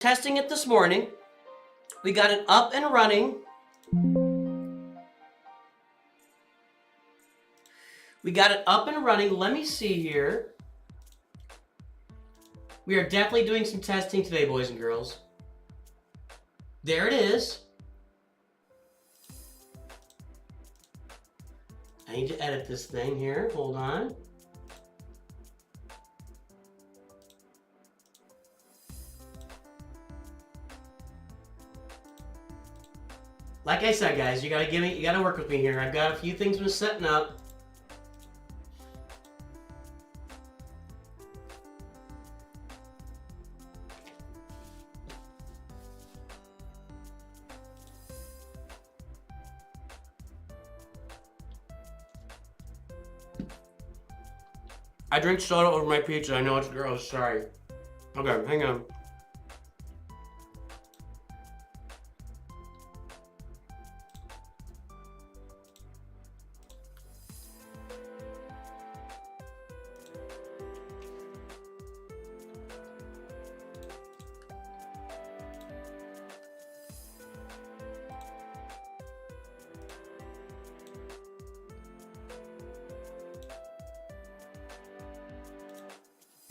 testing it this morning. We got it up and running. Let me see here. We are definitely doing some testing today, boys and girls. There it is. I need to edit this thing here. Hold on. Like I said, guys, you gotta work with me here. I've got a few things been setting up. I drink soda over my pizza. I know it's gross. Sorry. Okay, hang on.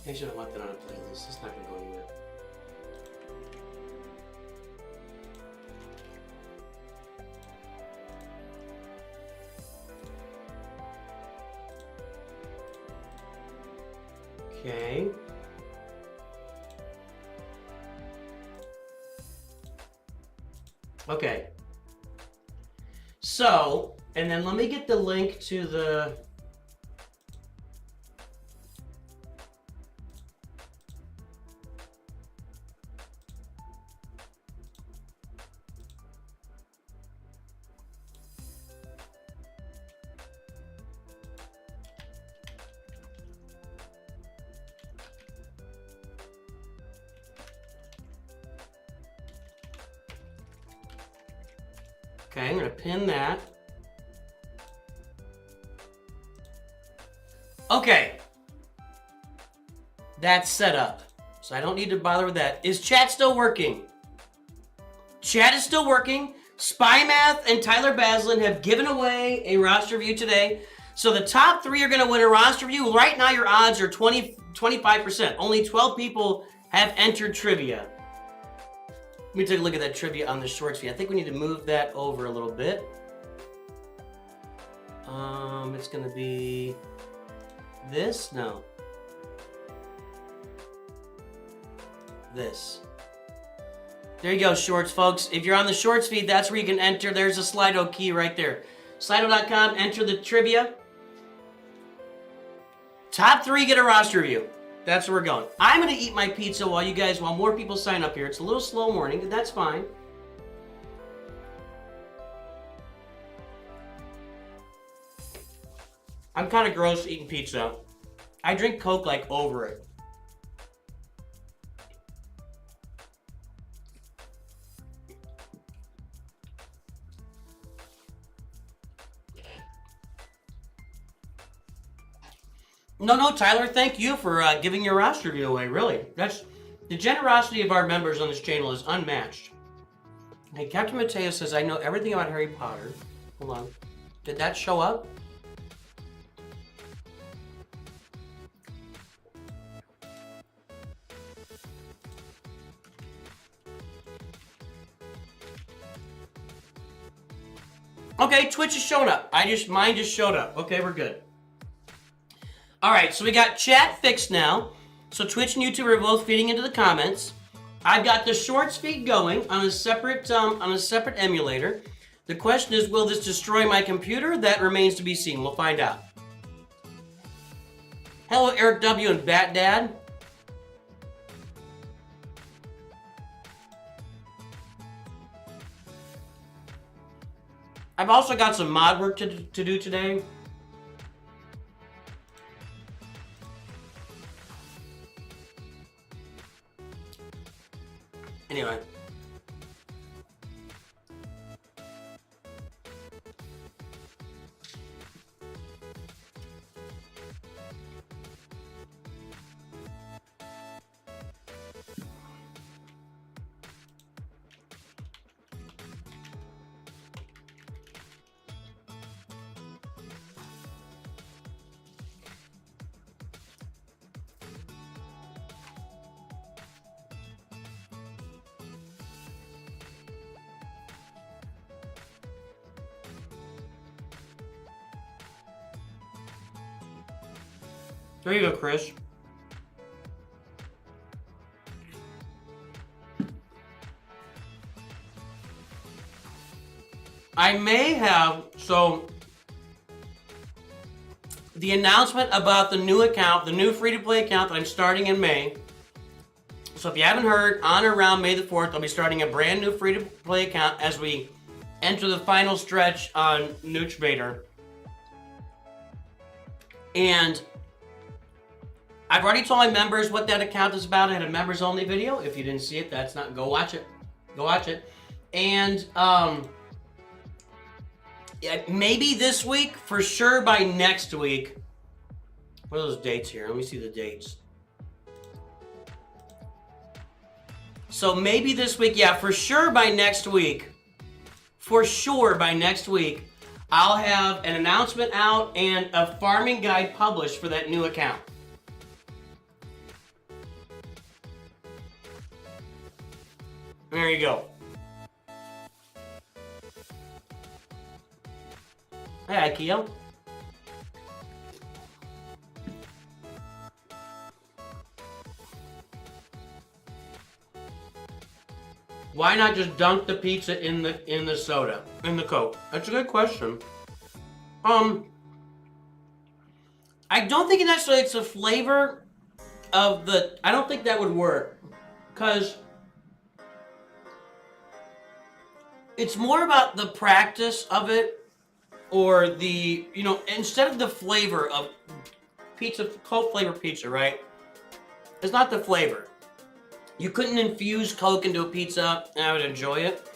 I should have left it on a playlist. It's not going to go anywhere. Okay. Okay. So, and then let me get the link to the... Okay, I'm going to pin that. Okay. That's set up. So I don't need to bother with that. Is chat still working? Chat is still working. Spy Math and Tyler Baslin have given away a roster view today. So the top 3 are going to win a roster view. Right now your odds are 25%. Only 12 people have entered trivia. Let me take a look at that trivia on the shorts feed. I think we need to move that over a little bit. It's going to be this? No. This. There you go, shorts, folks. If you're on the shorts feed, that's where you can enter. There's a Slido key right there. Slido.com, enter the trivia. Top 3 get a roster view. That's where we're going. I'm going to eat my pizza while more people sign up here. It's a little slow morning, but that's fine. I'm kind of gross eating pizza. I drink Coke like over it. No, Tyler, thank you for giving your roster view away, really. That's the generosity of our members on this channel is unmatched. Hey, Captain Mateo says, I know everything about Harry Potter. Hold on. Did that show up? Okay, Twitch is showing up. Mine just showed up. Okay, we're good. All right, so we got chat fixed now. So Twitch and YouTube are both feeding into the comments. I've got the shorts feed going on a separate emulator. The question is, will this destroy my computer? That remains to be seen. We'll find out. Hello, Eric W. and Bat Dad. I've also got some mod work to do today. Anyway. There you go, Chris. I may have, so the announcement about the new account, the new free-to-play account that I'm starting in May. So if you haven't heard, on or around May the 4th, I'll be starting a brand new free-to-play account as we enter the final stretch on NOOCH2GUD. And I've already told my members what that account is about. I had a members only video. If you didn't see it, that's not, go watch it. Go watch it. And yeah, maybe this week, for sure by next week. What are those dates here? Let me see the dates. So maybe this week, yeah, for sure by next week. For sure by next week, I'll have an announcement out and a farming guide published for that new account. There you go. Hey, Ikea. Why not just dunk the pizza in the soda, in the Coke? That's a good question. I don't think necessarily it's a flavor of the. I don't think that would work, because it's more about the practice of it, or the, you know, instead of the flavor of pizza, Coke flavor pizza, right? It's not the flavor. You couldn't infuse Coke into a pizza and I would enjoy it.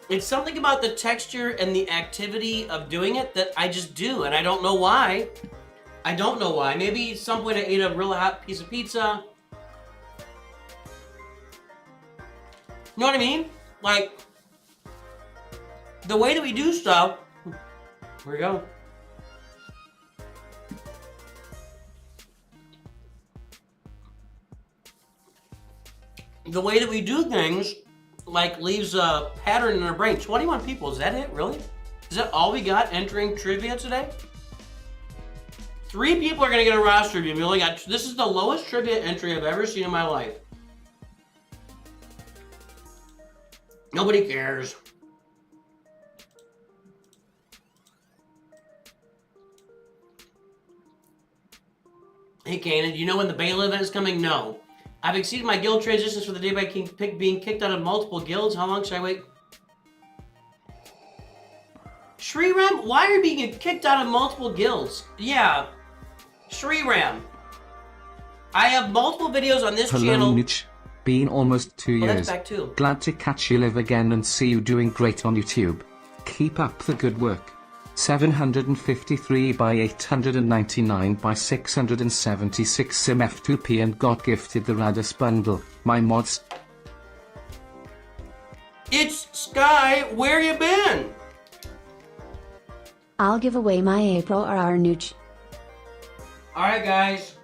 It's something about the texture and the activity of doing it that I just do, and I don't know why. I don't know why. Maybe at some point I ate a real hot piece of pizza. You know what I mean? Like, the way that we do stuff. Here we go. The way that we do things, like, leaves a pattern in our brain. 21 people, is that it, really? Is that all we got entering trivia today? 3 people are gonna get a roster review. We only got, this is the lowest trivia entry I've ever seen in my life. Nobody cares. Hey, Kanan, do you know when the Bale event is coming? No. I've exceeded my guild transitions for the day by being kicked out of multiple guilds. How long should I wait? Shriram, why are you being kicked out of multiple guilds? Yeah. Shriram. I have multiple videos on this channel. Nooch. Been almost 2 years. That's back too. Glad to catch you live again and see you doing great on YouTube. Keep up the good work. 753 by 899 by 676 sim F2P and got gifted the Radis bundle. My mods. It's Sky, where you been? I'll give away my April RR Nooch. Alright guys.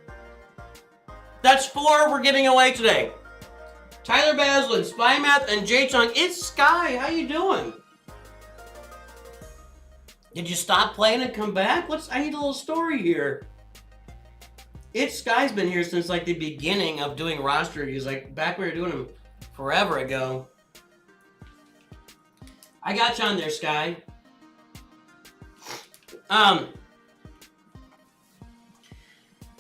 That's 4 we're giving away today. Tyler Baslin, Spy Math, and Jay Chung. It's Sky, how you doing? Did you stop playing and come back? I need a little story here. It's Sky's been here since like the beginning of doing roster reviews, like back when we were doing them forever ago. I got you on there, Sky.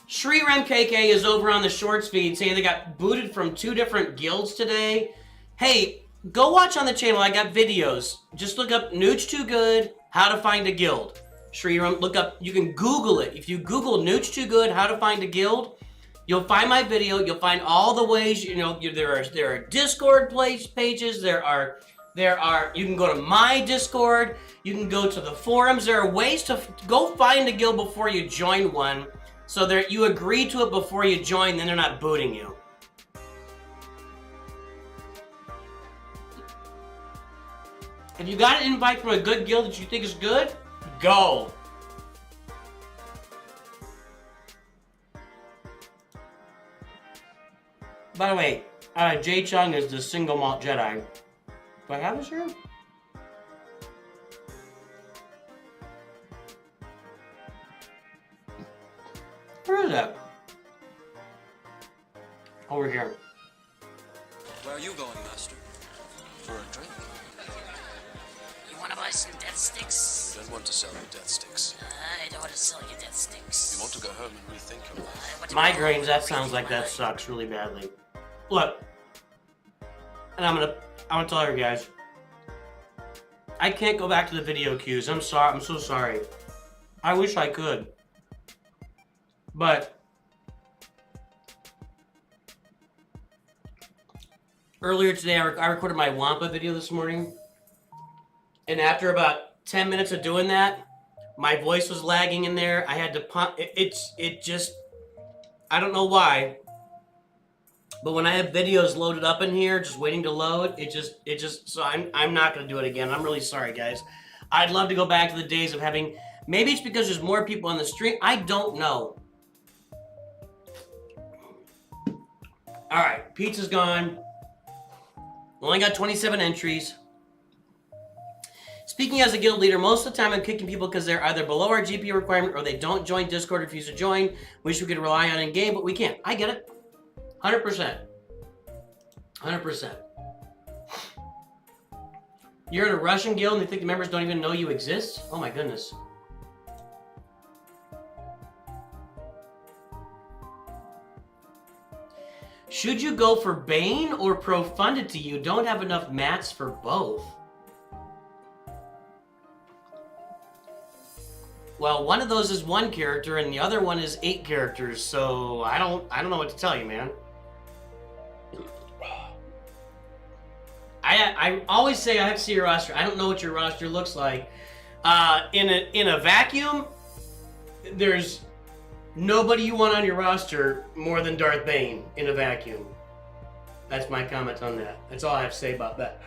Shriram KK is over on the shorts feed saying they got booted from 2 different guilds today. Hey, go watch on the channel. I got videos. Just look up NOOCH2GUD, how to find a guild. Shriram, look up, you can Google it. If you Google NOOCH2GUD, how to find a guild, you'll find my video. You'll find all the ways, you know, there are Discord pages, you can go to my Discord, you can go to the forums. There are ways to go find a guild before you join one, so that you agree to it before you join, then they're not booting you. If you got an invite from a good guild that you think is good, go. By the way, Jay Chung is the single malt Jedi. Do I have this here? Where is that? over here. Where are you going, Master? For a drink? You want to buy some death sticks? You don't want to sell me death sticks. I don't want to sell you death sticks. You want to go home and rethink your life. Migraines, that sounds like that sucks really badly. Look, and I'm gonna tell you guys, I can't go back to the video cues. I'm sorry. I'm so sorry. I wish I could, but earlier today I recorded my Wampa video this morning, and after about 10 minutes of doing that, my voice was lagging in there. I had to pump. It just, I don't know why, but when I have videos loaded up in here, just waiting to load, it just, so I'm not going to do it again. I'm really sorry, guys. I'd love to go back to the days of having, maybe it's because there's more people on the stream. I don't know. All right, pizza's gone. Only got 27 entries. Speaking as a guild leader, most of the time I'm kicking people because they're either below our GP requirement or they don't join Discord, refuse to join. Wish we could rely on in-game, but we can't. I get it. 100%. 100%. You're in a Russian guild and they think the members don't even know you exist? Oh my goodness. Should you go for Bane or Profundity? You don't have enough mats for both. Well, one of those is one character and the other one is 8 characters, so I don't know what to tell you, man. I always say I have to see your roster. I don't know what your roster looks like. In a vacuum, there's nobody you want on your roster more than Darth Bane in a vacuum. That's my comment on that. That's all I have to say about that.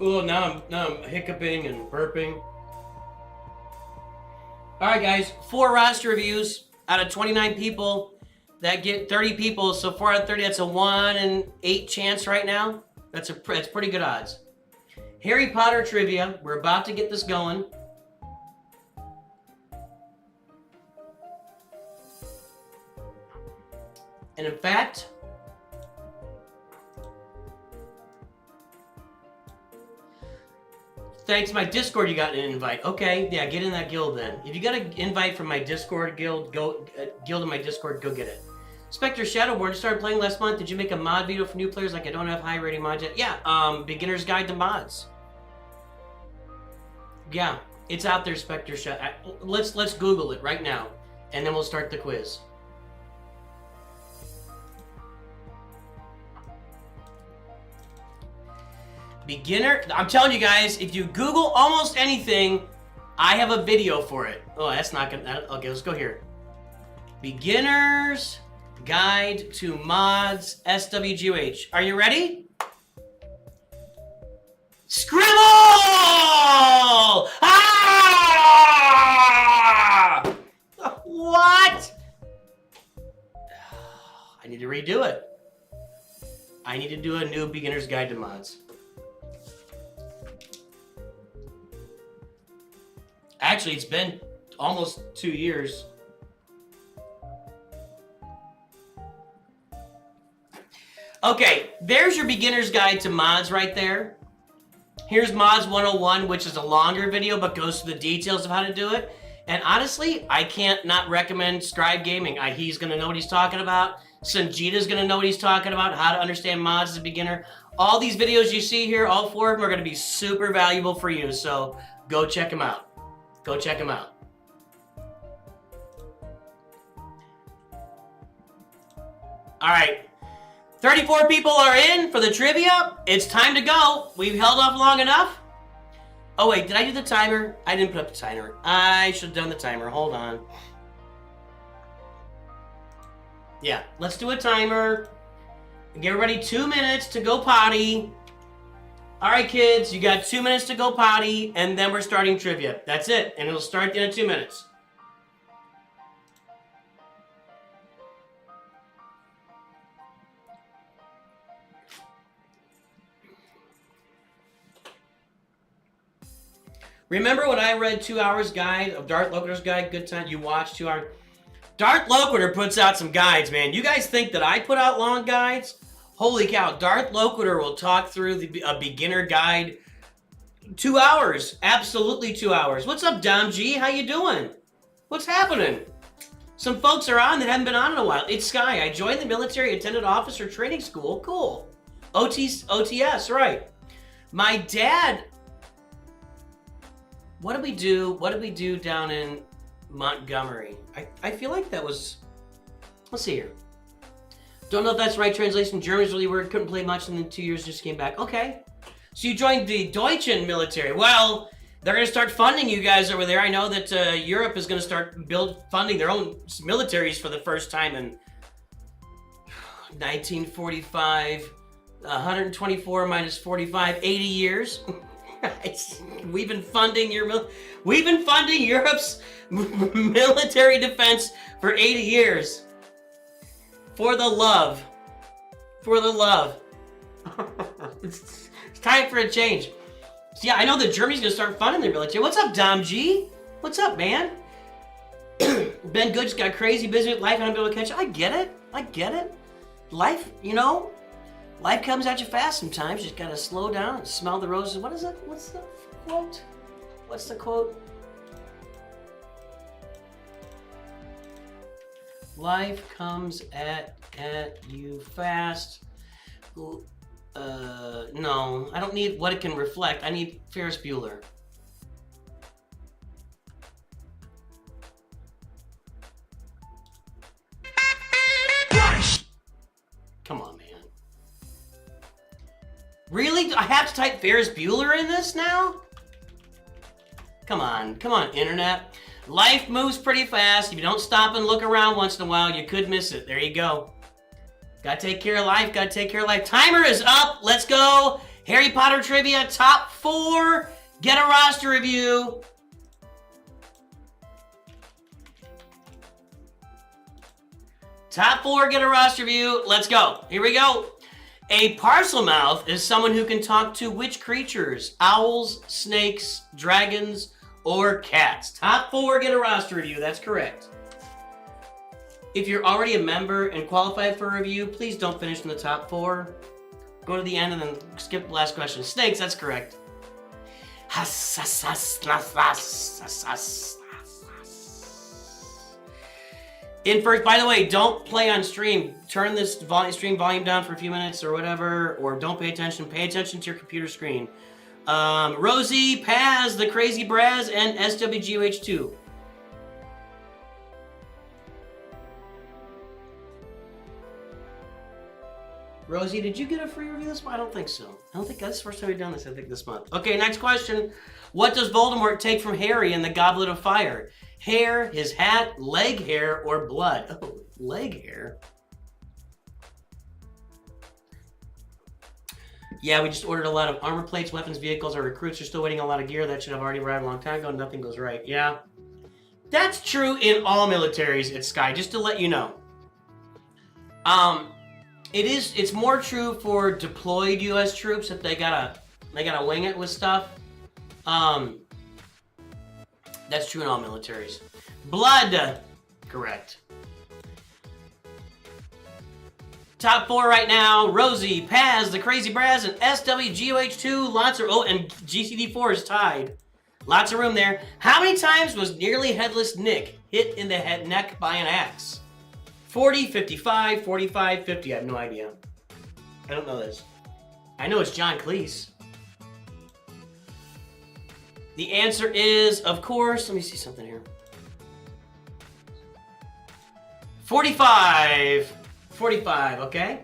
Oh, now I'm hiccuping and burping. All right, guys, 4 roster reviews out of 29 people that get 30 people. So 4 out of 30, that's a 1 in 8 chance right now. That's pretty good odds. Harry Potter trivia. We're about to get this going. And in fact, thanks to my Discord, you got an invite. Okay, yeah, get in that guild then. If you got an invite from my Discord guild, guild in my Discord, go get it. Spectre Shadowborn started playing last month. Did you make a mod video for new players? Like I don't have high rating mods yet. Yeah, beginner's guide to mods. Yeah, it's out there, Spectre Shadow. Let's Google it right now, and then we'll start the quiz. Beginner, I'm telling you guys, if you Google almost anything, I have a video for it. Oh, that's not gonna, okay, let's go here. Beginner's Guide to Mods, SWGH. Are you ready? Scribble! Ah! What? I need to redo it. I need to do a new Beginner's Guide to Mods. Actually, it's been almost 2 years. Okay, there's your beginner's guide to mods right there. Here's Mods 101, which is a longer video, but goes through the details of how to do it. And honestly, I can't not recommend Scribe Gaming. He's going to know what he's talking about. Sanjita's going to know what he's talking about, how to understand mods as a beginner. All these videos you see here, all 4 of them are going to be super valuable for you. So go check them out. Go check them out. All right. 34 people are in for the trivia. It's time to go. We've held off long enough. Oh, wait. Did I do the timer? I didn't put up the timer. I should have done the timer. Hold on. Yeah. Let's do a timer. Give everybody 2 minutes to go potty. All right, kids. You got 2 minutes to go potty, and then we're starting trivia. That's it. And it'll start in 2 minutes. Remember when I read 2 hours guide of Darth Locator's guide, good time, you watched 2 hours. Darth Loquitur puts out some guides, man. You guys think that I put out long guides? Holy cow, Darth Loquitur will talk through a beginner guide 2 hours. Absolutely 2 hours. What's up, Dom G? How you doing? What's happening? Some folks are on that haven't been on in a while. It's Sky. I joined the military, attended officer training school. Cool. OTS, right. My dad... What did we do down in Montgomery? I feel like that was... Let's see here. Don't know if that's the right translation. German's really weird. Couldn't play much, and then 2 years just came back. Okay. So you joined the Deutschen military. Well, they're going to start funding you guys over there. I know that Europe is going to start funding their own militaries for the first time in 1945. 124 minus 45, 80 years. We've been funding Europe's military defense for 80 years. For the love. It's time for a change. So yeah, I know that Germany's gonna start funding their military. What's up, Dom G? What's up, man? Ben Good's got crazy busy with life and I'm able to catch it. I get it. Life, life comes at you fast sometimes. You just gotta slow down and smell the roses. What is it? What's the quote? Life comes at you fast. No, I don't need what it can reflect. I need Ferris Bueller. Come on, man. Really? I have to type Ferris Bueller in this now? Come on, internet. Life moves pretty fast. If you don't stop and look around once in a while, you could miss it. There you go. Gotta take care of life, Timer is up. Let's go. Harry Potter trivia, top 4. Get a roster review. Top 4, get a roster review. Let's go. Here we go. A parcel mouth is someone who can talk to which creatures? Owls, snakes, dragons, or cats? Top 4, get a roster review. That's correct. If you're already a member and qualified for a review, please don't finish in the top 4. Go to the end and then skip the last question. Snakes, that's correct. In first, by the way, don't play on stream. Turn this stream volume down for a few minutes or whatever, or don't pay attention. Pay attention to your computer screen. Rosie, Paz, The Crazy Braz, and SWGOH2. Rosie, did you get a free review this month? I don't think so. I don't think that's the first time we've done this, I think, this month. Okay, next question. What does Voldemort take from Harry in the Goblet of Fire? Hair, his hat, leg hair, or blood? Oh, leg hair. Yeah, we just ordered a lot of armor plates, weapons, vehicles. Our recruits are still waiting on a lot of gear. That should have already arrived a long time ago. Nothing goes right. Yeah. That's true in all militaries at Sky, just to let you know. It's more true for deployed US troops that they gotta wing it with stuff. That's true in all militaries. Blood, correct. Top 4 right now: Rosie, Paz, The Crazy Braz, and SWGOH2. Lots of and GCD4 is tied. Lots of room there. How many times was nearly headless Nick hit in the neck by an axe? 40, 55, 45, 50. I have no idea. I don't know this. I know it's John Cleese. The answer is, of course, let me see something here. 45. 45, okay.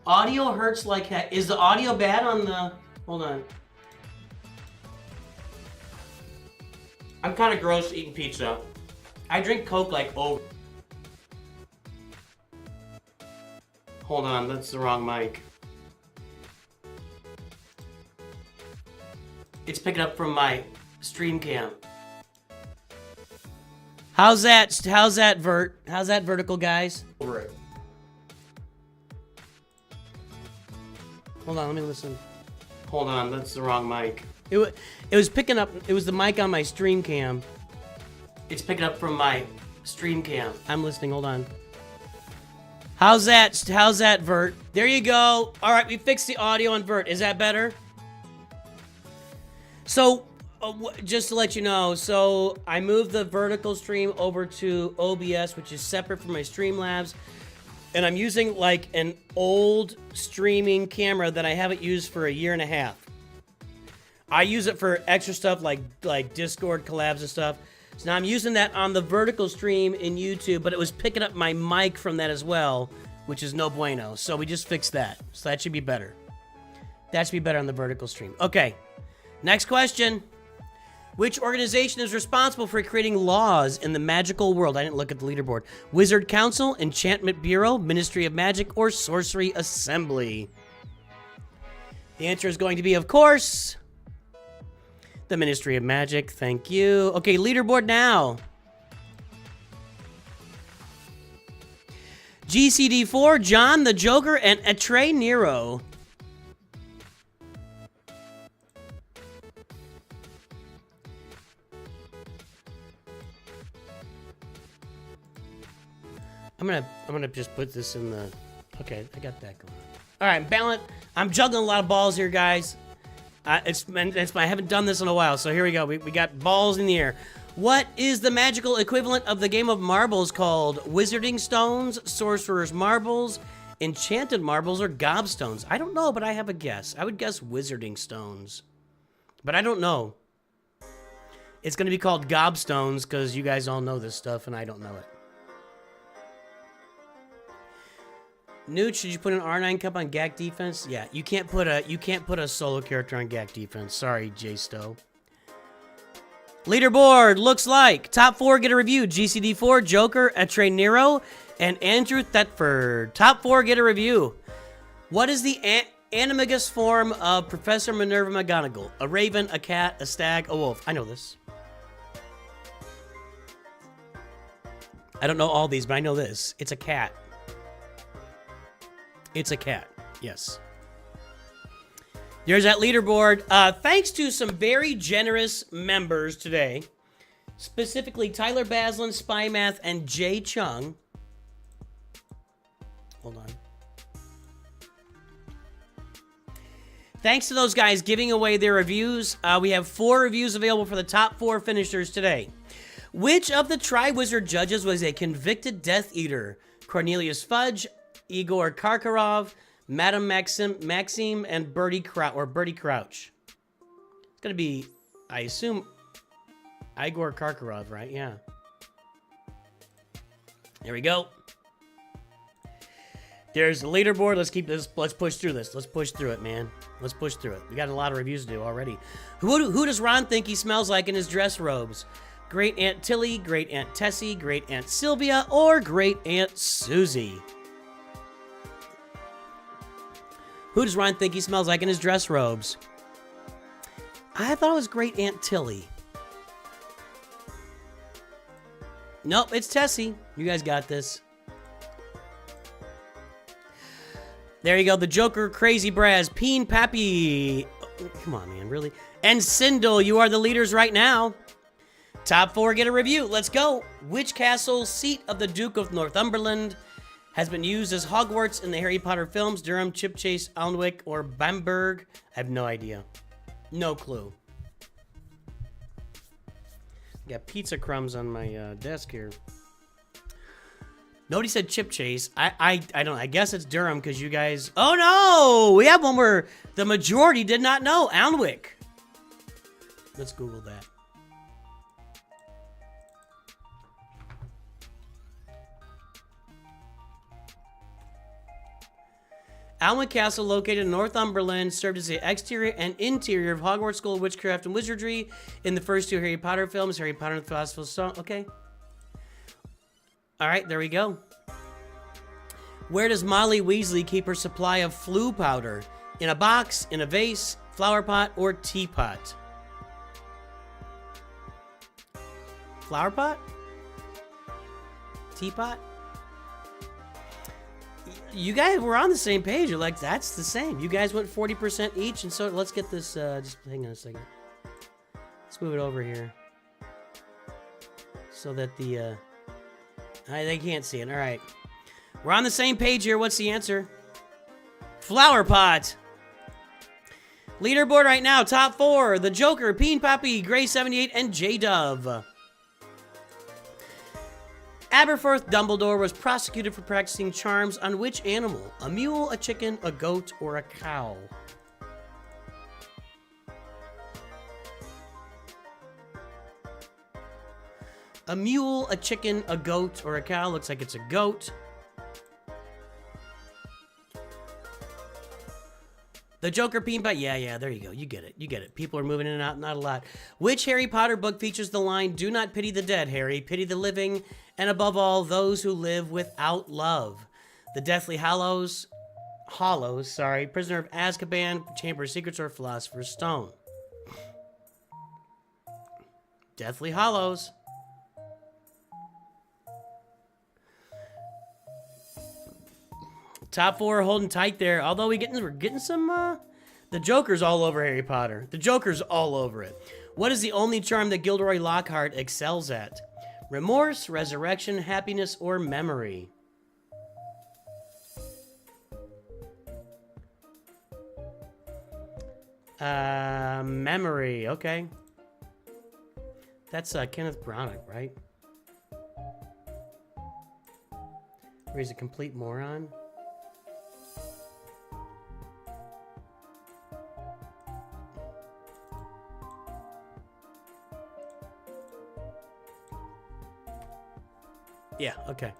Audio hurts like heck. Is the audio bad on the... Hold on. I'm kind of gross eating pizza. I drink Coke like over... Hold on, that's the wrong mic. It's picking up from my stream cam. How's that vertical, guys? Over it. Hold on, let me listen. Hold on, that's the wrong mic. It was picking up, it was the mic on my stream cam. It's picking up from my Stream cam. I'm listening. Hold on. How's that? How's that, Vert? There you go. All right, we fixed the audio on Vert. Is that better? So, just to let you know, so I moved the vertical stream over to OBS, which is separate from my Streamlabs, and I'm using like an old streaming camera that I haven't used for a year and a half. I use it for extra stuff like Discord collabs and stuff. So now I'm using that on the vertical stream in YouTube, but it was picking up my mic from that as well, which is no bueno. So we just fixed that. So that should be better. That should be better on the vertical stream. Okay, next question. Which organization is responsible for creating laws in the magical world? I didn't look at the leaderboard. Wizard Council, Enchantment Bureau, Ministry of Magic, or Sorcery Assembly? The answer is going to be, of course, the Ministry of Magic. Thank you. Okay, leaderboard now. GCD4, John the Joker, and Atre Nero. I'm gonna just put this in the. Okay, I got that going. All right, balance. I'm juggling a lot of balls here, guys. I haven't done this in a while, so here we go. We got balls in the air. What is the magical equivalent of the game of marbles called? Wizarding stones, sorcerer's marbles, enchanted marbles, or gobstones? I don't know, but I have a guess. I would guess wizarding stones, but I don't know. It's gonna be called gobstones because you guys all know this stuff and I don't know it. Nooch, did you put an R9 cup on GAC defense? Yeah, you can't put a solo character on GAC defense. Sorry, J Stowe. Leaderboard looks like top 4 get a review. GCD4, Joker, Atre Nero, and Andrew Thetford. Top 4 get a review. What is the animagus form of Professor Minerva McGonagall? A raven, a cat, a stag, a wolf. I know this. I don't know all these, but I know this. It's a cat. It's a cat, yes. There's that leaderboard. Thanks to some very generous members today, specifically Tyler Baslin, Spy Math, and Jay Chung. Hold on. Thanks to those guys giving away their reviews. We have 4 reviews available for the top 4 finishers today. Which of the Triwizard judges was a convicted Death Eater? Cornelius Fudge, Igor Karkarov, Madame Maxime, and Bertie Crouch. It's gonna be, I assume, Igor Karkarov, right? Yeah. There we go. There's the leaderboard. Let's keep this. Let's push through this. Let's push through it, man. Let's push through it. We got a lot of reviews to do already. Who does Ron think he smells like in his dress robes? Great Aunt Tilly, Great Aunt Tessie, Great Aunt Sylvia, or Great Aunt Susie? Who does Ron think he smells like in his dress robes? I thought it was Great Aunt Tilly. Nope, it's Tessie. You guys got this. There you go. The Joker, Crazy Braz, Peen Pappy. Oh, come on, man, really? And Sindel, you are the leaders right now. Top 4 get a review. Let's go. Which castle, seat of the Duke of Northumberland, has been used as Hogwarts in the Harry Potter films? Durham, Chipchase, Alnwick, or Bamberg? I have no idea. No clue. Got pizza crumbs on my desk here. Nobody said Chipchase. I don't know. I guess it's Durham because you guys... Oh, no! We have one where the majority did not know. Alnwick. Let's Google that. Alnwick Castle, located in Northumberland, served as the exterior and interior of Hogwarts School of Witchcraft and Wizardry in the first 2 Harry Potter films, Harry Potter and the Philosopher's Stone. Okay. All right, there we go. Where does Molly Weasley keep her supply of flu powder? In a box, in a vase, flower pot, or teapot? Flower pot? Teapot? You guys were on the same page. You're like, that's the same. You guys went 40% each, and so let's get this, just hang on a second. Let's move it over here. So that the, They can't see it. All right. We're on the same page here. What's the answer? Flower pot. Leaderboard right now. Top 4. The Joker, Peen Poppy, Gray78, and J-Dove. Aberforth Dumbledore was prosecuted for practicing charms on which animal? A mule, a chicken, a goat, or a cow? A mule, a chicken, a goat, or a cow? Looks like it's a goat. The Joker, Peen Pie. Yeah, there you go. You get it. People are moving in and out, not a lot. Which Harry Potter book features the line, "Do not pity the dead, Harry. Pity the living, and above all, those who live without love"? The Deathly Hallows, Prisoner of Azkaban, Chamber of Secrets, or Philosopher's Stone? Deathly Hallows. Top 4 holding tight there. Although we're getting some, the Joker's all over Harry Potter. The Joker's all over it. What is the only charm that Gilderoy Lockhart excels at? Remorse, resurrection, happiness, or memory? Memory. Okay. That's Kenneth Branagh, right? Or he's a complete moron. Yeah, okay.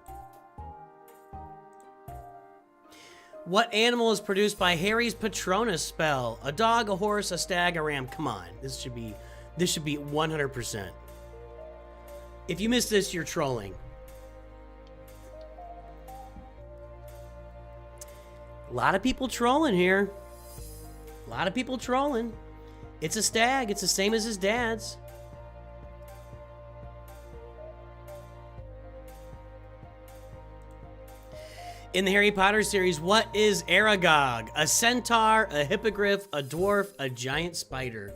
What animal is produced by Harry's Patronus spell? A dog, a horse, a stag, a ram. Come on. This should be 100%. If you missed this, you're trolling. A lot of people trolling here. A lot of people trolling. It's a stag. It's the same as his dad's. In the Harry Potter series, what is Aragog? A centaur, a hippogriff, a dwarf, a giant spider?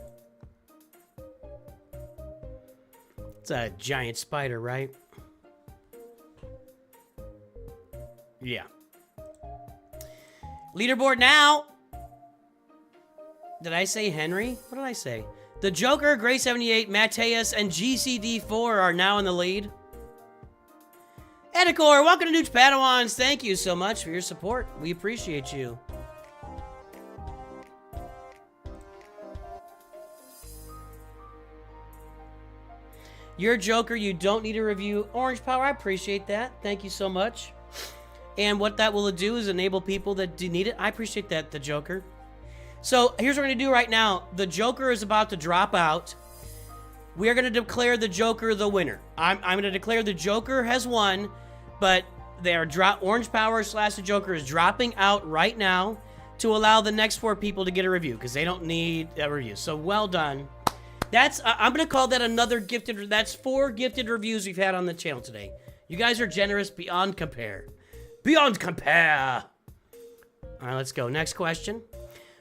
It's a giant spider, right? Yeah. Leaderboard now. Did I say Henry? What did I say? The Joker, Gray78, Mateus, and GCD4 are now in the lead. Edicor, welcome to NOOCH Padawans. Thank you so much for your support. We appreciate you. You're a Joker. You don't need a review. Orange Power, I appreciate that. Thank you so much. And what that will do is enable people that do need it. I appreciate that, the Joker. So here's what we're going to do right now. The Joker is about to drop out. We are going to declare the Joker the winner. I'm going to declare the Joker has won, but they are Orange Power / the Joker is dropping out right now to allow the next 4 people to get a review because they don't need a review. So well done. That's I'm going to call that another gifted. That's 4 gifted reviews we've had on the channel today. You guys are generous beyond compare. Beyond compare. All right, let's go. Next question.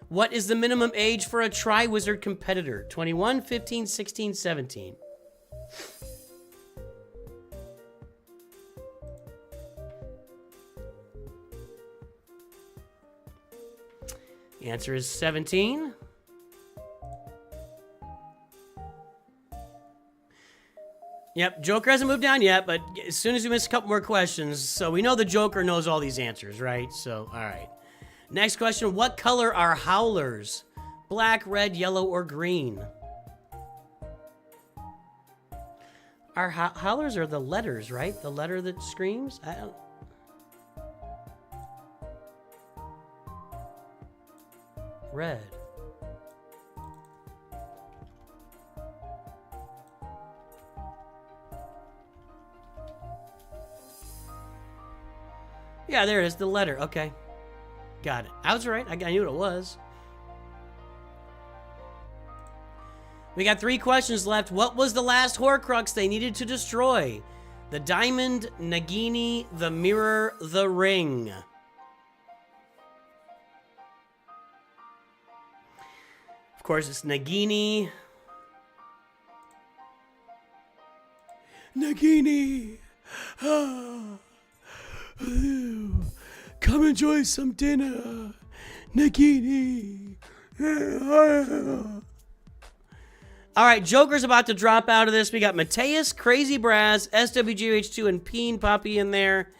What is the minimum age for a Triwizard competitor? 21, 15, 16, 17. The answer is 17. Yep, Joker hasn't moved down yet, but as soon as we miss a couple more questions, so we know the Joker knows all these answers, right? So, all right. Next question, what color are howlers? Black, red, yellow, or green? Our howlers are the letters, right? The letter that screams? I don't... Red. Yeah, there it is, the letter. Okay. Got it. I was right. I knew what it was. We got 3 questions left. What was the last Horcrux they needed to destroy? The diamond, Nagini, the mirror, the ring. Of course, it's Nagini. Nagini. Come enjoy some dinner, Nagini. All right, Joker's about to drop out of this. We got Mateus, Crazy Brass, SWGH2, and Peen Poppy in there.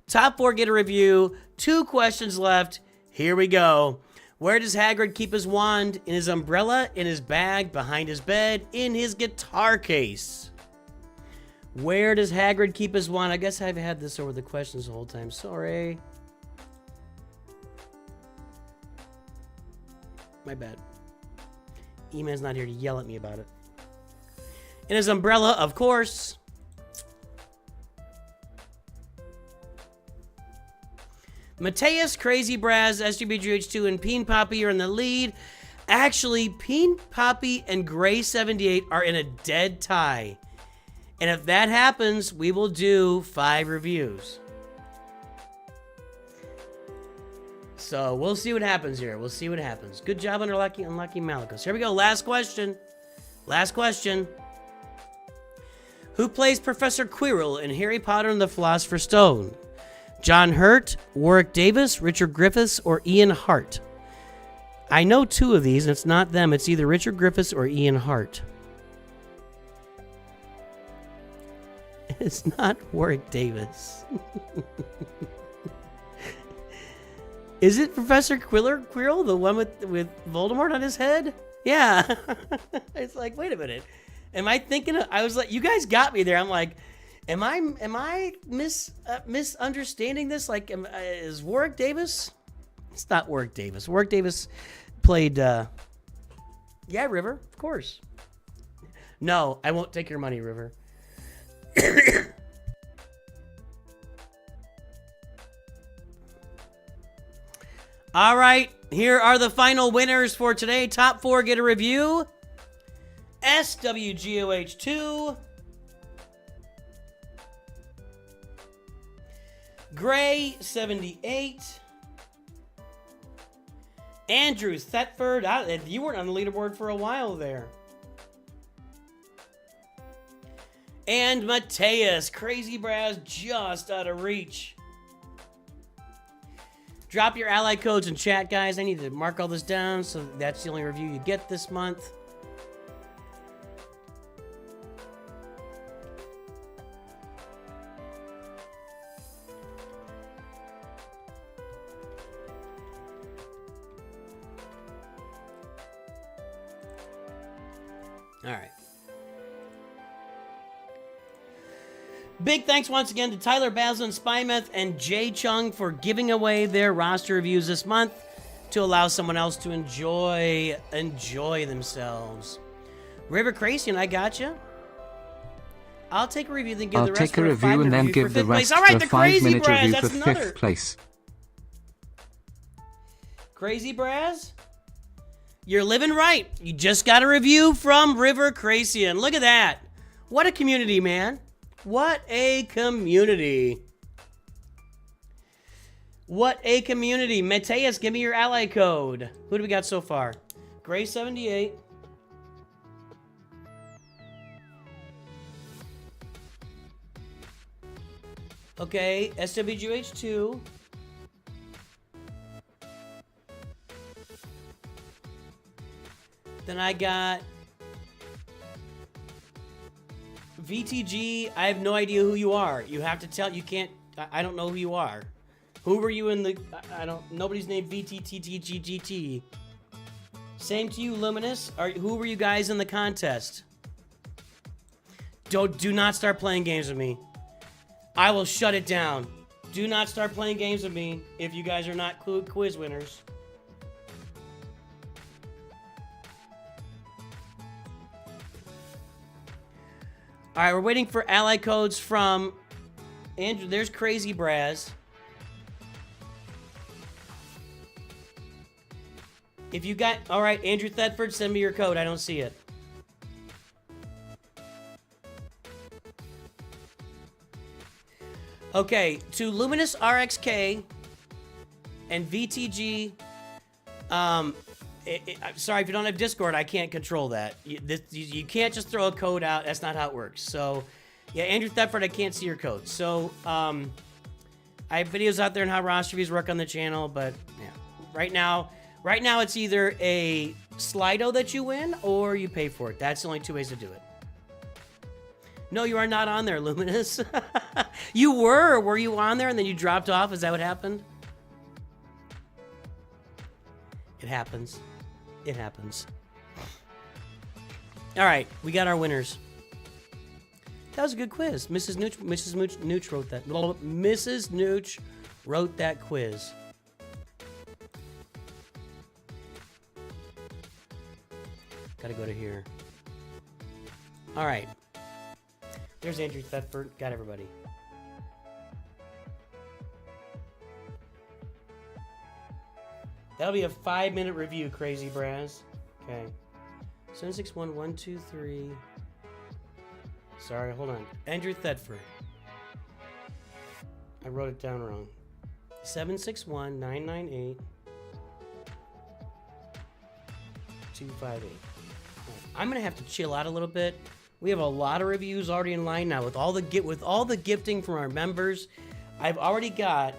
Top 4 get a review. 2 questions left. Here we go. Where does Hagrid keep his wand? In his umbrella, in his bag, behind his bed, in his guitar case. Where does Hagrid keep his wand? I guess I've had this over the questions the whole time. Sorry. My bad. E-Man's not here to yell at me about it. In his umbrella, of course. Mateus, Crazy Braz, SGBGH2, and Peen Poppy are in the lead. Actually, Peen Poppy and Gray 78 are in a dead tie. And if that happens, we will do 5 reviews. So we'll see what happens here. We'll see what happens. Good job on Unlucky Malicos. Here we go. Last question. Last question. Who plays Professor Quirrell in Harry Potter and the Philosopher's Stone? John Hurt, Warwick Davis, Richard Griffiths, or Ian Hart? I know 2 of these, and it's not them. It's either Richard Griffiths or Ian Hart. It's not Warwick Davis. Is it Professor Quirrell, the one with Voldemort on his head? Yeah. It's like, wait a minute. Am I thinking of, I was like, you guys got me there. I'm like, am I misunderstanding this? Like, is Warwick Davis? It's not Warwick Davis. Warwick Davis played, yeah, River, of course. No, I won't take your money, River. All right, here are the final winners for today. Top 4 get a review. SWGOH2. Gray 78. Andrew Thetford. You weren't on the leaderboard for a while there. And Mateus, Crazy Braz, just out of reach. Drop your ally codes in chat, guys. I need to mark all this down, so that's the only review you get this month. All right. Big thanks once again to Tyler Baslin, Spymeth, and Jay Chung for giving away their roster reviews this month to allow someone else to enjoy themselves. River Cracian, I got you. I'll take a review, then give the rest for a 5-minute review and then give the rest for a 5-minute review for 5th place. Crazy Braz, you're living right. You just got a review from River Cracian. Look at that. What a community, man. What a community. What a community. Mateus, give me your ally code. Who do we got so far? Gray 78. Okay, SWGH2. Then I got VTG. I have no idea who you are. You have to tell. You can't. I don't know who you are. Who were you in the? I don't. Nobody's named VTTTGGT. Same to you, Luminous. Who were you guys in the contest? Do not start playing games with me. I will shut it down. Do not start playing games with me if you guys are not quiz winners. All right, we're waiting for ally codes from Andrew. There's Crazy Braz. If you got... All right, Andrew Thetford, send me your code. I don't see it. Okay, to Luminous RXK and VTG... sorry, if you don't have Discord, I can't control that. You can't just throw a code out. That's not how it works. So Yeah, Andrew Thetford, I can't see your code. So, I have videos out there on how roster reviews work on the channel, but yeah. Right now it's either a Slido that you win or you pay for it. That's the only two ways to do it. No, you are not on there, Luminous. You were, or were you on there and then you dropped off? Is that what happened? It happens. It happens. All right, we got our winners. That was a good quiz. Mrs. Nooch wrote that. Mrs. Nooch wrote that quiz. Gotta go to here. All right. There's Andrew Thetford. Got everybody. That'll be a 5-minute review, Crazy Braz. Okay. 761123. Sorry, hold on. Andrew Thetford. I wrote it down wrong. 761-998-258. I'm gonna have to chill out a little bit. We have a lot of reviews already in line now with all the gifting from our members. I've already got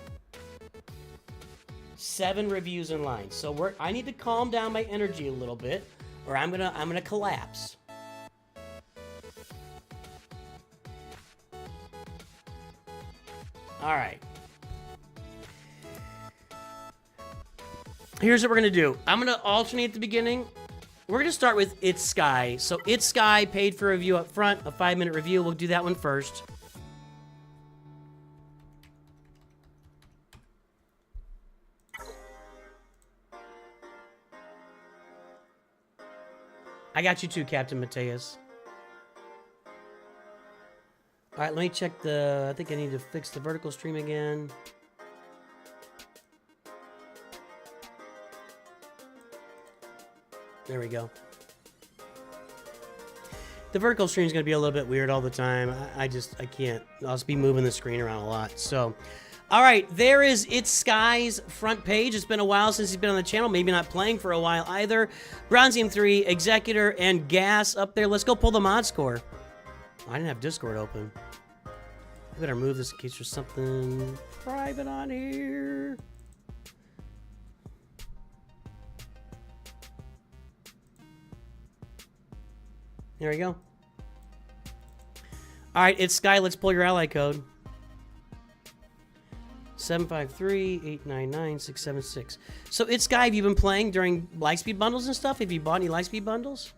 7 reviews in line. So I need to calm down my energy a little bit, or I'm gonna collapse. All right. Here's what we're gonna do. I'm gonna alternate at the beginning. We're gonna start with It's Sky. So It's Sky paid for a review up front, a 5-minute review. We'll do that one first. I got you too, Captain Mateus. All right, let me check I think I need to fix the vertical stream again. There we go. The vertical stream is going to be a little bit weird all the time. I can't. I'll just be moving the screen around a lot. So, all right, there is It's Sky's front page. It's been a while since he's been on the channel. Maybe not playing for a while either. Bronzium 3, Executor, and Gas up there. Let's go pull the mod score. I didn't have Discord open. I better move this in case there's something private on here. There we go. All right, It's Sky. Let's pull your ally code. 753-899-676. So It's Sky, have you been playing during Lightspeed bundles and stuff? Have you bought any Lightspeed bundles?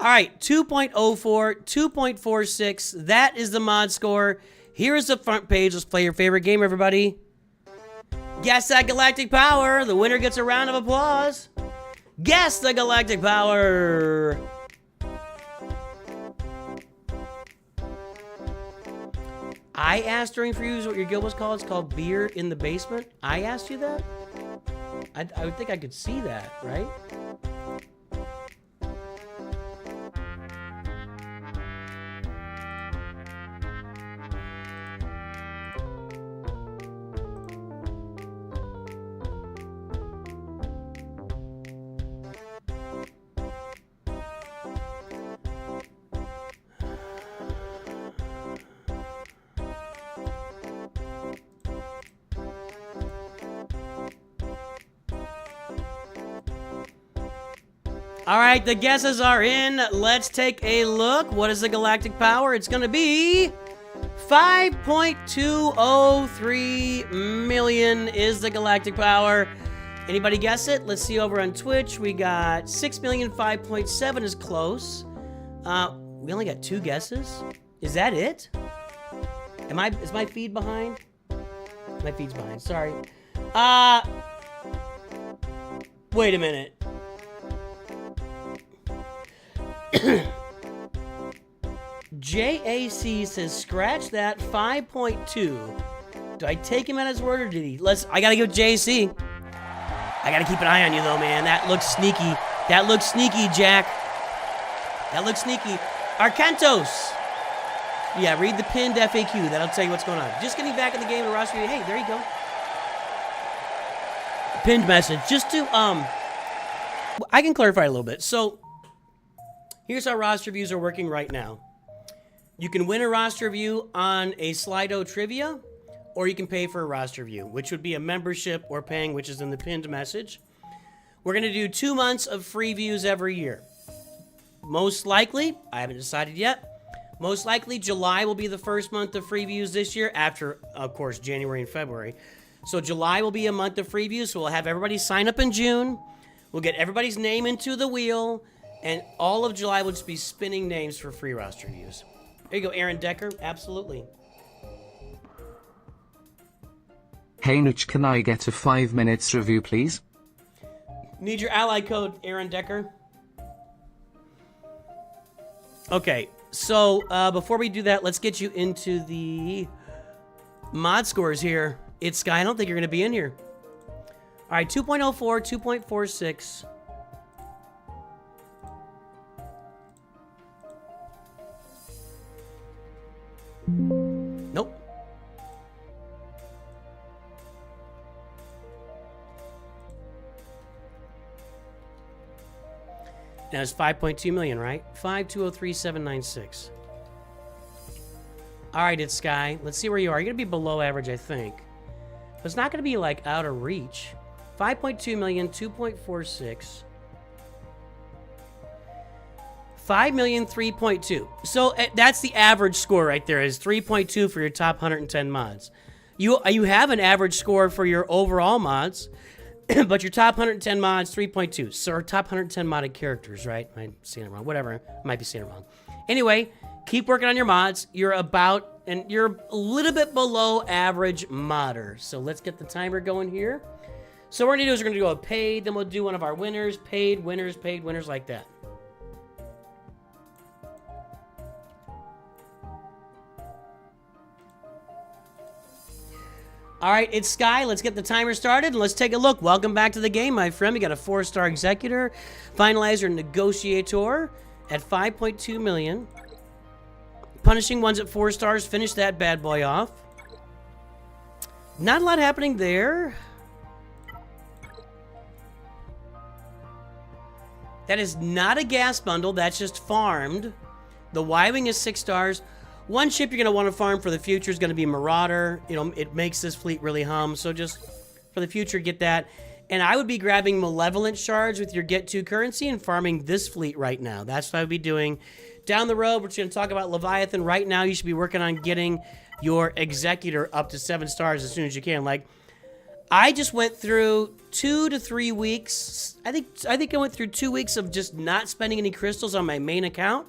All right, 2.04, 2.46. That is the mod score. Here is the front page. Let's play your favorite game, everybody. Guess that galactic power. The winner gets a round of applause. Guess the galactic power. I asked during previews what your guild was called. It's called Beer in the Basement. I asked you that? I would think I could see that, right? All right, the guesses are in. Let's take a look. What is the galactic power? It's going to be 5.203 million is the galactic power. Anybody guess it? Let's see over on Twitch. We got 6 million, 5.7 is close. We only got 2 guesses. Is that it? Is my feed behind? My feed's behind. Sorry. Wait a minute. JAC says scratch that 5.2. Do I take him at his word or did he? I gotta give JAC. I gotta keep an eye on you though, man. That looks sneaky. That looks sneaky, Jack. That looks sneaky. Arcantos. Yeah, read the pinned FAQ. That'll tell you what's going on. Just getting back in the game of roster. Hey, there you go. Pinned message. Just to I can clarify a little bit. So here's how roster views are working right now. You can win a roster view on a Slido trivia, or you can pay for a roster view, which would be a membership or paying, which is in the pinned message. We're going to do 2 months of free views every year. Most likely, I haven't decided yet, most likely July will be the first month of free views this year after, of course, January and February. So July will be a month of free views, so we'll have everybody sign up in June. We'll get everybody's name into the wheel, and all of July will just be spinning names for free roster views. There you go, Aaron Decker. Absolutely. Hey Nooch, can I get a 5 minutes review, please? Need your ally code, Aaron Decker. Okay, so before we do that, let's get you into the mod scores here. It's Sky. I don't think you're going to be in here. All right, 2.04, 2.46. Nope. Now it's 5.2 million, right? 5203796. All right, it's Sky. Let's see where you are. You're going to be below average, I think. But it's not going to be like out of reach. 5.2 million, 2.46. 5 million, 3.2. So that's the average score right there, is 3.2 for your top 110 mods. You have an average score for your overall mods, but your top 110 mods, 3.2. So our top 110 modded characters, right? Am I saying it wrong? Whatever. I might be saying it wrong. Anyway, keep working on your mods. You're a little bit below average modder. So let's get the timer going here. So what we're going to do is we're going to go with paid, then we'll do one of our winners, paid winners, like that. All right, it's Sky. Let's get the timer started and let's take a look. Welcome back to the game, my friend. We got a 4-star executor, finalizer, negotiator at 5.2 million. Punishing ones at 4 stars. Finish that bad boy off. Not a lot happening there. That is not a gas bundle. That's just farmed. The Y-Wing is 6 stars. One ship you're going to want to farm for the future is going to be Marauder. You know, it makes this fleet really hum. So just for the future, get that. And I would be grabbing Malevolent Shards with your Get To currency and farming this fleet right now. That's what I would be doing. Down the road, we're just going to talk about Leviathan. Right now, you should be working on getting your Executor up to 7 stars as soon as you can. Like, I just went through 2 to 3 weeks. I think I went through 2 weeks of just not spending any crystals on my main account.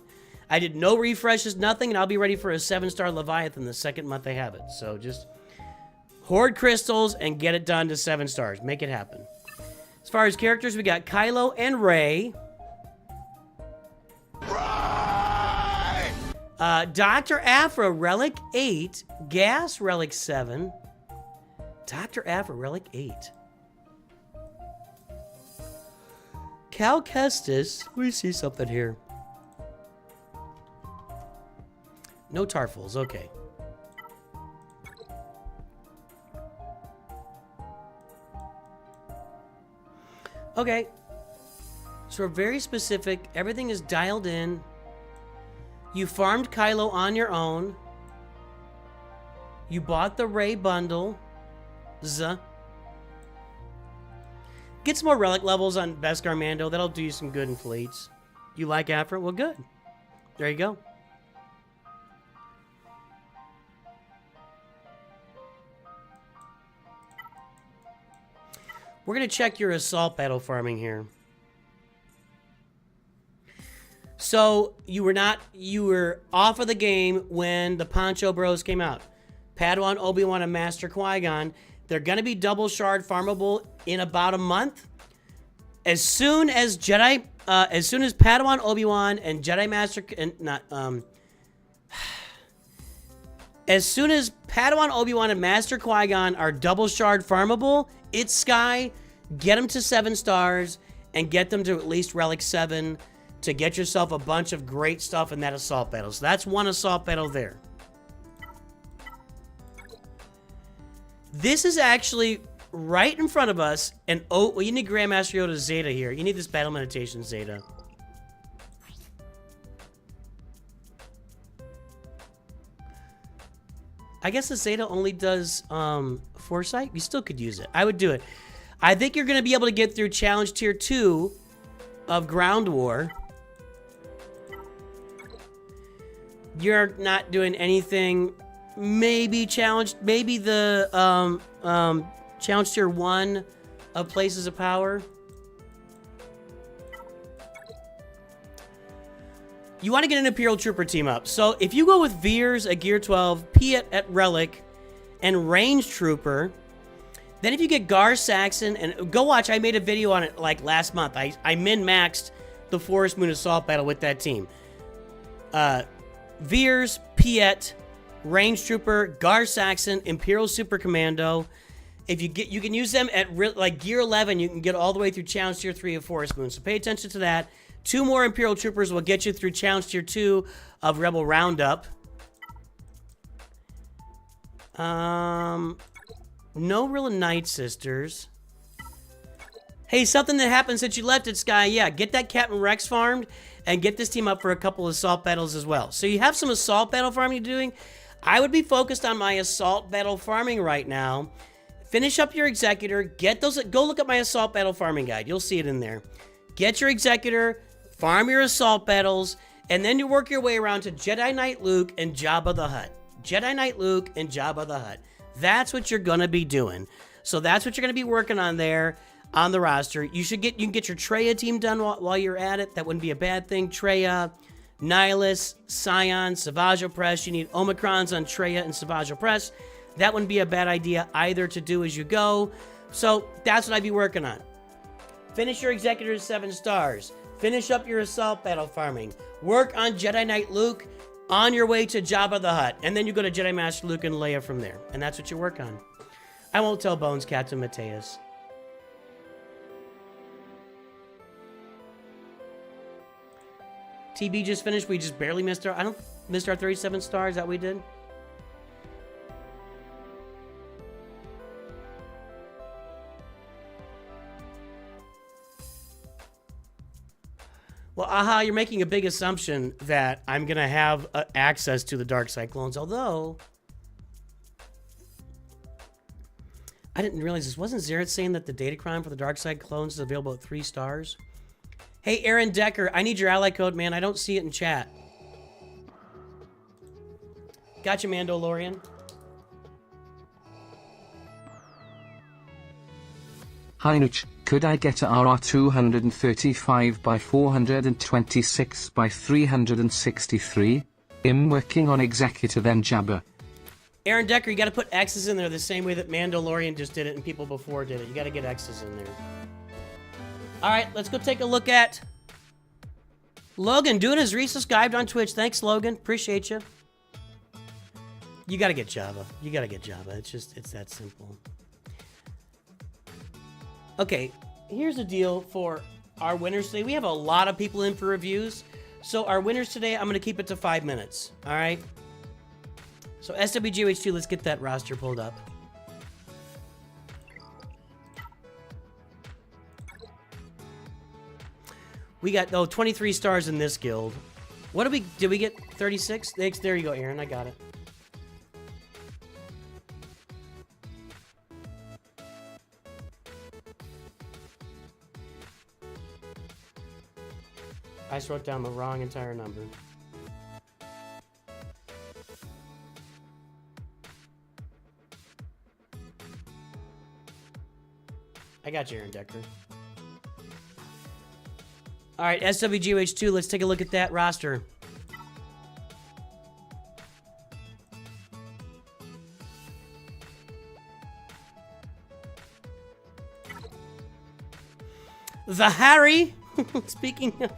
I did no refreshes, nothing, and I'll be ready for a 7-star Leviathan the second month I have it. So just hoard crystals and get it done to 7 stars. Make it happen. As far as characters, we got Kylo and Rey. Dr. Aphra, Relic 8. Gas, Relic 7. Dr. Aphra, Relic 8. Cal Kestis. Let me see something here. No Tarfals, okay. Okay. So we're very specific. Everything is dialed in. You farmed Kylo on your own. You bought the Rey bundle. Get some more relic levels on Beskar Mando. That'll do you some good in fleets. You like Aphra? Well, good. There you go. We're going to check your assault battle farming here. So you were off of the game when the Poncho Bros came out. Padawan, Obi-Wan, and Master Qui-Gon. They're going to be double shard farmable in about a month. As soon as Padawan, Obi-Wan, and Jedi Master, as soon as Padawan, Obi-Wan, and Master Qui-Gon are double shard farmable, it's Sky. Get them to 7 stars and get them to at least Relic 7 to get yourself a bunch of great stuff in that assault battle. So that's one assault battle there. This is actually right in front of us. And oh, well, you need Grandmaster Yoda Zeta here. You need this battle meditation Zeta. I guess the Zeta only does Foresight. You still could use it. I would do it. I think you're going to be able to get through Challenge Tier 2 of Ground War. You're not doing anything. Maybe the Challenge Tier 1 of Places of Power. You want to get an Imperial Trooper team up. So if you go with Veers at Gear 12, Piet at Relic, and Range Trooper, then if you get Gar Saxon, and go watch, I made a video on it like last month. I min-maxed the Forest Moon Assault Battle with that team. Veers, Piet, Range Trooper, Gar Saxon, Imperial Super Commando. If you can use them at like Gear 11, you can get all the way through Challenge Tier 3 of Forest Moon. So pay attention to that. 2 more Imperial Troopers will get you through Challenge Tier 2 of Rebel Roundup. No real Night Sisters. Hey, something that happened since you left it, Sky. Yeah, get that Captain Rex farmed and get this team up for a couple of assault battles as well. So you have some assault battle farming you're doing. I would be focused on my assault battle farming right now. Finish up your Executor. Get those. Go look at my assault battle farming guide. You'll see it in there. Get your Executor. Farm your assault battles, and then you work your way around to Jedi Knight Luke and Jabba the Hutt. Jedi Knight Luke and Jabba the Hutt. That's what you're going to be doing. So that's what you're going to be working on there on the roster. You can get your Traya team done while you're at it. That wouldn't be a bad thing. Traya, Nihilus, Scion, Savage Opress. You need Omicrons on Traya and Savage Opress. That wouldn't be a bad idea either to do as you go. So that's what I'd be working on. Finish your Executor to 7 stars. Finish up your assault battle farming. Work on Jedi Knight Luke on your way to Jabba the Hutt. And then you go to Jedi Master Luke and Leia from there. And that's what you work on. I won't tell Bones, Captain Mateus. TB just finished. We just barely missed our 37 stars. Is that what we did? Well, aha, you're making a big assumption that I'm going to have access to the Dark Cyclones, although I didn't realize this. Wasn't Zaret saying that the Datacron for the Dark Cyclones is available at 3 stars? Hey, Aaron Decker, I need your ally code, man. I don't see it in chat. Gotcha, Mandalorian. Hi Nooch, could I get a RR235 by 426 by 363? I'm working on Executor then Jabba. Aaron Decker, you got to put X's in there the same way that Mandalorian just did it and people before did it. You got to get X's in there. All right, let's go take a look at Logan doing his resubscribed on Twitch. Thanks, Logan. Appreciate you. You got to get Jabba. You got to get Jabba. It's that simple. Okay, here's the deal for our winners today. We have a lot of people in for reviews. So our winners today, I'm going to keep it to 5 minutes. All right? So SWGH2, let's get that roster pulled up. We got, 23 stars in this guild. What did we get 36? There you go, Aaron. I got it. I just wrote down the wrong entire number. I got you, Aaron Decker. All right, SWGH2, let's take a look at that roster. The Harry. Speaking of...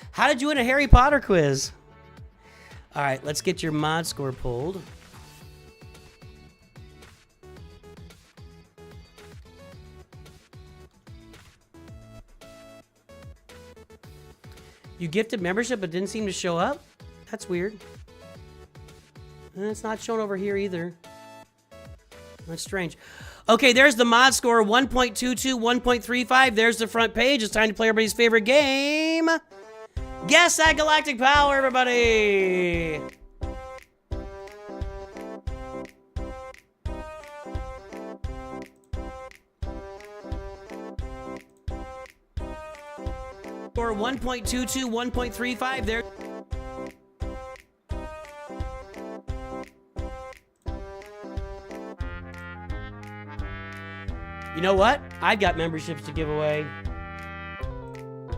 How did you win a Harry Potter quiz? All right, let's get your mod score pulled. You gifted membership but didn't seem to show up? That's weird. And it's not shown over here either. That's strange. Okay, there's the mod score, 1.22, 1.35. There's the front page. It's time to play everybody's favorite game. Guess that galactic power, everybody! Or 1.22, 1.35 there. You know what? I've got memberships to give away.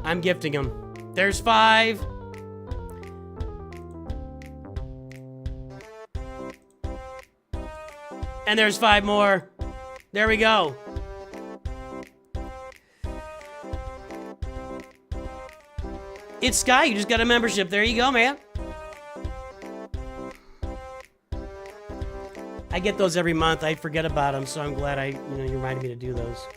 I'm gifting them. There's 5. And there's 5 more. There we go. It's Sky. You just got a membership. There you go, man. I get those every month. I forget about them, so I'm glad you reminded me to do those.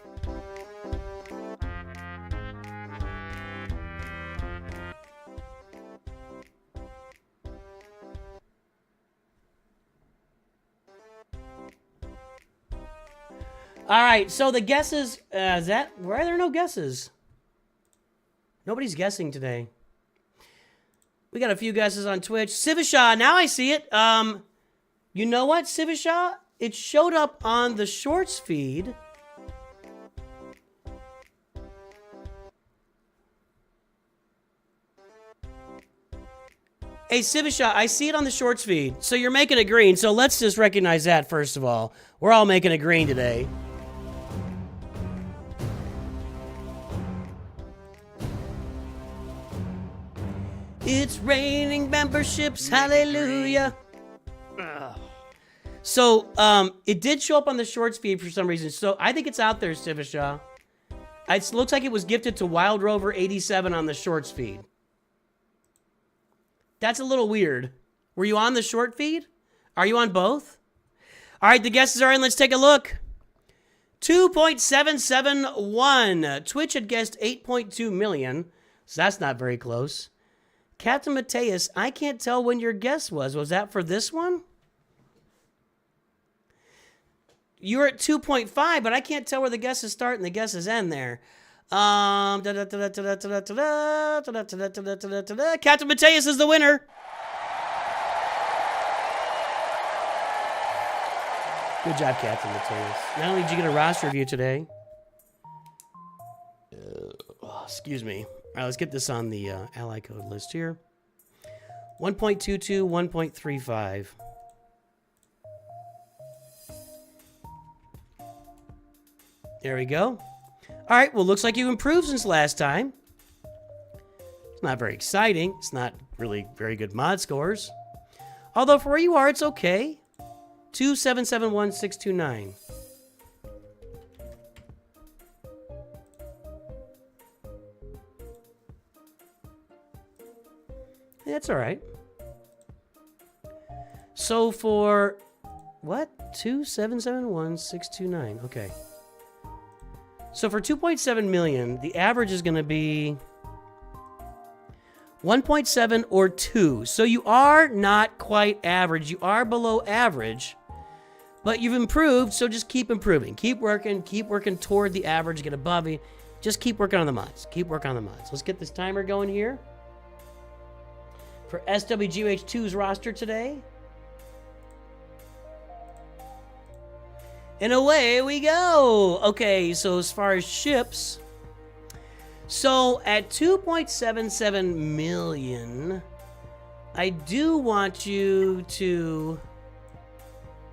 All right, so the guesses, why are there no guesses? Nobody's guessing today. We got a few guesses on Twitch. Civishaw, now I see it. You know what, Civishaw? It showed up on the Shorts feed. Hey, Civishaw, I see it on the Shorts feed. So you're making it green, so let's just recognize that first of all. We're all making it green today. It's raining memberships, hallelujah. So, it did show up on the Shorts feed for some reason. So, I think it's out there, Civishaw. It looks like it was gifted to Wild Rover 87 on the Shorts feed. That's a little weird. Were you on the short feed? Are you on both? All right, the guesses are in. Let's take a look. 2.771. Twitch had guessed 8.2 million. So, that's not very close. Captain Mateus, I can't tell when your guess was. Was that for this one? You're at 2.5, but I can't tell where the guesses start and the guesses end there. Captain Mateus is the winner. Good job, Captain Mateus. Not only did you get a roster review today. Excuse me. All right, let's get this on the ally code list here. 1.22, 1.35. There we go. All right, well, looks like you improved since last time. It's not very exciting. It's not really very good mod scores. Although for where you are, it's okay. 2771629. That's all right. So for what? 2771629. Okay. So for 2.7 million, the average is going to be 1.7 or 2. So you are not quite average. You are below average, but you've improved. So just keep improving. Keep working toward the average. Get above it. Just keep working on the mods. Keep working on the mods. Let's get this timer going here for SWGH2's roster today. And away we go. Okay, so as far as ships, so at 2.77 million, I do want you to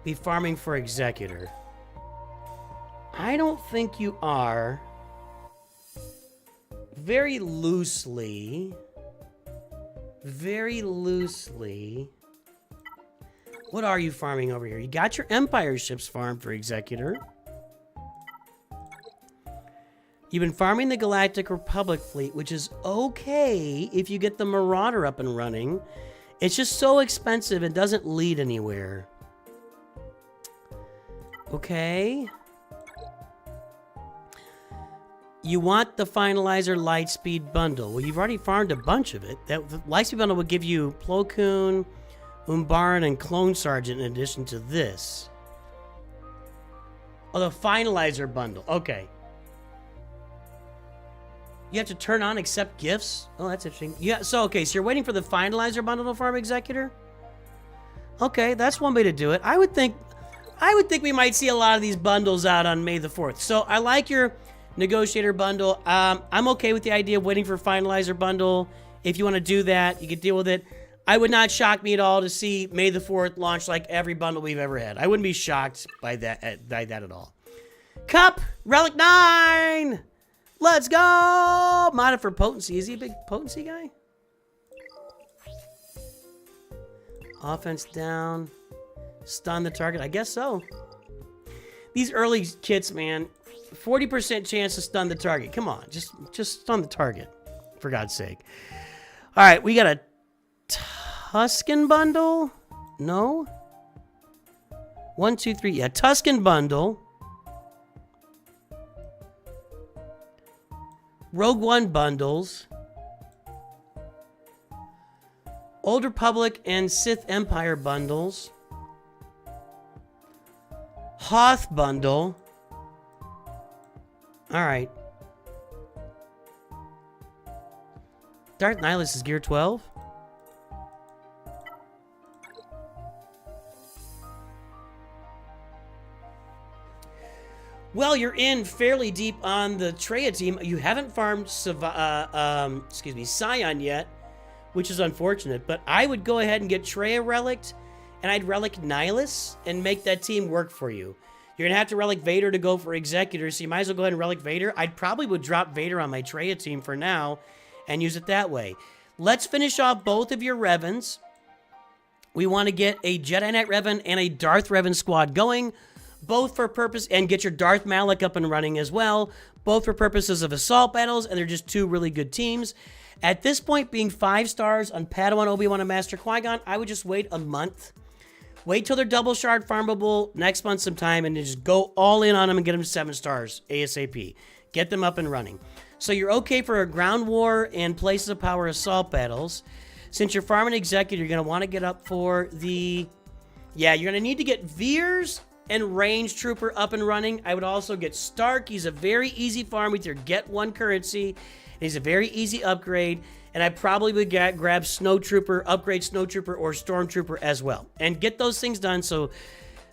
be farming for Executor. I don't think you are. Very loosely. What are you farming over here? You got your Empire ships farmed for Executor. You've been farming the Galactic Republic fleet, which is okay if you get the Marauder up and running. It's just so expensive and doesn't lead anywhere. Okay. You want the Finalizer Lightspeed Bundle. Well, you've already farmed a bunch of it. That the Lightspeed Bundle would give you Plo Koon, Umbaran, and Clone Sergeant in addition to this. Oh, the Finalizer Bundle. Okay. You have to turn on accept gifts. Oh, that's interesting. Yeah, so okay, so you're waiting for the finalizer bundle to farm executor? Okay, that's one way to do it. I would think we might see a lot of these bundles out on May the 4th. So I like your negotiator bundle. I'm okay with the idea of waiting for finalizer bundle. If you want to do that, you can deal with it. I would not shock me at all to see May the 4th launch like every bundle we've ever had. I wouldn't be shocked by that at all. Cup! Relic 9! Let's go! Modded for potency. Is he a big potency guy? Offense down. Stun the target. I guess so. These early kits, man. 40% chance to stun the target. Come on. Just stun the target. For God's sake. Alright, we got a Tuscan bundle? No? 1, 2, 3. Yeah, Tuscan bundle. Rogue One bundles. Old Republic and Sith Empire bundles. Hoth bundle. Alright. Darth Nihilus is gear 12. Well, you're in fairly deep on the Treya team. You haven't farmed Scion yet, which is unfortunate. But I would go ahead and get Treya relicked, and I'd relic Nihilus and make that team work for you. You're going to have to relic Vader to go for Executor, so you might as well go ahead and relic Vader. I probably would drop Vader on my Treya team for now and use it that way. Let's finish off both of your Revens. We want to get a Jedi Knight Revan and a Darth Revan squad going, both for purpose, and get your Darth Malak up and running as well, both for purposes of assault battles, and they're just two really good teams. At this point, being 5 stars on Padawan, Obi-Wan, and Master Qui-Gon, I would just wait a month. Wait till they're double shard farmable next month sometime, and then just go all in on them and get them to 7 stars ASAP. Get them up and running. So you're okay for a ground war and places of power assault battles. Since you're farming Executor, you're going to want to get up for the... Yeah, you're going to need to get Veers and Range Trooper up and running. I would also get Stark. He's a very easy farm with your get 1 currency. He's a very easy upgrade. And I probably would grab Snow Trooper, upgrade Snow Trooper, or Stormtrooper as well. And get those things done. So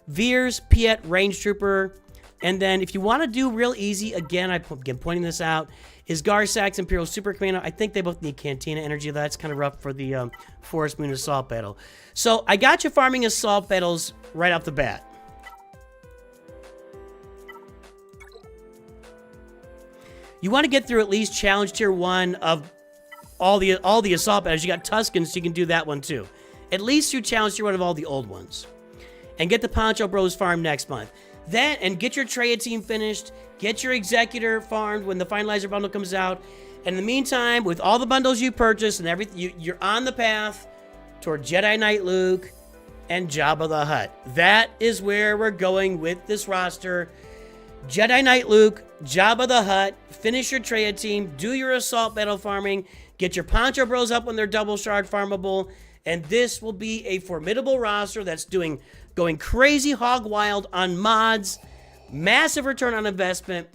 Veers, Piet, Range Trooper. And then if you want to do real easy, again, I'm pointing this out, is Garsak's Imperial Super Commando. I think they both need Cantina energy. That's kind of rough for the Forest Moon Assault Battle. So I got you farming Assault Battles right off the bat. You want to get through at least Challenge Tier 1 of all the Assault Battles. You got Tuscans, so you can do that one too. At least you Challenge Tier 1 of all the old ones. And get the Poncho Bros farm next month. Then, and get your Treya team finished. Get your Executor farmed when the Finalizer bundle comes out. And in the meantime, with all the bundles you purchased and everything, you're on the path toward Jedi Knight Luke and Jabba the Hutt. That is where we're going with this roster. Jedi Knight Luke, Jabba the Hutt, finish your Treya team, do your assault battle farming, get your Poncho Bros up when they're double shard farmable, and this will be a formidable roster that's going crazy hog wild on mods, massive return on investment,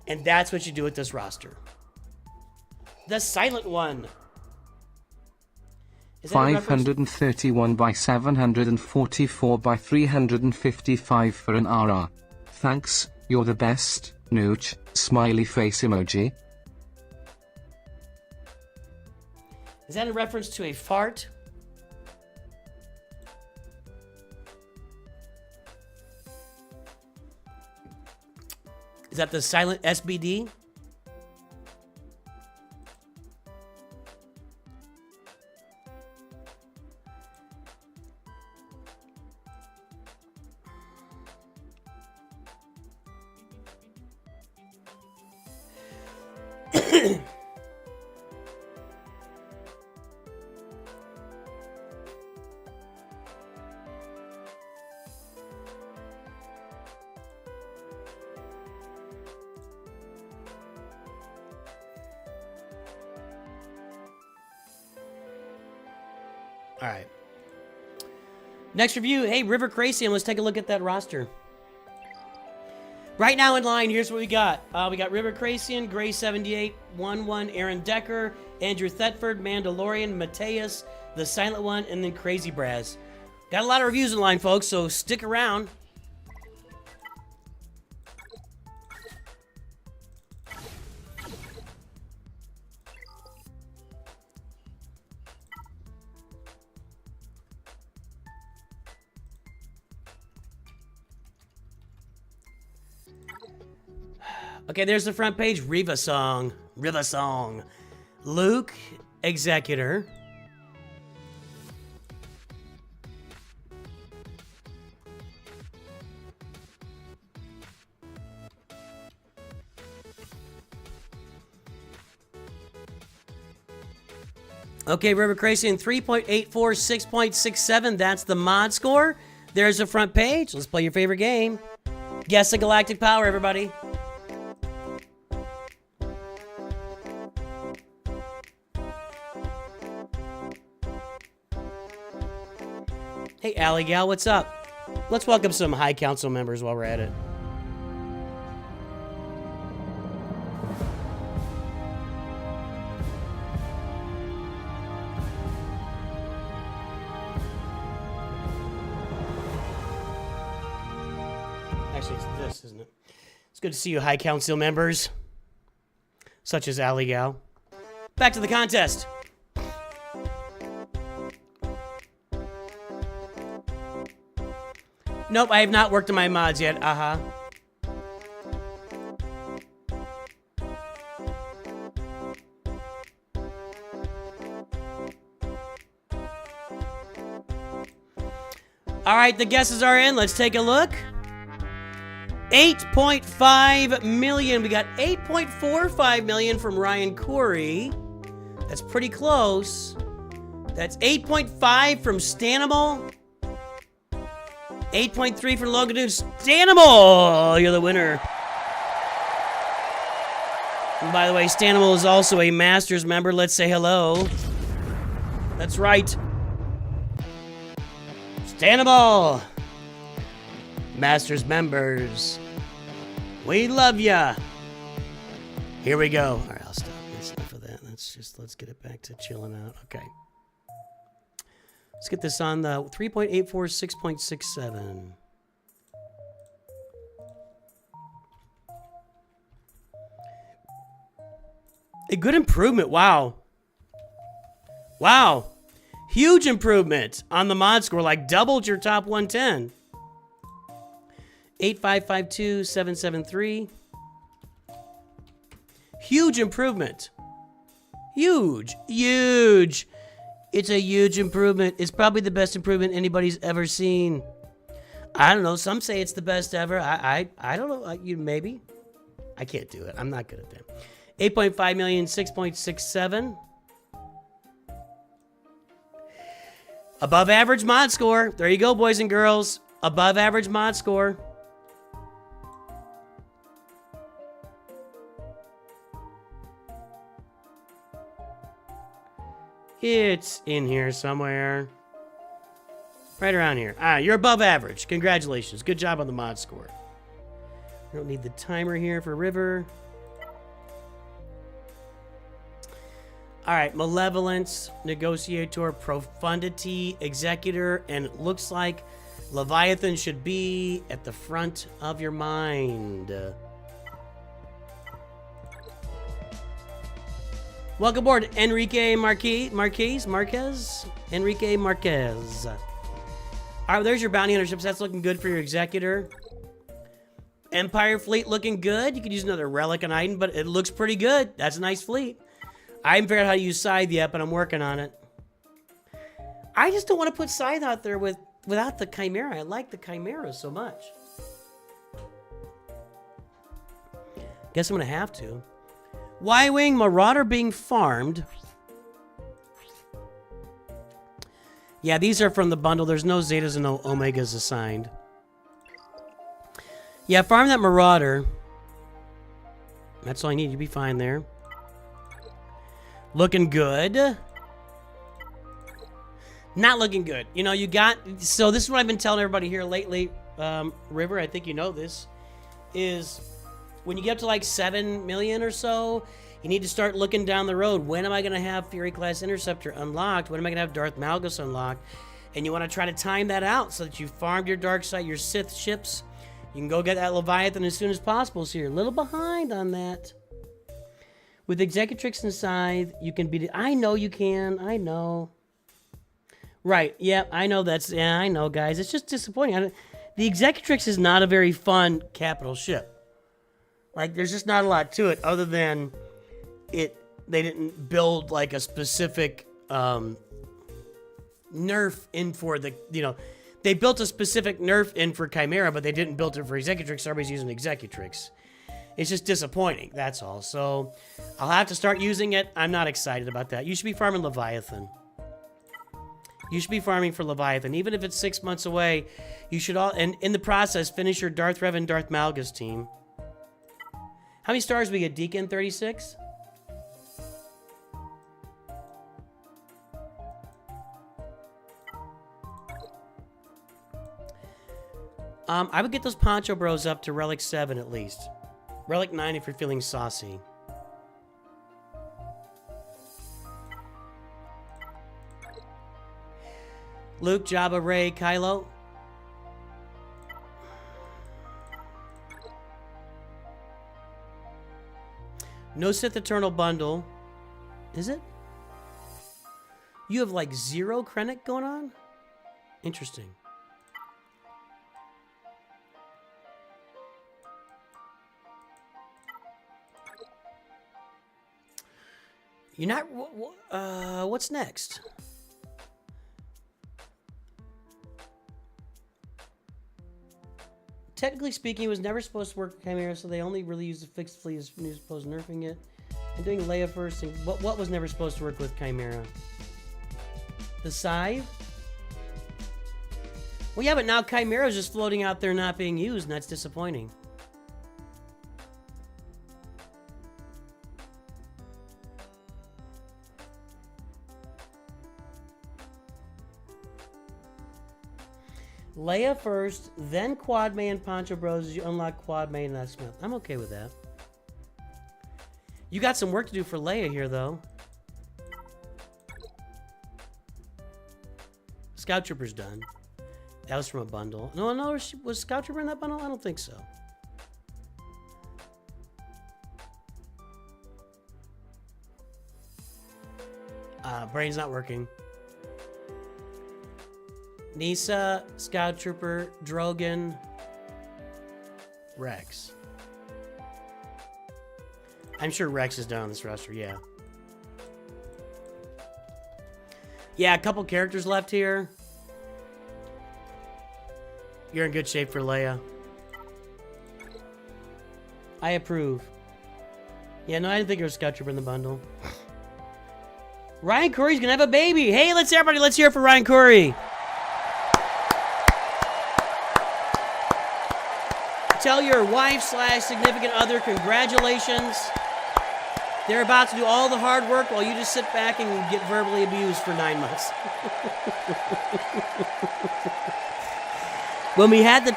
and that's what you do with this roster. The Silent One. Is that 531 by 744 by 355 for an RR. Thanks, you're the best, Nooch, smiley face emoji. Is that a reference to a fart? Is that the silent SBD? All right. Next review. Hey, River Cracium, let's take a look at that roster. Right now in line, here's what we got. We got River Cracian, Gray 78, 1-1, Aaron Decker, Andrew Thetford, Mandalorian, Mateus, The Silent One, and then Crazy Braz. Got a lot of reviews in line, folks, so stick around. Okay, there's the front page. Riva Song. Luke, Executor. Okay, River Cracian 3.84, 6.67. That's the mod score. There's the front page. Let's play your favorite game. Guess the galactic power, everybody. Hey, Allie Gal, what's up? Let's welcome some High Council members while we're at it. Actually, it's this, isn't it? It's good to see you, High Council members, such as Allie Gal. Back to the contest. Nope, I have not worked on my mods yet. Uh-huh. All right, the guesses are in. Let's take a look. 8.5 million. We got 8.45 million from Ryan Corey. That's pretty close. That's 8.5 from Stanimal. 8.3 for Logan Dude. Stanimal, you're the winner. And by the way, Stanimal is also a Masters member. Let's say hello. That's right. Stanimal. Masters members. We love ya. Here we go. All right, I'll stop. That's enough of that. Let's get it back to chilling out. Okay. Let's get this on the 3.84, 6.67. A good improvement. Wow. Wow. Huge improvement on the mod score. Like doubled your top 110. 8552773. Huge improvement. Huge. It's a huge improvement. It's probably the best improvement anybody's ever seen. I don't know. Some say it's the best ever. I don't know. Maybe. I can't do it. I'm not good at that. 8.5 million, 6.67. Above average mod score. There you go, boys and girls. Above average mod score. It's in here somewhere. Right around here. You're above average. Congratulations. Good job on the mod score. We don't need the timer here for River. All right. Malevolence, Negotiator, Profundity, Executor, and it looks like Leviathan should be at the front of your mind. Welcome aboard, Enrique Marquez. Enrique Marquez. All right, there's your bounty hunter ships. That's looking good for your Executor. Empire fleet looking good. You could use another relic and item, but it looks pretty good. That's a nice fleet. I haven't figured out how to use Scythe yet, but I'm working on it. I just don't want to put Scythe out there without the Chimera. I like the Chimera so much. Guess I'm going to have to. Y-Wing Marauder being farmed. Yeah, these are from the bundle. There's no Zetas and no Omegas assigned. Yeah, farm that Marauder. That's all I need. You'll be fine there. Looking good. Not looking good. You know, you got... So this is what I've been telling everybody here lately. River, I think you know this. is when you get to like 7 million or so, you need to start looking down the road. When am I going to have Fury Class Interceptor unlocked? When am I going to have Darth Malgus unlocked? And you want to try to time that out so that you farmed your dark side, your Sith ships. You can go get that Leviathan as soon as possible. So you're a little behind on that. With Executrix and Scythe, you can beat it. I know you can. I know. Right. Yeah, I know that's... Yeah, I know, guys. It's just disappointing. The Executrix is not a very fun capital ship. Like, there's just not a lot to it other than they didn't build, like, a specific nerf in for the... They built a specific nerf in for Chimera, but they didn't build it for Executrix. So everybody's using Executrix. It's just disappointing, that's all. So I'll have to start using it. I'm not excited about that. You should be farming Leviathan. You should be farming for Leviathan. Even if it's 6 months away, you should all, and in the process, finish your Darth Revan, Darth Malgus team. How many stars do we get? Deacon 36? I would get those Poncho Bros up to Relic 7 at least. Relic 9 if you're feeling saucy. Luke, Jabba, Rey, Kylo. No Sith Eternal bundle. Is it? You have like 0 Krennic going on? Interesting. You're not... what's next? Technically speaking, it was never supposed to work with Chimera, so they only really used the fixed fleet as opposed to nerfing it. And doing Leia first, and what was never supposed to work with Chimera? The Scythe? Well, yeah, but now Chimera's just floating out there not being used, and that's disappointing. Leia first, then Quad May and Poncho Bros as you unlock Quad May and that Smith. I'm okay with that. You got some work to do for Leia here, though. Scout Trooper's done. That was from a bundle. No, was Scout Trooper in that bundle? I don't think so. Brain's not working. Nisa, Scout Trooper, Drogon, Rex. I'm sure Rex is down on this roster, yeah. Yeah, a couple characters left here. You're in good shape for Leia. I approve. Yeah, no, I didn't think there was Scout Trooper in the bundle. Ryan Curry's gonna have a baby. Hey, let's hear it for Ryan Curry. Tell your wife / significant other congratulations. They're about to do all the hard work while you just sit back and get verbally abused for 9 months. When we had the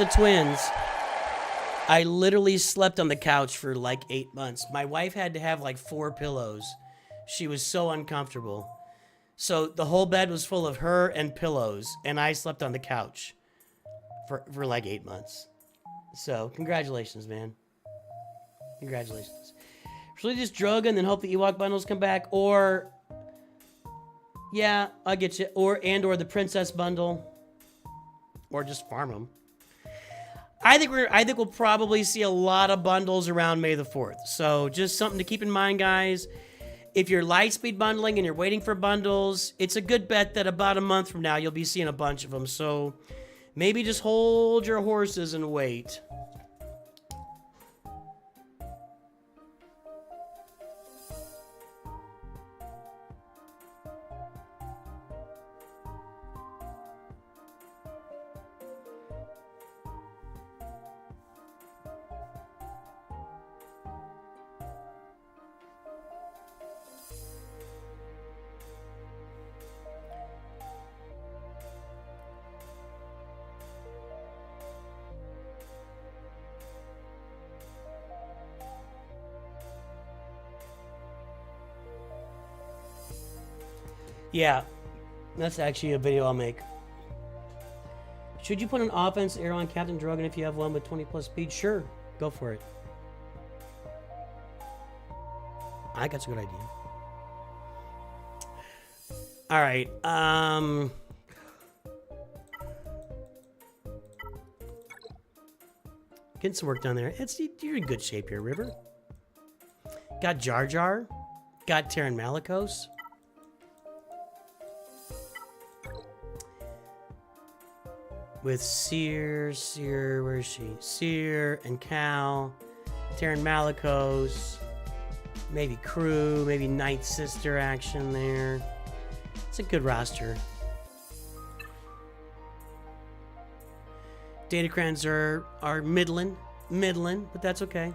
twins, I literally slept on the couch for like 8 months. My wife had to have like 4 pillows. She was so uncomfortable. So the whole bed was full of her and pillows, and I slept on the couch for like 8 months. So, congratulations, man. Congratulations. Should we just drug and then hope the Ewok bundles come back? Or, yeah, I'll get you. Or the Princess bundle. Or just farm them. I think we'll probably see a lot of bundles around May the 4th. So, just something to keep in mind, guys. If you're Lightspeed bundling and you're waiting for bundles, it's a good bet that about a month from now, you'll be seeing a bunch of them. So, maybe just hold your horses and wait. Yeah, that's actually a video I'll make. Should you put an offense arrow on Captain Drogon if you have one with 20 plus speed? Sure, go for it. I think that's a good idea. All right, getting some work done there. You're in good shape here, River. Got Jar Jar. Got Terran Malicos. With Seer, where is she? Seer and Cal. Terran Malicos. Maybe Crew, maybe Night Sister action there. It's a good roster. Datacrans are middling, but that's okay.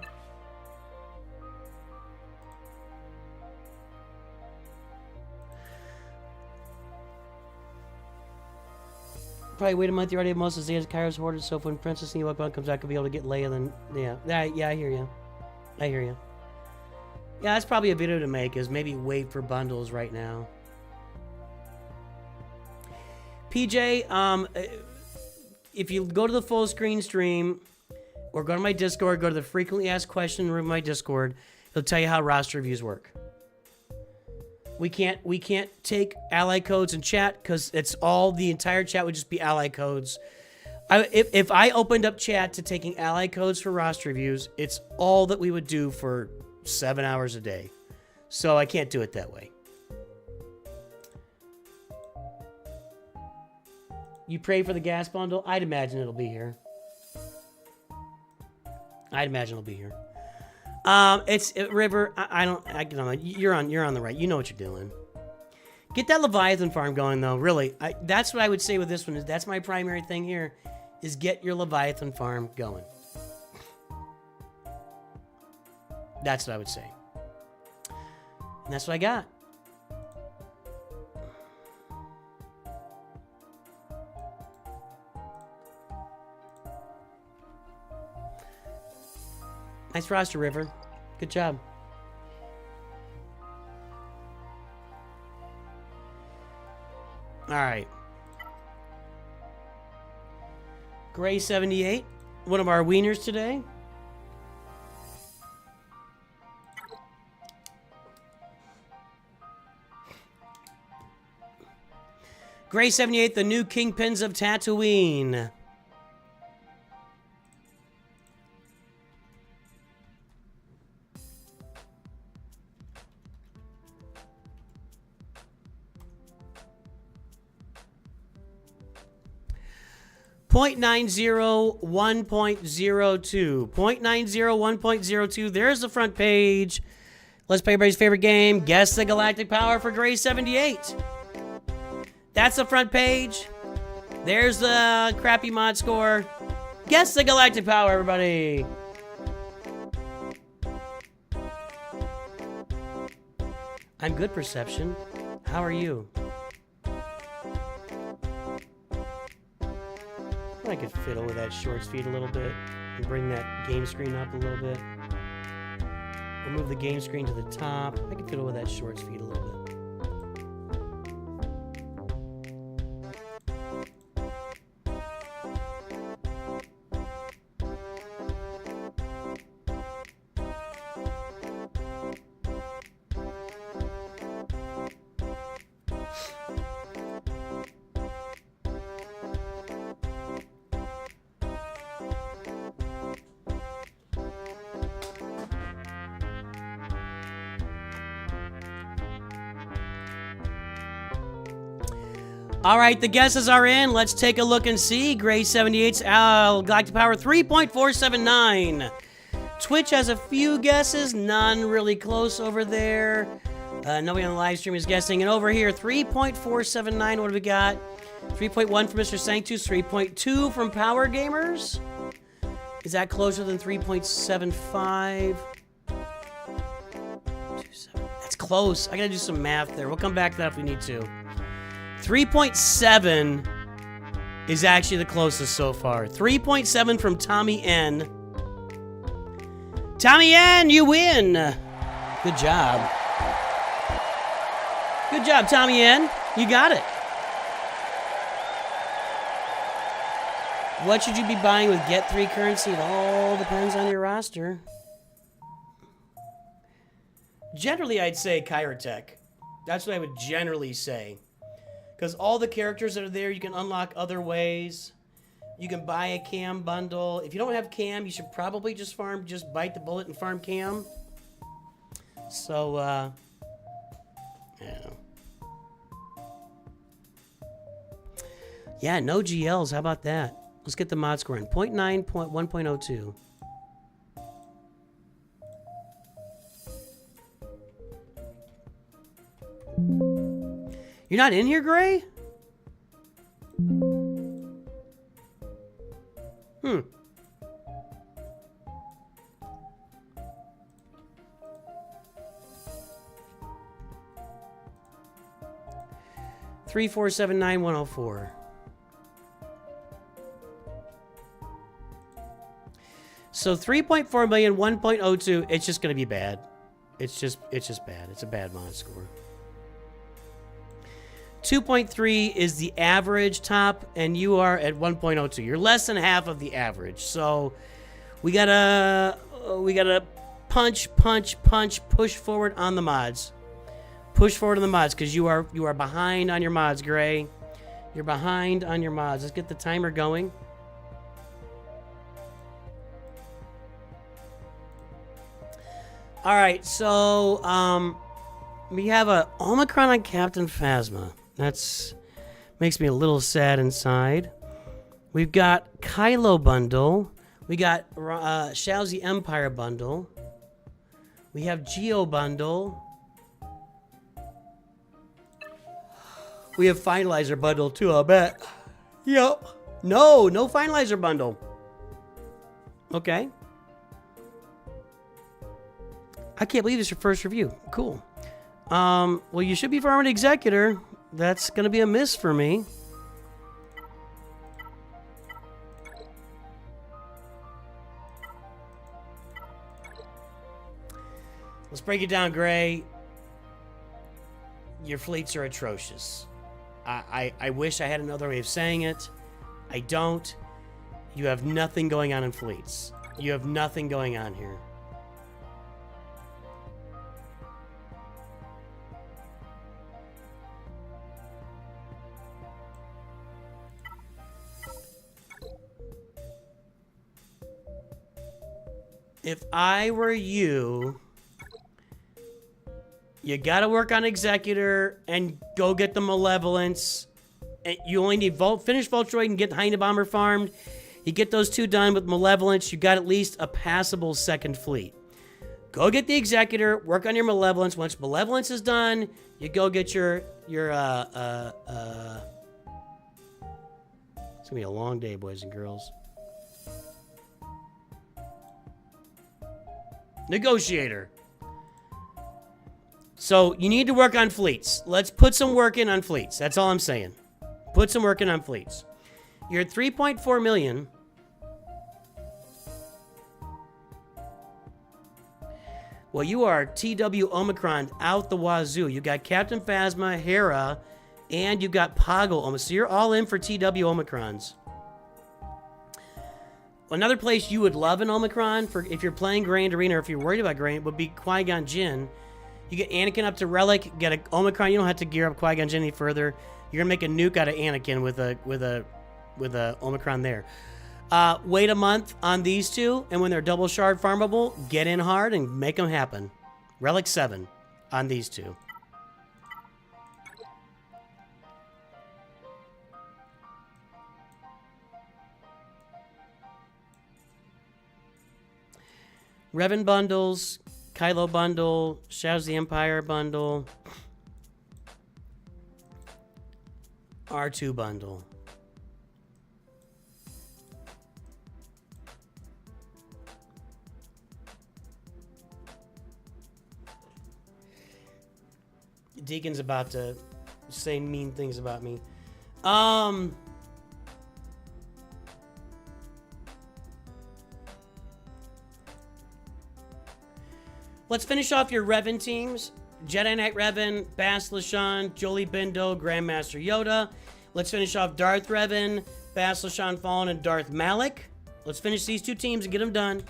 Probably wait a month. You already have most of Zea's Kairos hoarded, so if when Princess Newell comes out, could be able to get Leia. Then yeah, I hear you. Yeah, that's probably a video to make. Is maybe wait for bundles right now. PJ, if you go to the full screen stream or go to my Discord, go to the frequently asked question room of my Discord, it'll tell you how roster reviews work. We can't take ally codes in chat because the entire chat would just be ally codes. If I opened up chat to taking ally codes for roster reviews, it's all that we would do for 7 hours a day. So I can't do it that way. You pray for the gas bundle? I'd imagine it'll be here. River. You're on the right. You know what you're doing. Get that Leviathan farm going though. Really, that's what I would say with this one. That's my primary thing here, is get your Leviathan farm going. That's what I would say. And that's what I got. Nice roster, River. Good job. All right. Gray 78, one of our wieners today. Gray 78, the new Kingpins of Tatooine. .90 1.02. .90 1.02. There's the front page. Let's play everybody's favorite game. Guess the galactic power for Gray 78. That's the front page. There's the crappy mod score. Guess the galactic power, everybody. I'm good, Perception. How are you? I could fiddle with that shorts feed a little bit and bring that game screen up a little bit. Or move the game screen to the top. I could fiddle with that shorts feed a little bit. All right, the guesses are in. Let's take a look and see. Gray 78's Galactic Power 3.479. Twitch has a few guesses, none really close over there. Nobody on the live stream is guessing. And over here, 3.479. What do we got? 3.1 from Mr. Sanctus, 3.2 from Power Gamers. Is that closer than 3.75? That's close. I gotta do some math there. We'll come back to that if we need to. 3.7 is actually the closest so far. 3.7 from Tommy N. Tommy N, you win. Good job. Good job, Tommy N. You got it. What should you be buying with Get 3 currency? It all depends on your roster. Generally, I'd say Kyrotech. That's what I would generally say. Because all the characters that are there, you can unlock other ways. You can buy a cam bundle. If you don't have cam, you should probably just bite the bullet and farm cam. So, yeah. Yeah, no GLs. How about that? Let's get the mod score in. 0.9, 1.02. You're not in here, Gray? Hmm. Three, 4, 7, 9, 104. So 3.4 million, 1.02. It's just gonna be bad. It's just bad. It's a bad mod score. 2.3 is the average top, and you are at 1.02. You're less than half of the average. So we gotta punch, push forward on the mods. Push forward on the mods, because you are behind on your mods, Gray. You're behind on your mods. Let's get the timer going. All right, so we have a Omicron on Captain Phasma. That's makes me a little sad inside. We've got Kylo bundle. We got Shaozi Empire bundle. We have Geo bundle. We have Finalizer bundle too, I'll bet. Yep. No Finalizer bundle. Okay. I can't believe this is your first review. Cool. Well, you should be farming Executor. That's going to be a miss for me. Let's break it down, Gray. Your fleets are atrocious. I wish I had another way of saying it. I don't. You have nothing going on in fleets. You have nothing going on here. If I were you, you gotta work on Executor and go get the Malevolence. And you only need finish Voltroid and get Bomber farmed. You get those two done with Malevolence, you got at least a passable second fleet. Go get the Executor, work on your Malevolence. Once Malevolence is done, you go get your it's gonna be a long day, boys and girls. Negotiator. So you need to work on fleets. Let's put some work in on fleets. That's all I'm saying. Put some work in on fleets. You're at 3.4 million. Well, you are TW Omicron out the wazoo. You got Captain Phasma, Hera, and you got Poggle Omicron. So you're all in for TW Omicrons. Another place you would love an Omicron, for if you're playing Grand Arena or if you're worried about Grand, would be Qui-Gon Jinn. You get Anakin up to Relic, get an Omicron. You don't have to gear up Qui-Gon Jinn any further. You're gonna make a nuke out of Anakin with a Omicron there. Wait a month on these two, and when they're double shard farmable, get in hard and make them happen. Relic 7 on these two. Revan bundles, Kylo bundle, Shadows the Empire bundle, R2 bundle. Deacon's about to say mean things about me. Let's finish off your Revan teams. Jedi Knight Revan, Bas-Lashan, Jolie Bindo, Grandmaster Yoda. Let's finish off Darth Revan, Bas-Lashan Fallen, and Darth Malik. Let's finish these 2 teams and get them done.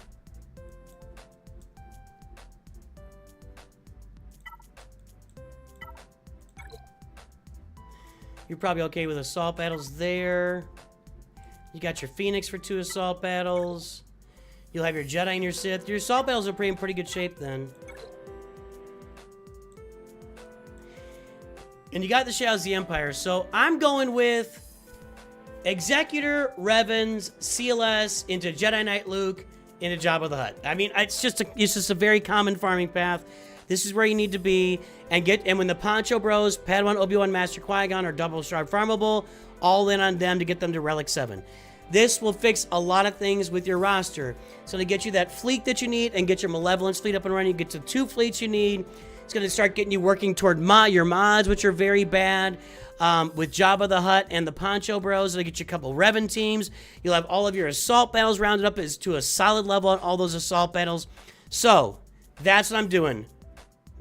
You're probably okay with assault battles there. You got your Phoenix for 2 assault battles. You'll have your Jedi and your Sith. Your assault battles are in pretty good shape then. And you got the Shadows of the Empire. So I'm going with Executor, Revans, CLS into Jedi Knight Luke into Jabba the Hutt. I mean, it's just a very common farming path. This is where you need to be, and when the Poncho Bros, Padawan, Obi-Wan, Master Qui-Gon are double sharp farmable, all in on them to get them to Relic 7. This will fix a lot of things with your roster. So to get you that fleet that you need and get your Malevolence fleet up and running, you get to 2 fleets you need. It's going to start getting you working toward your mods, which are very bad. With Jabba the Hutt and the Poncho Bros, it'll get you a couple Revan teams. You'll have all of your assault battles rounded up to a solid level on all those assault battles. So that's what I'm doing.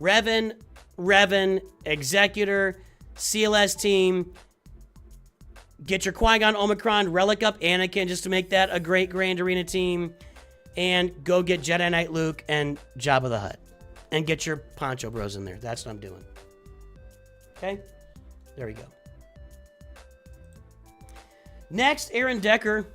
Revan, Executor, CLS team. Get your Qui-Gon Omicron, Relic up Anakin just to make that a great Grand Arena team. And go get Jedi Knight Luke and Jabba the Hutt. And get your Poncho Bros in there. That's what I'm doing. Okay? There we go. Next, Aaron Decker.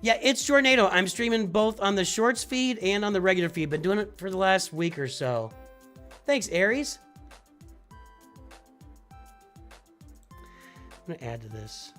Yeah, it's Jornado. I'm streaming both on the Shorts feed and on the regular feed. Been doing it for the last week or so. Thanks, Aries. I'm going to add to this.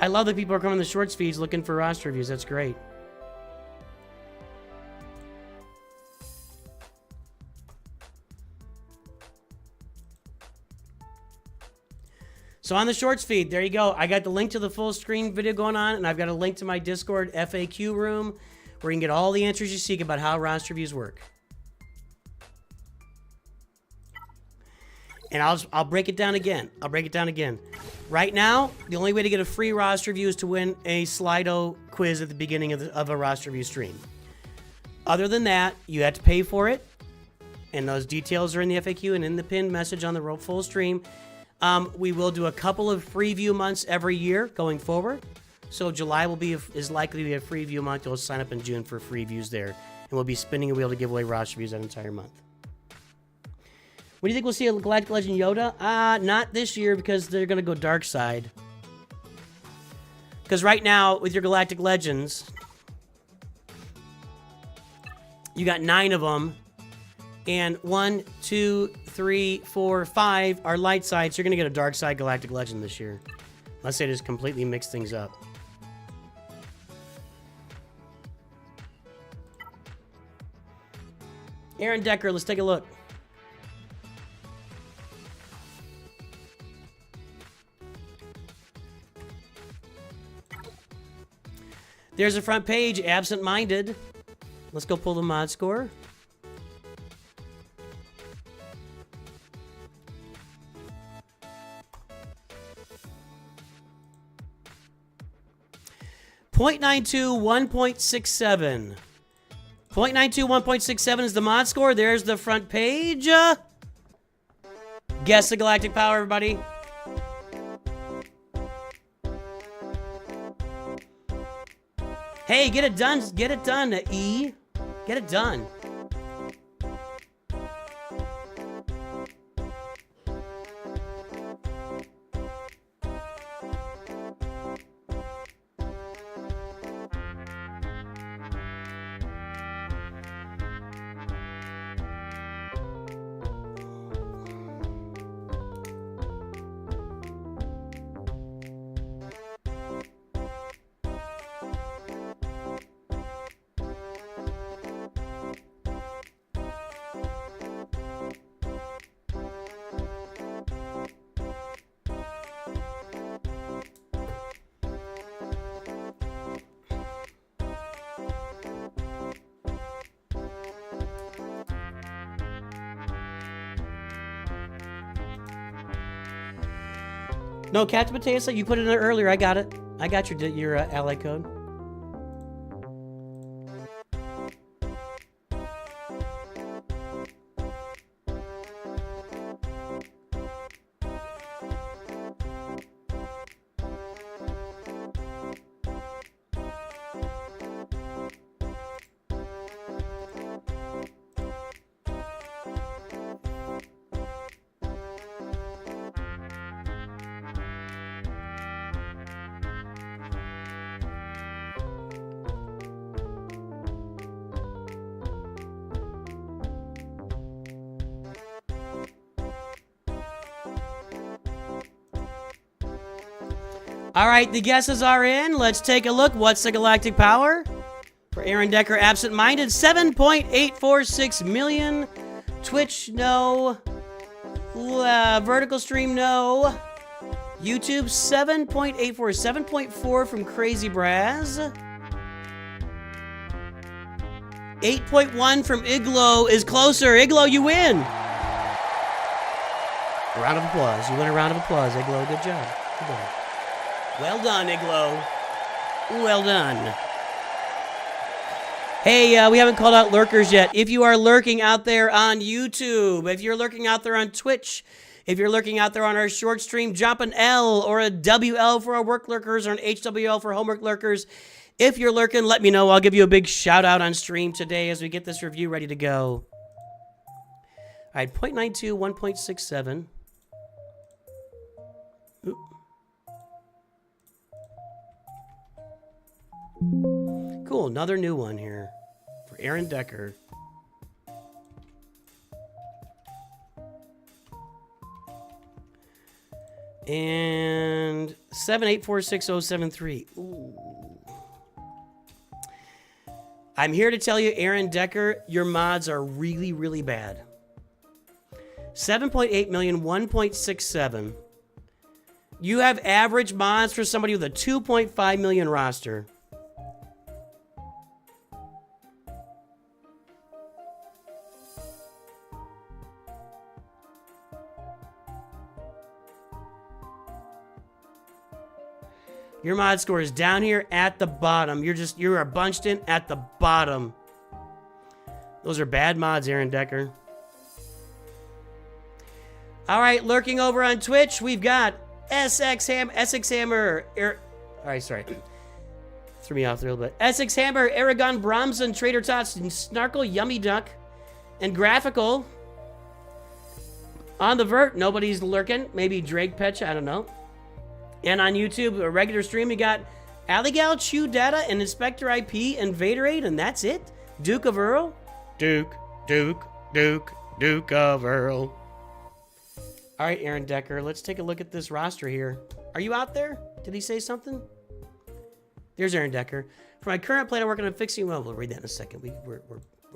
I love that people are coming to the Shorts feeds looking for roster reviews. That's great. So on the Shorts feed, there you go. I got the link to the full screen video going on, and I've got a link to my Discord FAQ room where you can get all the answers you seek about how roster reviews work. And I'll break it down again. Right now, the only way to get a free roster review is to win a Slido quiz at the beginning of a roster review stream. Other than that, you have to pay for it. And those details are in the FAQ and in the pinned message on the full stream. We will do a couple of free view months every year going forward. So July is likely to be a free view month. You'll sign up in June for free views there. And we'll be spinning a wheel to give away roster reviews that entire month. What do you think we'll see a Galactic Legend Yoda? Not this year because they're going to go dark side. Because right now, with your Galactic Legends, you got 9 of them. And 1, 2, 3, 4, 5 are light side. So you're going to get a dark side Galactic Legend this year. Unless they just completely mix things up. Aaron Decker, let's take a look. There's a front page, absent-minded. Let's go pull the mod score. .92, 1.67. 0.92, 1.67 is the mod score. There's the front page. Guess the galactic power, everybody. Hey, get it done. Get it done, E. Get it done. No, Captain Mateo, you put it in there earlier. I got it. I got your ally code. All right, the guesses are in. Let's take a look. What's the galactic power? For Aaron Decker, absent-minded, 7.846 million. Twitch, no. Vertical stream, no. YouTube, 7.84. 7.4 from Crazy Braz. 8.1 from Iglo is closer. Iglo, you win. A round of applause. You win a round of applause, Iglo. Good job. Good job. Well done, Iglo. Well done. Hey, we haven't called out lurkers yet. If you are lurking out there on YouTube, if you're lurking out there on Twitch, if you're lurking out there on our short stream, drop an L or a WL for our work lurkers or an HWL for homework lurkers. If you're lurking, let me know. I'll give you a big shout out on stream today as we get this review ready to go. All right, 0.92, 1.67. Oop. Cool, another new one here for Aaron Decker. And 7846073. Ooh. I'm here to tell you, Aaron Decker, your mods are really, really bad. 7.8 million, 1.67. You have average mods for somebody with a 2.5 million roster. Your mod score is down here at the bottom. You are bunched in at the bottom. Those are bad mods, Aaron Decker. All right, lurking over on Twitch, we've got Essex Hammer. All right, sorry. Threw me off there a little bit. Essex Hammer, Aragon Bromson, Trader Tots, and Snarkle, Yummy Duck, and Graphical. On the vert, nobody's lurking. Maybe Drake Petch, I don't know. And on YouTube, a regular stream, we got Alligal, Chew Data, and Inspector IP, and Vaderade, and that's it. Duke of Earl. Duke of Earl. All right, Aaron Decker, let's take a look at this roster here. Are you out there? Did he say something? There's Aaron Decker. For my current plan, I'm working on fixing... Well, we'll read that in a second. We're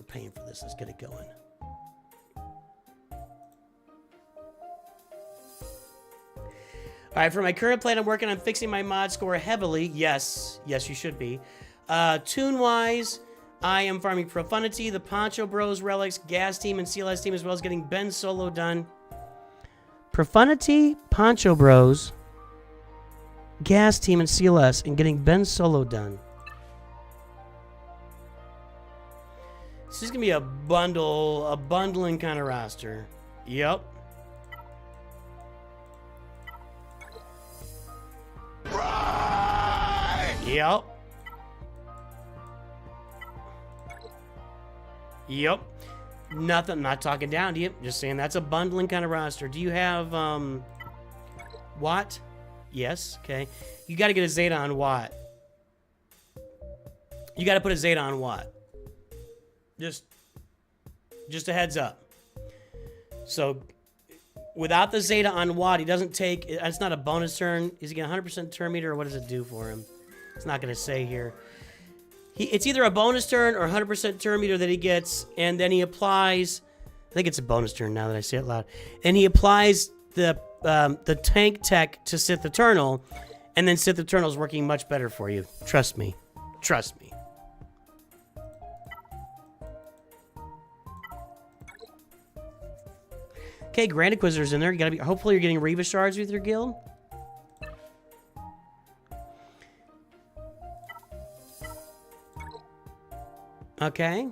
paying for this. Let's get it going. All right, for my current plan, I'm working on fixing my mod score heavily. Yes, you should be. Tune-wise, I am farming Profanity, the Poncho Bros, Relics, Gas Team, and CLS Team, as well as getting Ben Solo done. Profanity, Poncho Bros, Gas Team, and CLS, and getting Ben Solo done. This is going to be a bundling kind of roster. Yep. Yep. Nothing. Not talking down to you. Just saying that's a bundling kind of roster. Do you have Watt? Yes. Okay. You got to get a Zeta on Watt. You got to put a Zeta on Watt. Just a heads up. So without the Zeta on Watt, he doesn't take. It's not a bonus turn. Is he getting 100% turn meter, or what does it do for him? It's not going to say here. It's either a bonus turn or 100% turn meter that he gets, and then he applies... I think it's a bonus turn now that I say it loud. And he applies the tank tech to Sith Eternal, and then Sith Eternal is working much better for you. Trust me. Trust me. Okay, Grand Inquisitor's in there. You gotta be. Hopefully you're getting Reva shards with your guild. Okay.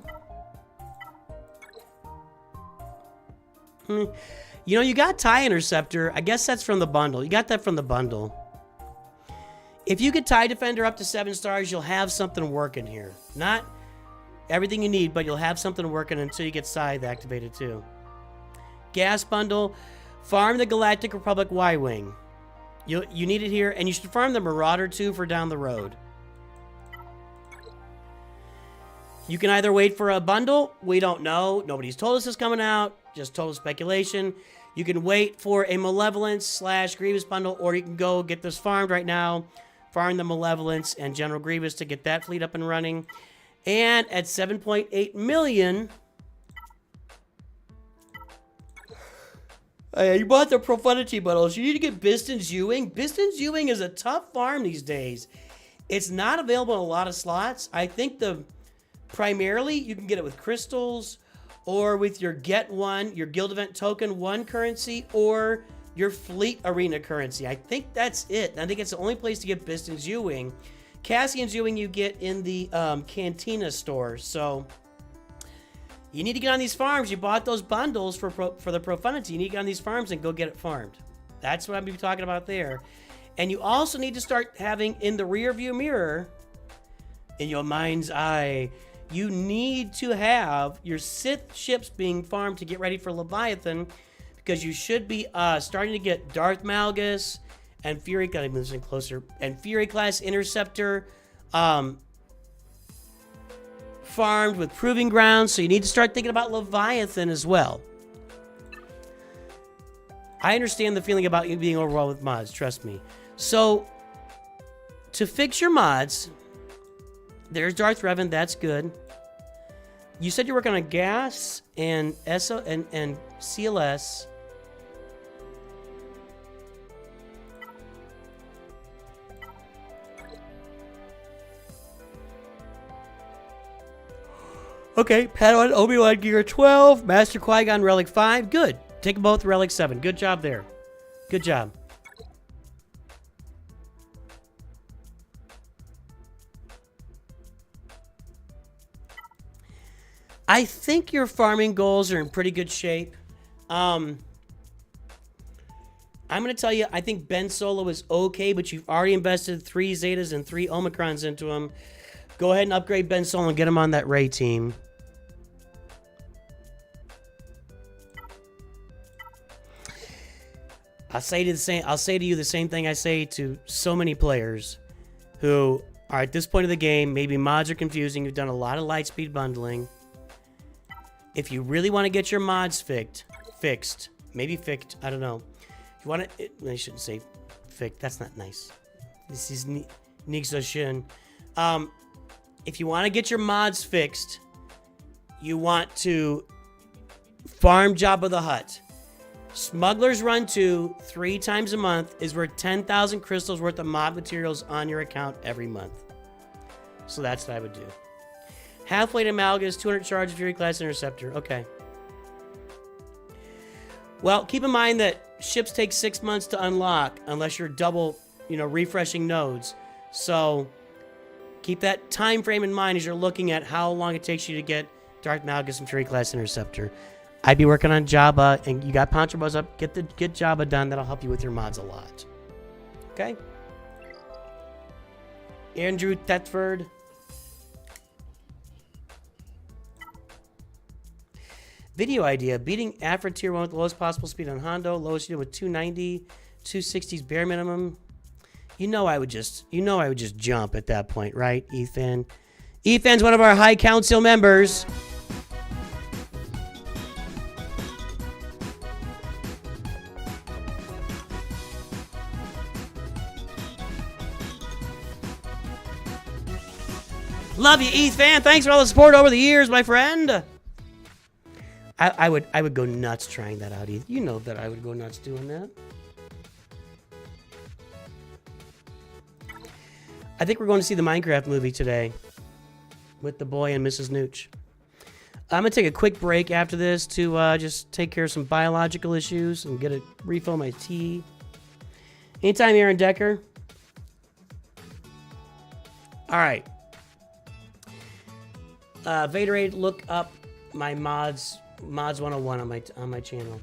You know, you got TIE Interceptor. I guess that's from the bundle. You got that from the bundle. If you get TIE Defender up to 7 stars, you'll have something working here. Not everything you need, but you'll have something working until you get Scythe activated too. Gas bundle. Farm the Galactic Republic Y-Wing. You need it here, and you should farm the Marauder too for down the road. You can either wait for a bundle. We don't know. Nobody's told us it's coming out. Just total speculation. You can wait for a Malevolence / Grievous bundle, or you can go get this farmed right now. Farm the Malevolence and General Grievous to get that fleet up and running. And at 7.8 million... you bought the Profundity bundles. You need to get Biston's Ewing. Biston's Ewing is a tough farm these days. It's not available in a lot of slots. I think primarily you can get it with crystals or with your Get One, your Guild Event Token 1 currency, or your Fleet Arena currency. I think that's it. I think it's the only place to get Biston's Ewing. Cassian's Ewing you get in the Cantina store. So you need to get on these farms. You bought those bundles for the Profundity. You need to get on these farms and go get it farmed. That's what I'm going to be talking about there. And you also need to start having in the rear view mirror, in your mind's eye, you need to have your Sith ships being farmed to get ready for Leviathan, because you should be starting to get Darth Malgus and Fury. Gotta move this in closer. And Fury class Interceptor farmed with Proving Grounds. So you need to start thinking about Leviathan as well. I understand the feeling about you being overwhelmed with mods. Trust me. So to fix your mods, there's Darth Revan. That's good. You said you're working on gas and SO and CLS. Okay, Padawan Obi-Wan Gear 12, Master Qui-Gon Relic 5. Good. Take them both Relic 7. Good job there. Good job. I think your farming goals are in pretty good shape. I'm going to tell you, I think Ben Solo is okay, but you've already invested 3 Zetas and 3 Omicrons into him. Go ahead and upgrade Ben Solo and get him on that Rey team. I'll say to you the same thing I say to so many players who are at this point of the game. Maybe mods are confusing. You've done a lot of Lightspeed bundling. If you really want to get your mods fixed, I don't know. If you want to, I shouldn't say fixed. That's not nice. This is Nixo Shin. If you want to get your mods fixed, you want to farm Jabba the Hutt. Smuggler's Run 2, 3 times a month, is worth 10,000 crystals worth of mod materials on your account every month. So that's what I would do. Halfway to Malgus, 200 charge, Fury class Interceptor. Okay. Well, keep in mind that ships take 6 months to unlock unless you're double, refreshing nodes. So keep that time frame in mind as you're looking at how long it takes you to get Darth Malgus and Fury class Interceptor. I'd be working on Jabba, and you got Poncho Buzz up. Get Jabba done. That'll help you with your mods a lot. Okay? Andrew Thetford. Video idea. Beating Afra Tier 1 with the lowest possible speed on Hondo. Lowest you do with 290. 260's bare minimum. I would just jump at that point, right, Ethan? Ethan's one of our High Council members. Love you, Ethan. Thanks for all the support over the years, my friend. I would go nuts trying that out, Ethan. You know that I would go nuts doing that. I think we're going to see the Minecraft movie today with the boy and Mrs. Nooch. I'm going to take a quick break after this to just take care of some biological issues and refill my tea. Anytime, Aaron Decker. All right. Vaderade, look up my mods 101 on my channel.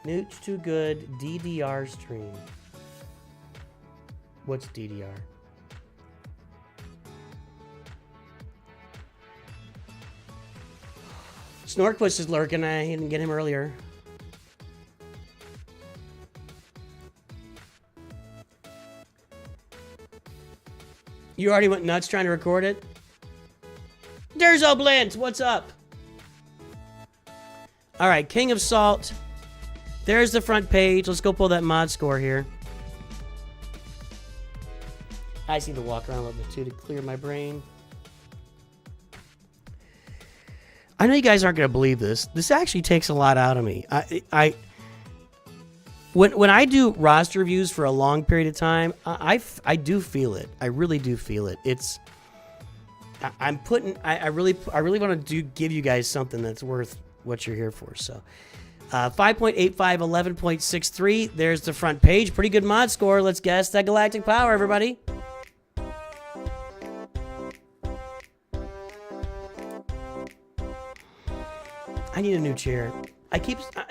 NOOCH2GUD DDR stream. What's DDR? Snorkpuss is lurking. I didn't get him earlier. You already went nuts trying to record it? There's Oblint! What's up? Alright, King of Salt. There's the front page. Let's go pull that mod score here. I just need to walk around a little bit too to clear my brain. I know you guys aren't going to believe this. This actually takes a lot out of me. When I do roster reviews for a long period of time, I do feel it. I really do feel it. I really want to give you guys something that's worth what you're here for. So 5.85, 11.63. There's the front page. Pretty good mod score. Let's guess that galactic power, everybody. I need a new chair.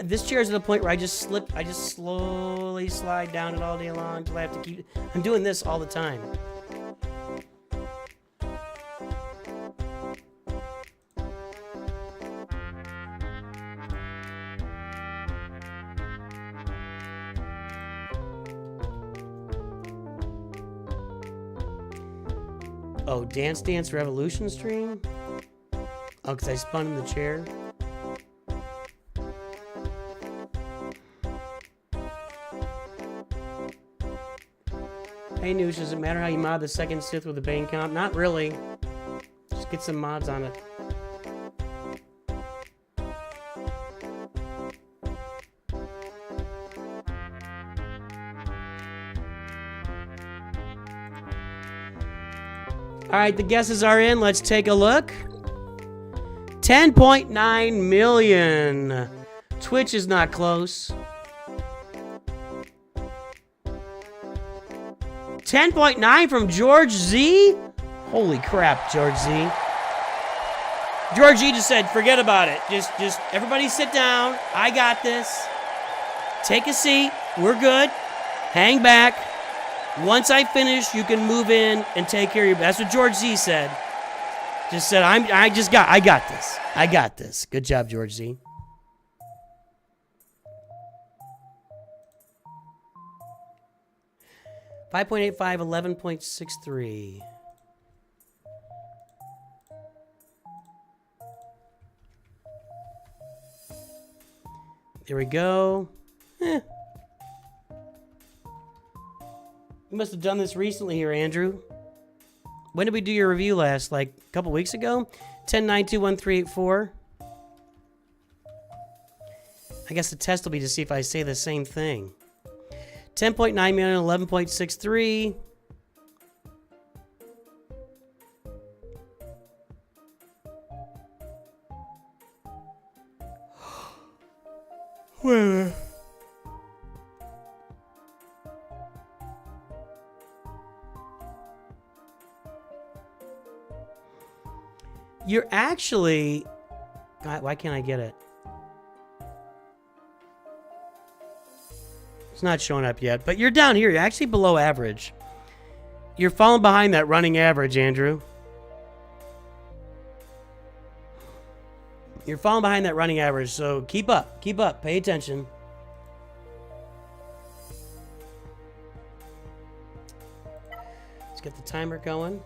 This chair is at the point where I just slowly slide down it all day long until I have to keep. I'm doing this all the time. Oh, Dance Dance Revolution stream? Oh, because I spun in the chair. Hey, Noosh, does it matter how you mod the second Sith with a Bane comp? Not really. Just get some mods on it. Alright, the guesses are in. Let's take a look. 10.9 million. Twitch is not close. 10.9 from George Z? Holy crap, George Z. George Z just said, forget about it. Just everybody sit down. I got this. Take a seat. We're good. Hang back. Once I finish, you can move in and take care of your... That's what George Z said. Just said, I got this. I got this. Good job, George Z. $5.85, 11.63. There we go. You must have done this recently here, Andrew. When did we do your review last? Like a couple weeks ago? 10921384. I guess the test will be to see if I say the same thing. 10.9 million, 11.63. Where? You're actually... God, why can't I get it? It's not showing up yet, but you're down here. You're actually below average. You're falling behind that running average, Andrew. You're falling behind that running average, so keep up. Keep up. Pay attention. Let's get the timer going.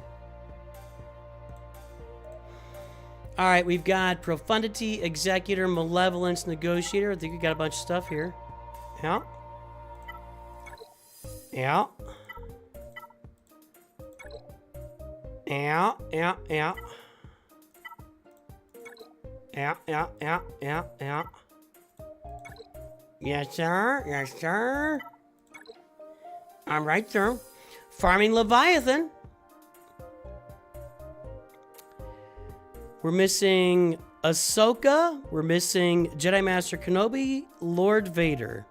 All right, we've got Profundity, Executor, Malevolence, Negotiator. I think we got a bunch of stuff here. Yeah. Yeah. Yeah, yeah, yeah. Yeah, yeah, yeah, yeah, yeah. Yes, sir. Yes, sir. I'm right through. Farming Leviathan. We're missing Ahsoka. We're missing Jedi Master Kenobi, Lord Vader.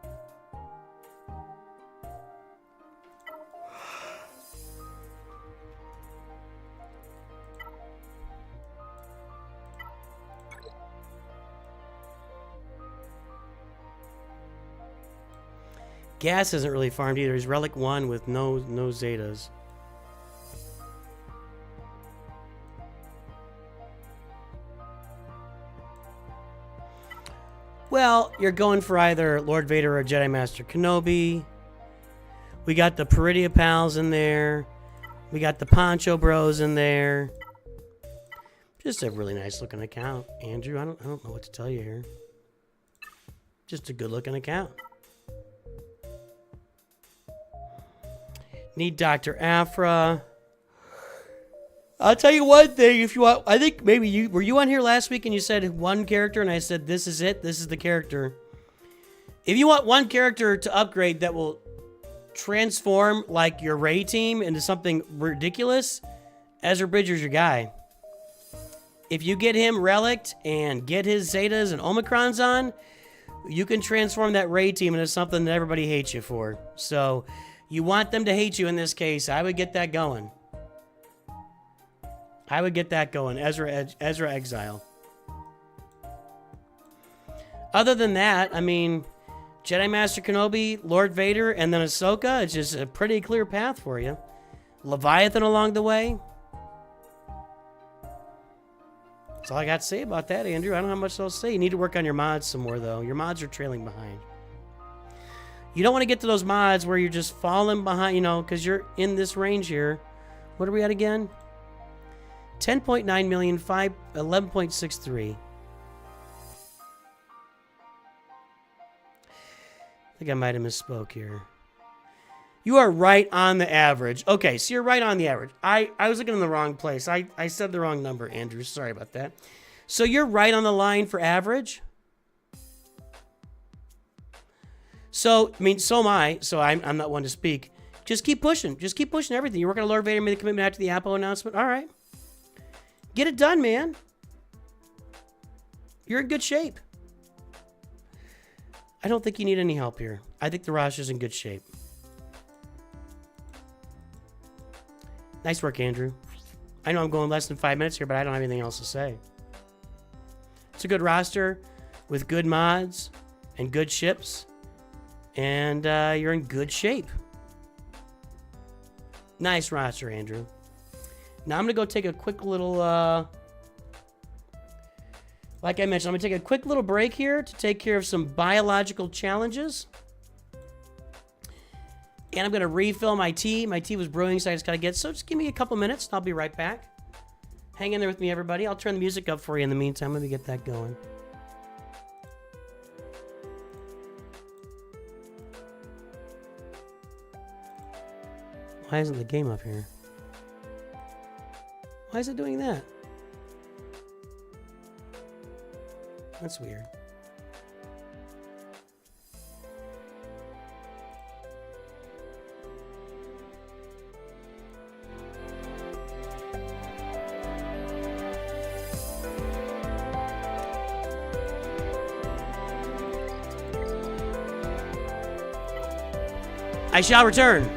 Gas isn't really farmed either. He's Relic 1 with no Zetas. Well, you're going for either Lord Vader or Jedi Master Kenobi. We got the Peridia Pals in there. We got the Poncho Bros in there. Just a really nice looking account, Andrew. I don't know what to tell you here. Just a good looking account. Need Dr. Afra. I'll tell you one thing if you want. I think maybe you were on here last week and you said one character and I said this is it. This is the character. If you want one character to upgrade that will transform like your Rey team into something ridiculous, Ezra Bridger's your guy. If you get him relicked and get his Zetas and Omicrons on, you can transform that Rey team into something that everybody hates you for. So you want them to hate you in this case. I would get that going. Ezra Exile. Other than that, I mean, Jedi Master Kenobi, Lord Vader, and then Ahsoka, it's just a pretty clear path for you. Leviathan along the way. That's all I got to say about that, Andrew. I don't have much else to say. You need to work on your mods some more, though. Your mods are trailing behind. You don't want to get to those mods where you're just falling behind, you know, because you're in this range here. What are we at again? 10.9 million, 11.63. I think I might have misspoke here. You are right on the average. Okay, so you're right on the average. I was looking in the wrong place. I said the wrong number, Andrew. Sorry about that. So you're right on the line for average. So, I mean, so am I. So I'm not one to speak. Just keep pushing. Just keep pushing everything. You're working on Lord Vader, made the commitment after the Apple announcement. All right. Get it done, man. You're in good shape. I don't think you need any help here. I think the roster's in good shape. Nice work, Andrew. I know I'm going less than 5 minutes here, but I don't have anything else to say. It's a good roster with good mods and good ships, and you're in good shape. Nice roster, Andrew. Now I'm going to go take a quick little, like I mentioned, I'm going to take a quick little break here to take care of some biological challenges. And I'm going to refill my tea. My tea was brewing, so I just got to get, so just give me a couple minutes and I'll be right back. Hang in there with me, everybody. I'll turn the music up for you in the meantime. Let me get that going. Why isn't the game up here? Why is it doing that? That's weird. I shall return.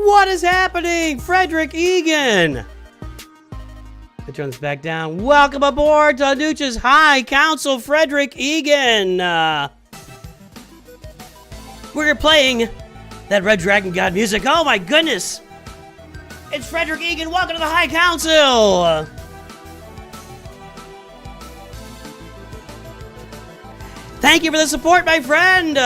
What is happening? Frederick Egan. I turn this back down. Welcome aboard to NOOCH2GUD's High Council, Frederick Egan. We're playing that Red Dragon God music. Oh my goodness. It's Frederick Egan. Welcome to the High Council. Thank you for the support, my friend.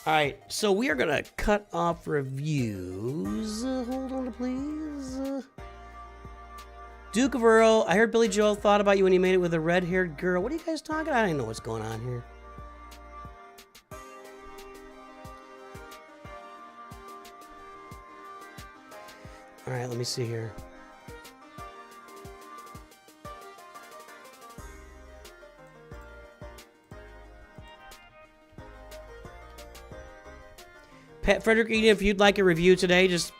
All right, so we are going to cut off reviews. Hold on, please. Duke of Earl, I heard Billy Joel thought about you when he made it with a red-haired girl. What are you guys talking about? I don't know what's going on here. All right, let me see here. Pat Frederick Egan, if you'd like a review today, just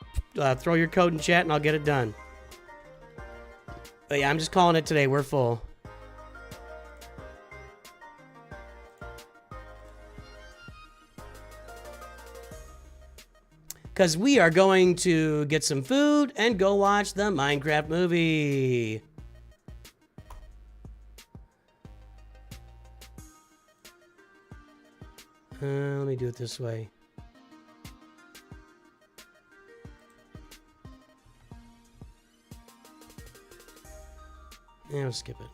throw your code in chat and I'll get it done. But yeah, I'm just calling it today. We're full. Because we are going to get some food and go watch the Minecraft movie. Let me do it this way. Yeah, we'll skip it.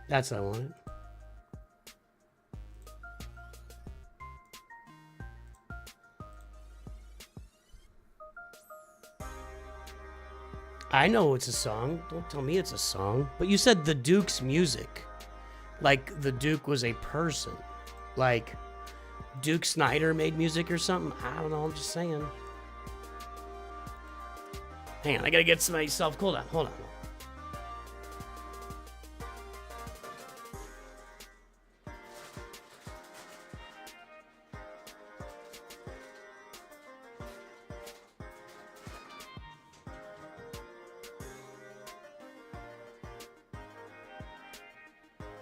That's what I wanted. I know it's a song. Don't tell me it's a song. But you said the Duke's music. Like the Duke was a person. Like Duke Snyder made music or something? I don't know, I'm just saying. Hang on, I gotta get myself cool down. Hold on.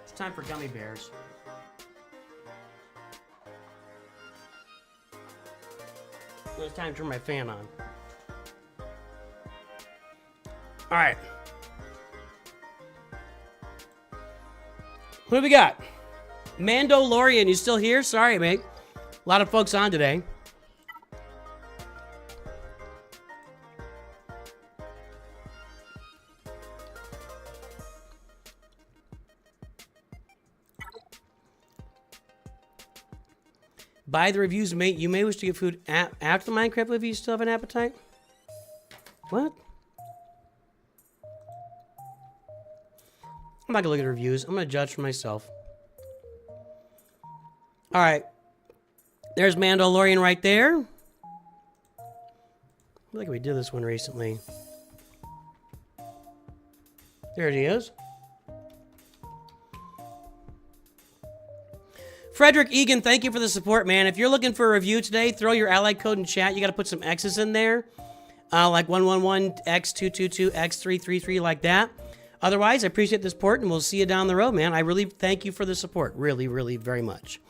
It's time for gummy bears. It's time to turn my fan on. All right. What do we got? Mandalorian, you still here? Sorry, mate. A lot of folks on today. Buy the reviews, mate. You may wish to get food after the Minecraft movie. You still have an appetite? What? I'm not gonna look at the reviews. I'm gonna judge for myself. All right. There's Mandalorian right there. I feel like we did this one recently. There he is. Frederick Egan, thank you for the support, man. If you're looking for a review today, throw your allied code in chat. You got to put some X's in there, like 111X222X333, like that. Otherwise, I appreciate the support, and we'll see you down the road, man. I really thank you for the support. Really, really very much.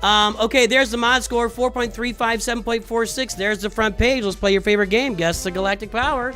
Okay, there's the mod score, 4.35, 7.46. There's the front page. Let's play your favorite game. Guess the Galactic Power.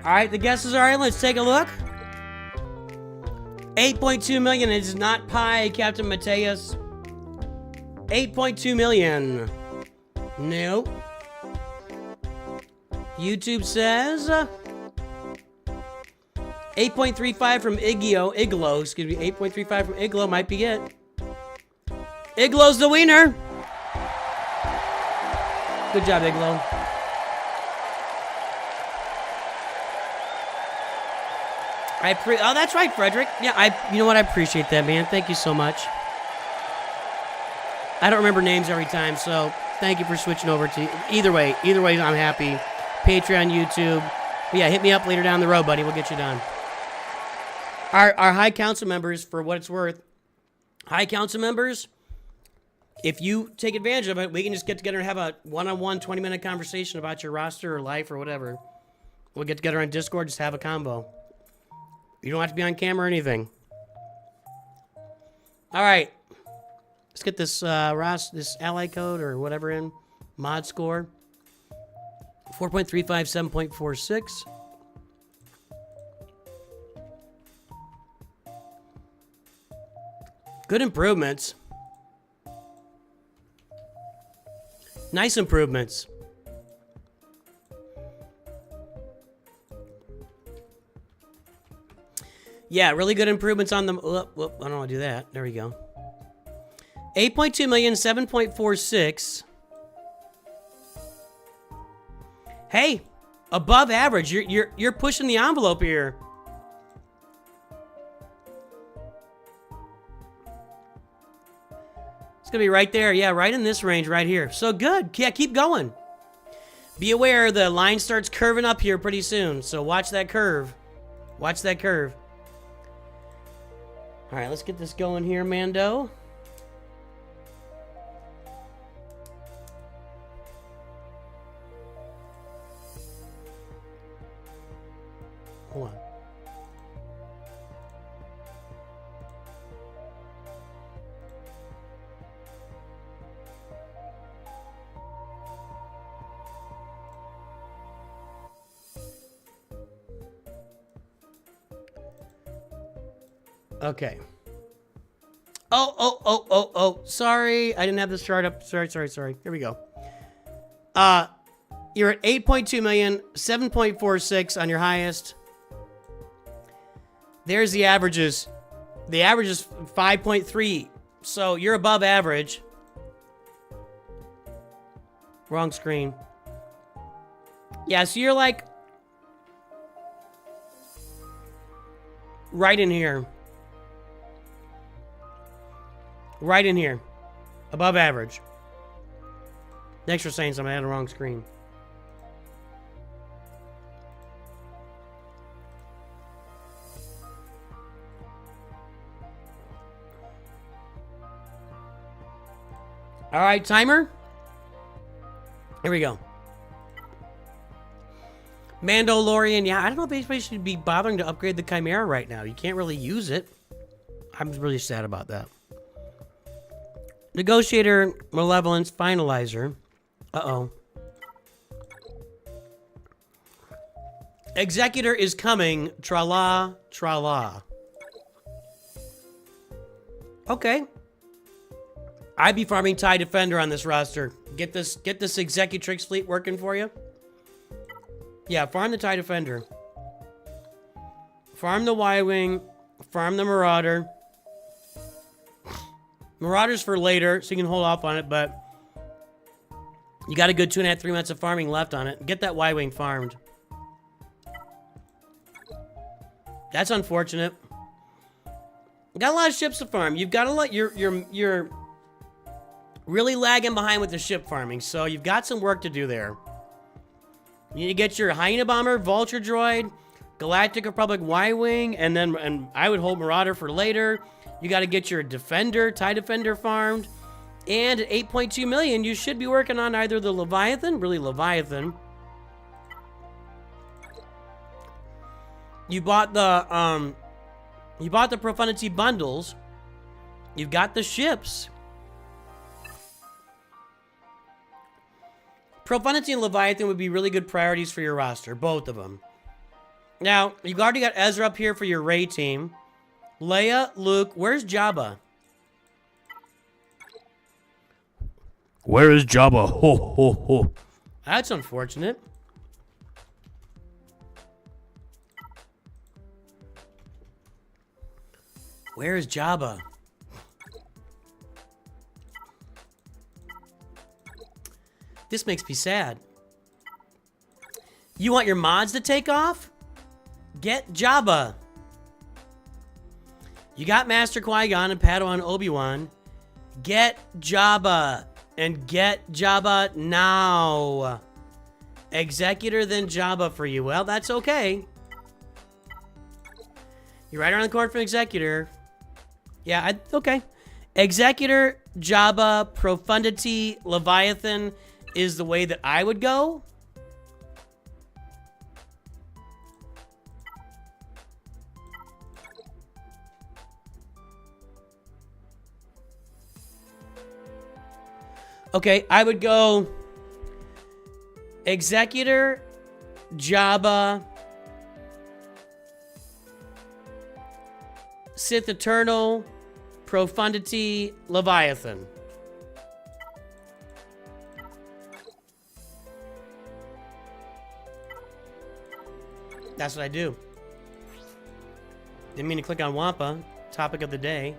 Alright, the guesses are in. Let's take a look. 8.2 million is not Pi, Captain Mateus. 8.2 million. Nope. YouTube says 8.35 from Iglo, excuse me, 8.35 from Iglo might be it. Iglo's the wiener. Good job, Iglo. Oh, that's right, Frederick. Yeah, you know what? I appreciate that, man. Thank you so much. I don't remember names every time, so thank you for switching over to either way, I'm happy. Patreon, YouTube. But yeah, hit me up later down the road, buddy. We'll get you done. Our High Council members, for what it's worth, High Council members, if you take advantage of it, we can just get together and have a one-on-one 20-minute conversation about your roster or life or whatever. We'll get together on Discord, just have a combo. You don't have to be on camera or anything. All right. Let's get this this ally code or whatever in. Mod score. 4.35, 7.46. Good improvements. Nice improvements. Yeah, really good improvements on them. I don't want to do that. There we go. 8.2 million, 7.46. Hey, above average. You're pushing the envelope here. It's gonna be right there. Yeah, right in this range right here. So good. Yeah, keep going. Be aware the line starts curving up here pretty soon. So watch that curve. Watch that curve. All right, let's get this going here, Mando. Hold on. Okay. Oh. Sorry. I didn't have this chart up. Sorry. Here we go. You're at 8.2 million, 7.46 on your highest. There's the averages. The average is 5.3. So you're above average. Wrong screen. Yeah, so you're like right in here. Right in here. Above average. Thanks for saying something. I had the wrong screen. All right, timer. Here we go. Mandalorian. Yeah, I don't know if anybody should be bothering to upgrade the Chimera right now. You can't really use it. I'm really sad about that. Negotiator, Malevolence, Finalizer. Uh-oh. Executor is coming. Tra-la, tra-la. Okay. I'd be farming TIE Defender on this roster. Get this Executrix fleet working for you. Yeah, farm the TIE Defender. Farm the Y-Wing. Farm the Marauder. Marauders for later, so you can hold off on it, but you got a good 2.5, 3 months of farming left on it. Get that Y-Wing farmed. That's unfortunate. You got a lot of ships to farm. You've got a lot. You're really lagging behind with the ship farming, so you've got some work to do there. You need to get your Hyena Bomber, Vulture Droid, Galactic Republic Y-Wing, and I would hold Marauder for later. You got to get your Defender, TIE Defender farmed. And at 8.2 million, you should be working on either the Leviathan, really Leviathan. You bought the Profundity bundles. You've got the ships. Profundity and Leviathan would be really good priorities for your roster, both of them. Now, you've already got Ezra up here for your Ray team. Leia, Luke, where's Jabba? Where is Jabba? Ho, ho, ho. That's unfortunate. Where is Jabba? This makes me sad. You want your mods to take off? Get Jabba. You got Master Qui-Gon and Padawan Obi-Wan. Get Jabba. And get Jabba now. Executor, then Jabba for you. Well, that's okay. You're right around the corner from Executor. Yeah, okay. Executor, Jabba, Profundity, Leviathan is the way that I would go. Okay, I would go Executor, Jabba, Sith Eternal, Profundity, Leviathan. That's what I do. Didn't mean to click on Wampa. Topic of the day.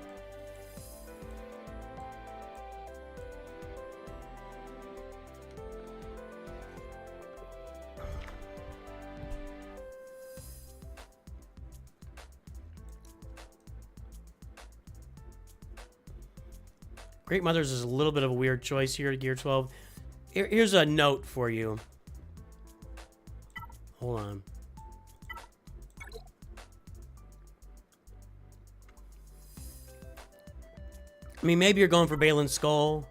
Great Mothers is a little bit of a weird choice here at Gear 12. Here's a note for you. Hold on. I mean, maybe you're going for Balin's Skull.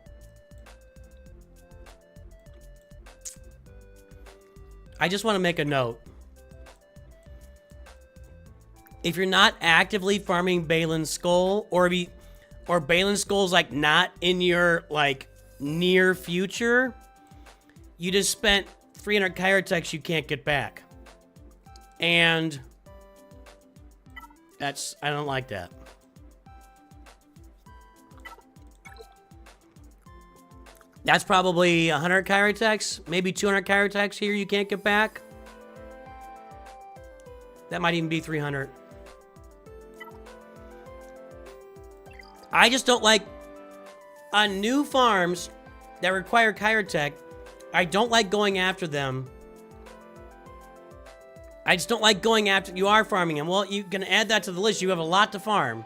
I just want to make a note. If you're not actively farming Balin's Skull, or Balin's Skull's like not in your like near future, you just spent 300 Kyrotex you can't get back. And I don't like that. That's probably 100 Kyrotex, maybe 200 Kyrotex here you can't get back. That might even be 300. I just don't like, on new farms that require Kyrotech, I don't like going after them. I just don't like going after, you are farming them. Well, you can add that to the list. You have a lot to farm.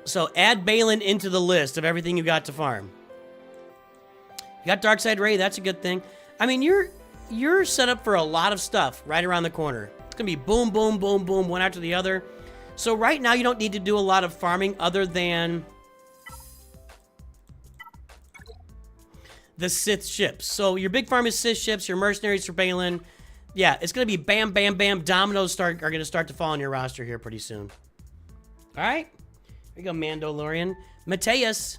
So add Balin into the list of everything you got to farm. You got Darkseid Ray, that's a good thing. I mean, you're set up for a lot of stuff right around the corner. It's gonna be boom, boom, boom, boom, one after the other. So right now you don't need to do a lot of farming other than the Sith ships. So your big farm is Sith ships, your mercenaries for Balin. Yeah, it's gonna be bam, bam, bam. Dominoes are gonna start to fall on your roster here pretty soon. All right, here you go, Mandalorian. Mateus.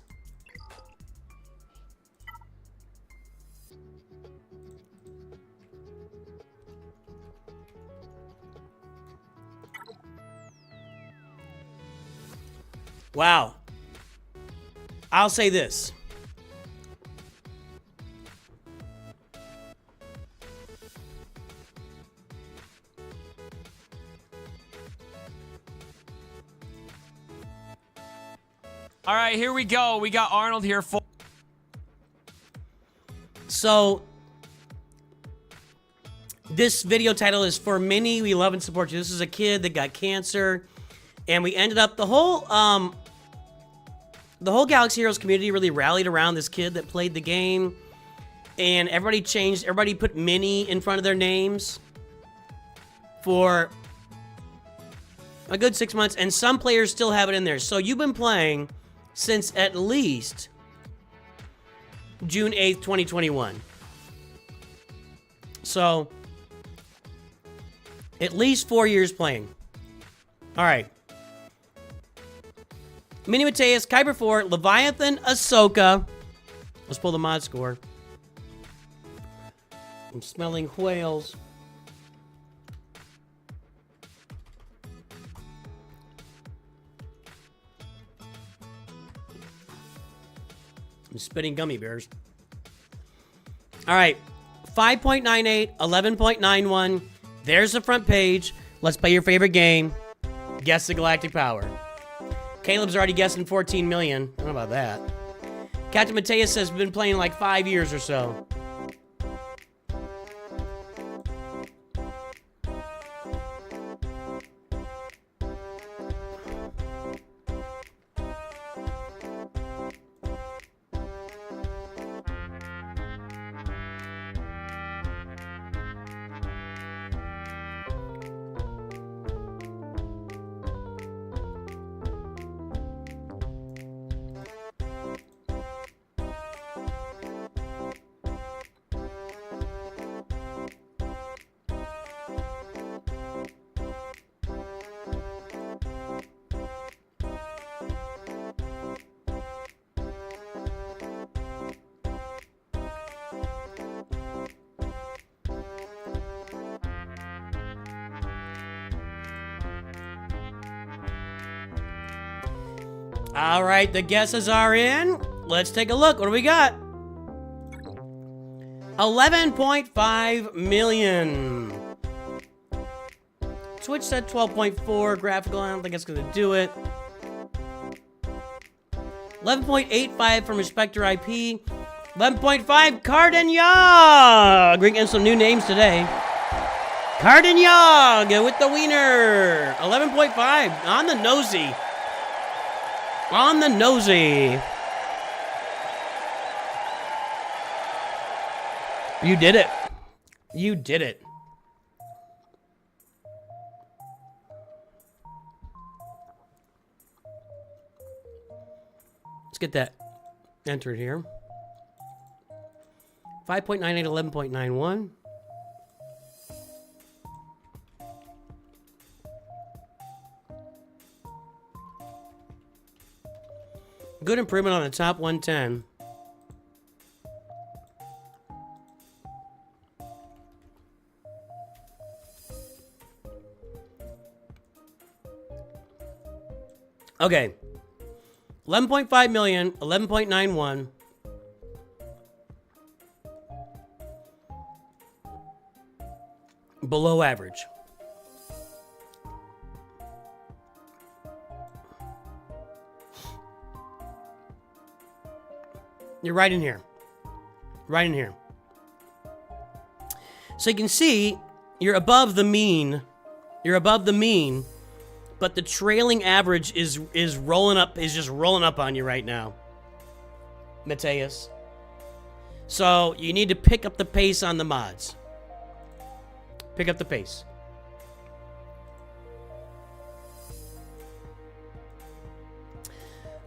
Wow. I'll say this. All right, here we go. We got Arnold here for... So, this video title is For Many We Love and Support You. This is a kid that got cancer, and we ended up, the whole Galaxy Heroes community really rallied around this kid that played the game, and everybody put Mini in front of their names for a good 6 months, and some players still have it in there. So you've been playing since at least June 8th, 2021. So, at least 4 years playing. All right. Mini Mateus, Kyber 4, Leviathan, Ahsoka. Let's pull the mod score. I'm smelling whales. and spitting gummy bears. All right, 5.98, 11.91. There's the front page. Let's play your favorite game. Guess the galactic power. Caleb's already guessing 14 million. I don't know about that. Captain Mateus says been playing like 5 years or so. All right, the guesses are in. Let's take a look. What do we got? 11.5 million. Twitch said 12.4. Graphical, I don't think it's going to do it. 11.85 from Respector IP. 11.5, Cardinyog. Bringing in some new names today. Cardinyog with the wiener. 11.5 on the nosy. On the nosy. You did it. You did it. Let's get that entered here. 5.98, 11.91. Good improvement on the top 110. Okay. 11.5 million, 11.91. Below average. You're right in here. Right in here. So you can see you're above the mean. You're above the mean, but the trailing average is rolling up, is just rolling up on you right now, Mateus. So you need to pick up the pace on the mods. Pick up the pace.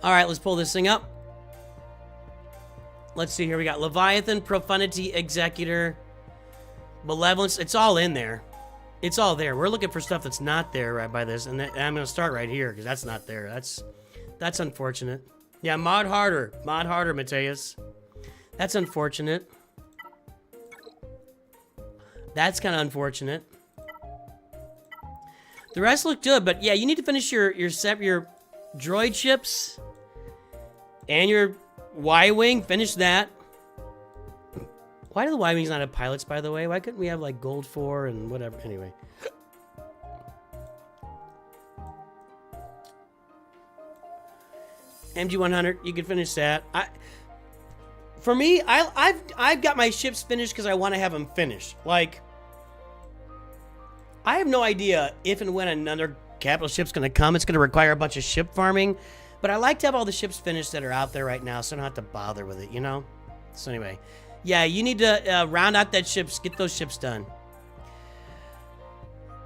All right, let's pull this thing up. Let's see here. We got Leviathan, Profundity, Executor, Malevolence. It's all in there. It's all there. We're looking for stuff that's not there right by this. And I'm going to start right here because that's not there. That's unfortunate. Yeah, mod harder. Mod harder, Mateus. That's unfortunate. That's kind of unfortunate. The rest look good, but yeah, you need to finish your droid ships and your Y-Wing. Finish that. Why do the Y-Wings not have pilots, by the way? Why couldn't we have, like, Gold 4 and whatever? Anyway. MG100, you can finish that. For me, I've got my ships finished because I want to have them finished. Like, I have no idea if and when another capital ship's going to come. It's going to require a bunch of ship farming. But I like to have all the ships finished that are out there right now, so I don't have to bother with it, you know? So anyway, yeah, you need to round out that ships, get those ships done.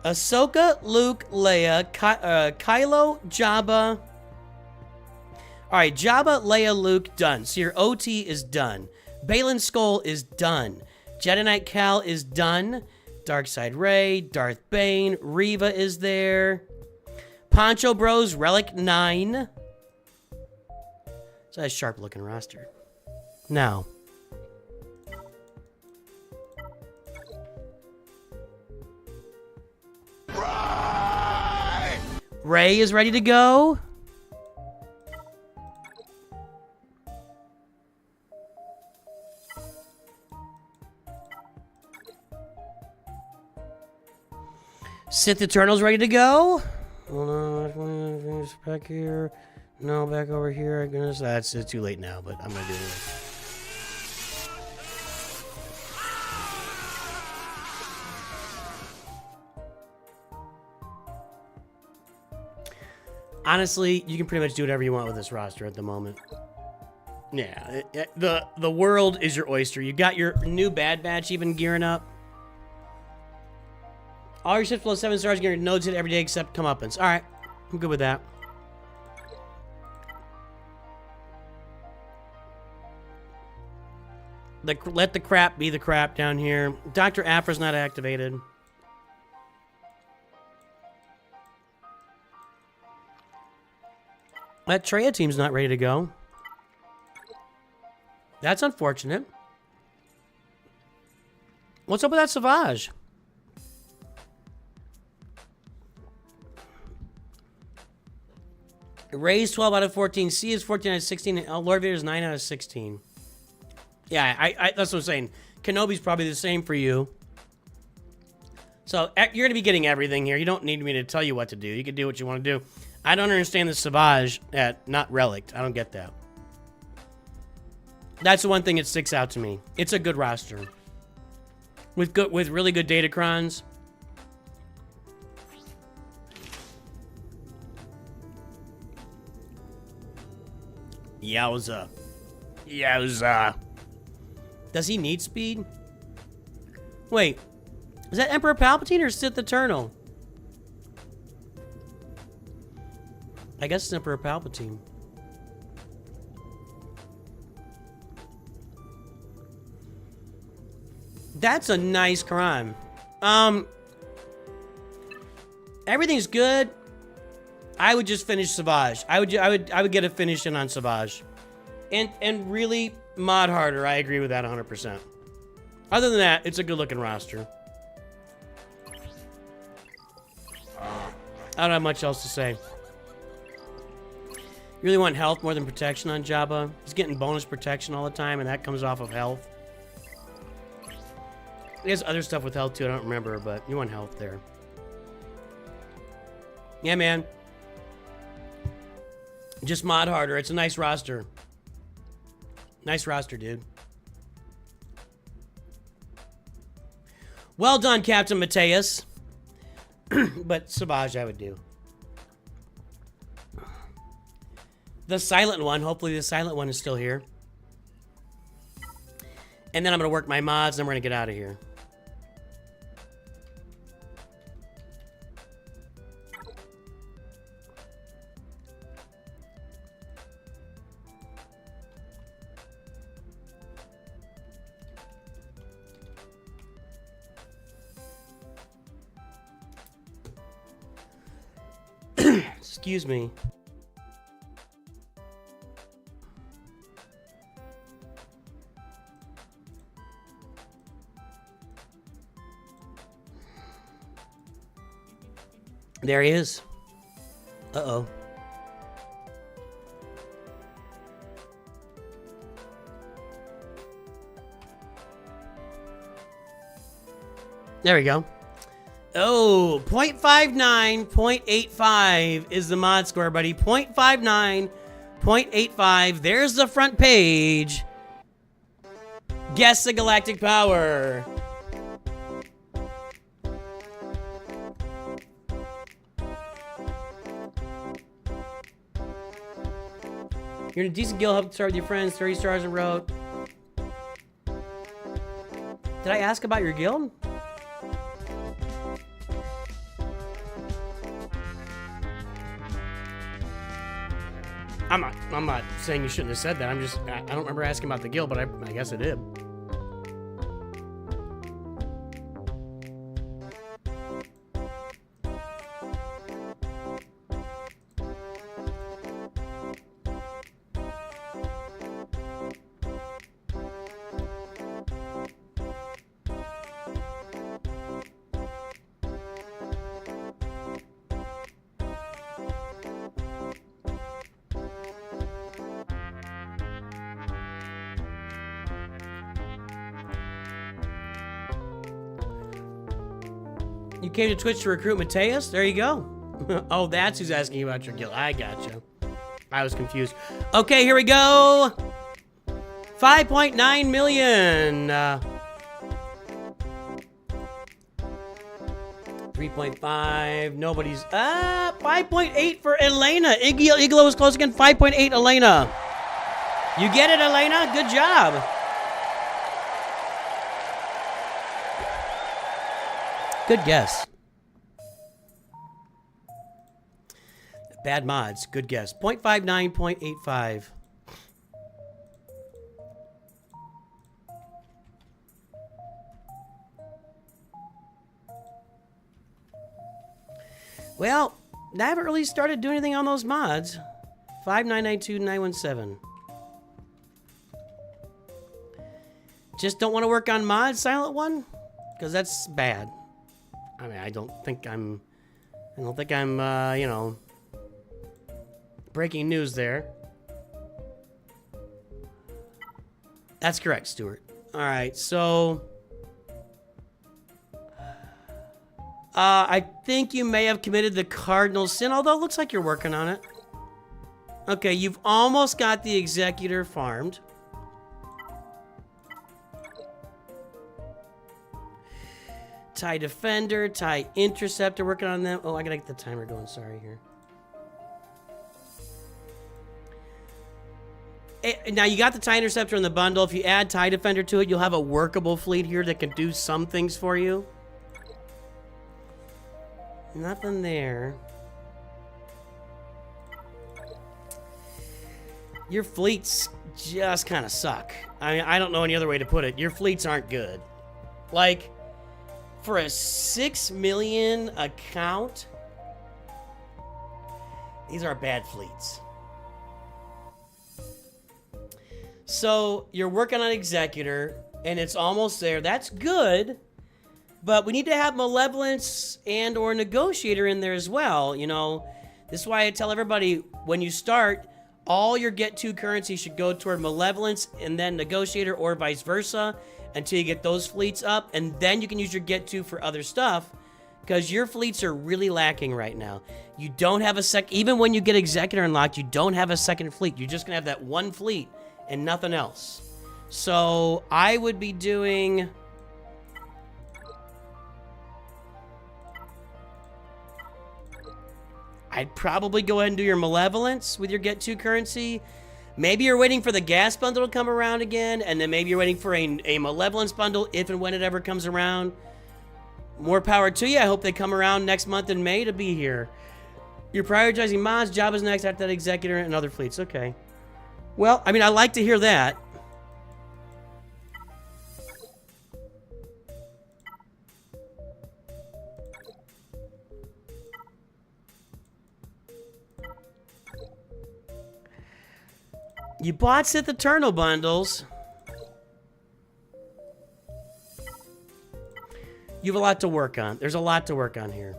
Ahsoka, Luke, Leia, Kylo, Jabba. All right, Jabba, Leia, Luke, done. So your OT is done. Balin Skull is done. Jedi Knight Cal is done. Darkseid Rey, Darth Bane, Reva is there. Poncho Bros, Relic 9. It's a sharp looking roster. Now. Rey is ready to go. Sith Eternal's ready to go. Hold on, back here. No, back over here. Goodness, that's too late now, but I'm gonna do it. Honestly, you can pretty much do whatever you want with this roster at the moment. Yeah, the world is your oyster. You got your new Bad Batch even gearing up. All your ships below 7 stars get your nodes hit every day except comeuppance. All right, I'm good with that. Let the crap be the crap down here. Dr. Afra's not activated. That Treya team's not ready to go. That's unfortunate. What's up with that Savage? Ray's 12 out of 14. C is 14 out of 16. And Lord Vader's 9 out of 16. Yeah, I that's what I'm saying. Kenobi's probably the same for you. So you're going to be getting everything here. You don't need me to tell you what to do. You can do what you want to do. I don't understand the Savage at not Relict. I don't get that. That's the one thing that sticks out to me. It's a good roster. With really good datacrons. Yowza. Yowza. Does he need speed? Wait. Is that Emperor Palpatine or Sith Eternal? I guess it's Emperor Palpatine. That's a nice crime. Everything's good. I would just finish Savage. I would get a finish in on Savage. And really mod harder. I agree with that 100%. Other than that, it's a good looking roster. I don't have much else to say. You really want health more than protection on Jabba? He's getting bonus protection all the time, and that comes off of health. He has other stuff with health, too. I don't remember, but you want health there. Yeah, man. Just mod harder. It's a nice roster. Nice roster, dude. Well done, Captain Mateus. But Savage, I would do. The silent one. Hopefully the silent one is still here. And then I'm going to work my mods, and then we're going to get out of here. Excuse me. There he is. Uh-oh. There we go. Oh, 0.59, 0.85 is the mod score, buddy. 0.59, 0.85. There's the front page. Guess the galactic power. You're in a decent guild, help start with your friends, 30 stars in a row. Did I ask about your guild? I'm not saying you shouldn't have said that. I don't remember asking about the guild, but I guess I did. You came to Twitch to recruit Mateus? There you go. Oh, that's who's asking you about your guild. I gotcha. I was confused. Okay, here we go. 5.9 million. 3.5. Nobody's. 5.8 for Elena. Iglo was close again. 5.8, Elena. You get it, Elena? Good job. Good guess. Bad mods. Good guess. 0.59, 0.85. Well, I haven't really started doing anything on those mods. 5992917. Just don't want to work on mods, Silent One? Because that's bad. I mean, I don't think I'm, you know, breaking news there. That's correct, Stuart. All right, so I think you may have committed the cardinal sin, although it looks like you're working on it. Okay, you've almost got the executor farmed. TIE Defender, TIE Interceptor, working on them. Oh, I gotta get the timer going, sorry here. Now, you got the TIE Interceptor in the bundle. If you add TIE Defender to it, you'll have a workable fleet here that can do some things for you. Nothing there. Your fleets just kind of suck. I mean, I don't know any other way to put it. Your fleets aren't good. Like, for a 6 million account, these are bad fleets. So, you're working on Executor, and it's almost there. That's good, but we need to have Malevolence and or Negotiator in there as well. You know, this is why I tell everybody, when you start, all your Get 2 currency should go toward Malevolence and then Negotiator or vice versa until you get those fleets up, and then you can use your Get 2 for other stuff, because your fleets are really lacking right now. You don't have a even when you get Executor unlocked, you don't have a second fleet. You're just going to have that one fleet and nothing else. So I would be doing... I'd probably go ahead and do your Malevolence with your Get 2 currency. Maybe you're waiting for the gas bundle to come around again, and then maybe you're waiting for a Malevolence bundle if and when it ever comes around. More power to you. I hope they come around next month in May to be here. You're prioritizing mods. Job is next after that Executor and other fleets. Okay. Well, I mean, I like to hear that. You bought Sith Eternal bundles. You have a lot to work on. There's a lot to work on here.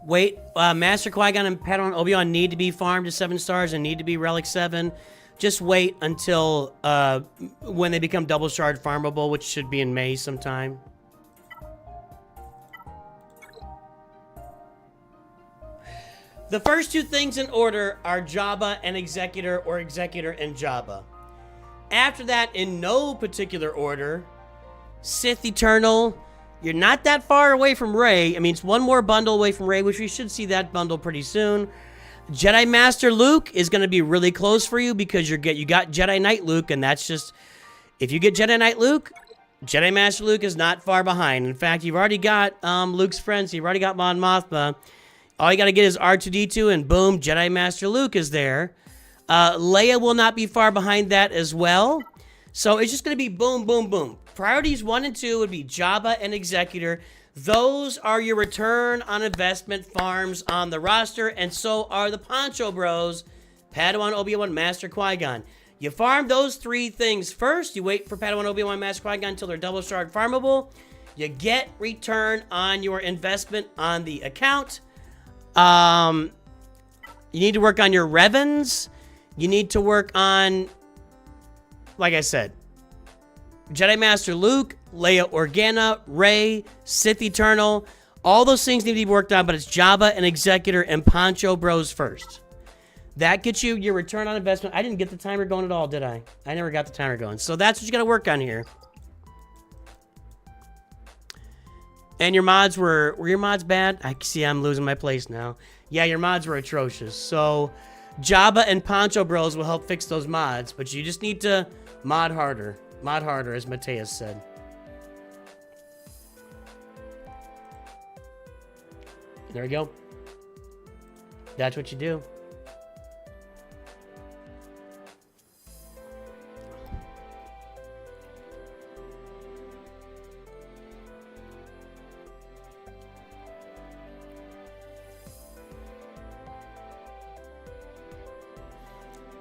Wait, Master Qui-Gon and Padawan Obi-Wan need to be farmed to 7 stars and need to be Relic 7. Just wait until when they become double shard farmable, which should be in May sometime. The first two things in order are Jabba and Executor, or Executor and Jabba. After that, in no particular order, Sith Eternal. You're not that far away from Rey. I mean, it's one more bundle away from Rey, which we should see that bundle pretty soon. Jedi Master Luke is going to be really close for you because you got Jedi Knight Luke, and that's just... If you get Jedi Knight Luke, Jedi Master Luke is not far behind. In fact, you've already got Luke's friends. You've already got Mon Mothma. All you got to get is R2-D2, and boom, Jedi Master Luke is there. Leia will not be far behind that as well. So it's just going to be boom, boom, boom. Priorities 1 and 2 would be Jabba and Executor. Those are your return on investment farms on the roster, and so are the Poncho Bros, Padawan, Obi-Wan, Master Qui-Gon. You farm those 3 things first. You wait for Padawan, Obi-Wan, Master Qui-Gon until they're double-star farmable. You get return on your investment on the account. You need to work on your Revens. You need to work on, like I said, Jedi Master Luke, Leia Organa, Rey, Sith Eternal. All those things need to be worked on, but it's Jabba and Executor and Poncho Bros first. That gets you your return on investment. I didn't get the timer going at all, did I? I never got the timer going. So that's what you got to work on here. And your mods were your mods bad? I see I'm losing my place now. Yeah, your mods were atrocious. So Jabba and Poncho Bros will help fix those mods, but you just need to mod harder. Mod harder, as Mateus said. There we go. That's what you do.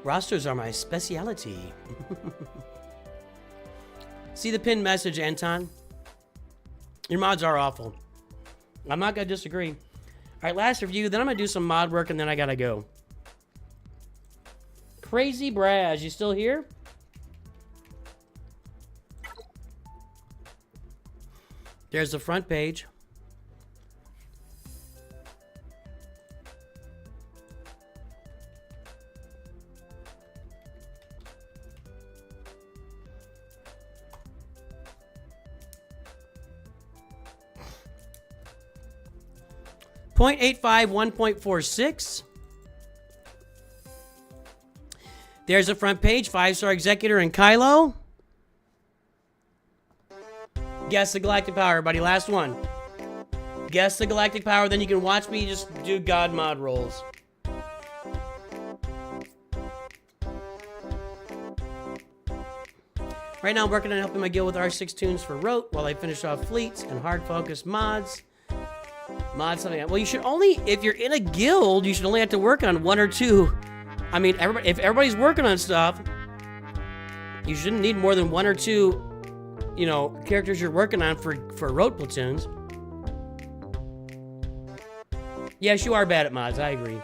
Rosters are my speciality. See the pinned message, Anton? Your mods are awful. I'm not going to disagree. All right, last review. Then I'm going to do some mod work, and then I got to go. Crazy Braz, you still here? There's the front page. .85, 1.46. There's the front page. 5-star Executor and Kylo. Guess the Galactic Power, everybody. Last one. Guess the Galactic Power. Then you can watch me just do God mod rolls. Right now I'm working on helping my guild with R6 tunes for Rote while I finish off fleets and hard focus mods. Something. Well, you should only, if you're in a guild, you should only have to work on 1 or 2. I mean, if everybody's working on stuff, you shouldn't need more than 1 or 2, you know, characters you're working on for road platoons. Yes, you are bad at mods. I agree.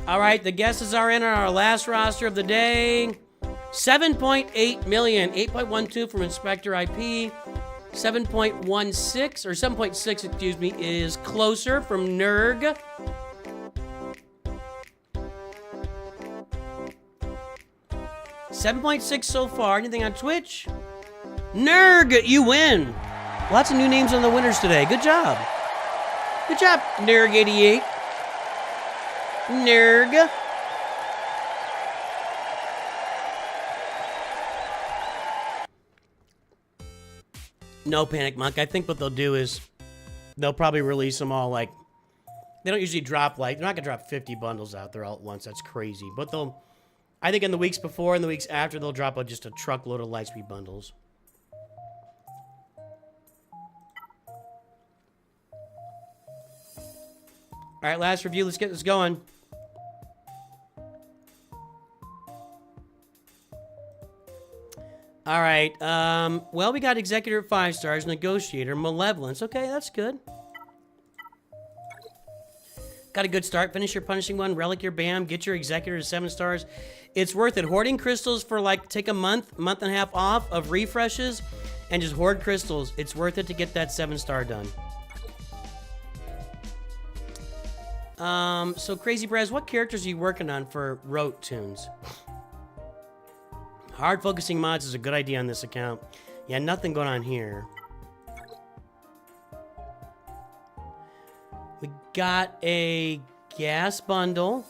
All right, the guesses are in on our last roster of the day. 7.8 million, 8.12 from Inspector IP. 7.16, or 7.6, excuse me, is Closer from Nerg. $7.6 so far. Anything on Twitch? Nerg, you win. Lots of new names on the winners today. Good job. Good job, Nerg88. Nerg. No panic, Monk. I think what they'll do is they'll probably release them all like, they don't usually drop like, they're not gonna drop 50 bundles out there all at once. That's crazy. But they'll, I think in the weeks before and the weeks after, they'll drop just a truckload of Lightspeed bundles. All right, last review. Let's get this going. All right. Well, we got Executor at 5 stars, Negotiator, Malevolence. Okay, that's good. Got a good start. Finish your punishing one. Relic your bam. Get your Executor to 7 stars. It's worth it. Hoarding crystals for like, take a month and a half off of refreshes and just hoard crystals. It's worth it to get that 7-star done. So Crazy Braz, what characters are you working on for Rote tunes? Hard focusing mods is a good idea on this account. Yeah, nothing going on here. got a gas bundle.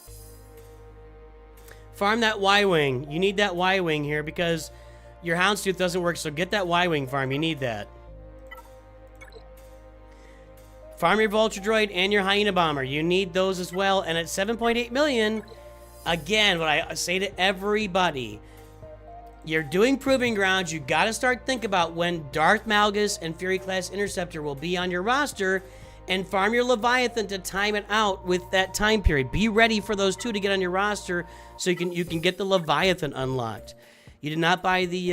Farm that Y-Wing. You need that Y-Wing here because your Houndstooth doesn't work, so get that Y-Wing farm. You need that. Farm your Vulture Droid and your Hyena Bomber. You need those as well. And at 7.8 million, again, what I say to everybody, you're doing Proving Grounds. You got to start thinking about when Darth Malgus and Fury Class Interceptor will be on your roster and farm your Leviathan to time it out with that time period. Be ready for those two to get on your roster so you can get the Leviathan unlocked. You did not buy the,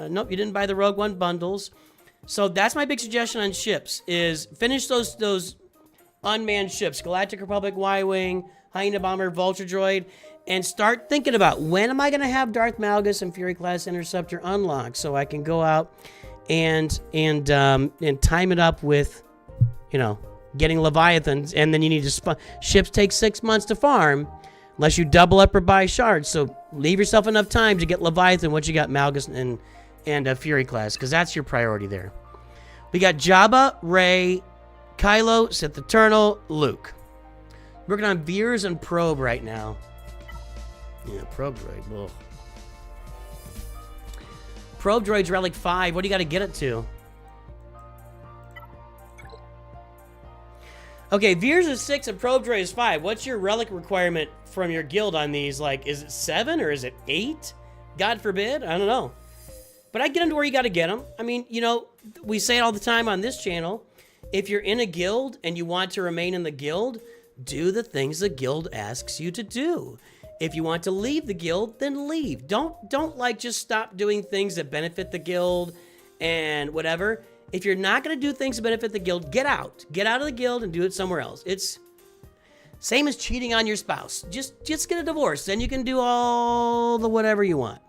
nope, you didn't buy the Rogue One bundles. So that's my big suggestion on ships is finish those unmanned ships, Galactic Republic, Y-Wing, Hyena Bomber, Vulture Droid, and start thinking about when am I going to have Darth Malgus and Fury Class Interceptor unlocked so I can go out and time it up with, you know, getting Leviathans, and then you need to ships take 6 months to farm unless you double up or buy shards. So leave yourself enough time to get Leviathan once you got Malgus and Fury Class, because that's your priority there. We got Jabba, Rey, Kylo, Sith Eternal, Luke. Working on Veers and Probe right now. Yeah, Probe Droid. Ugh. Probe Droid's Relic 5. What do you got to get it to? Okay, Veers is 6 and Probe Droid is 5. What's your relic requirement from your guild on these? Like, is it 7 or is it 8? God forbid. I don't know. But I get them to where you got to get them. I mean, you know, we say it all the time on this channel. If you're in a guild and you want to remain in the guild, do the things the guild asks you to do. If you want to leave the guild, then leave. Don't like just stop doing things that benefit the guild and whatever. If you're not going to do things that benefit the guild, get out. Get out of the guild and do it somewhere else. It's same as cheating on your spouse. Just get a divorce. Then you can do all the whatever you want.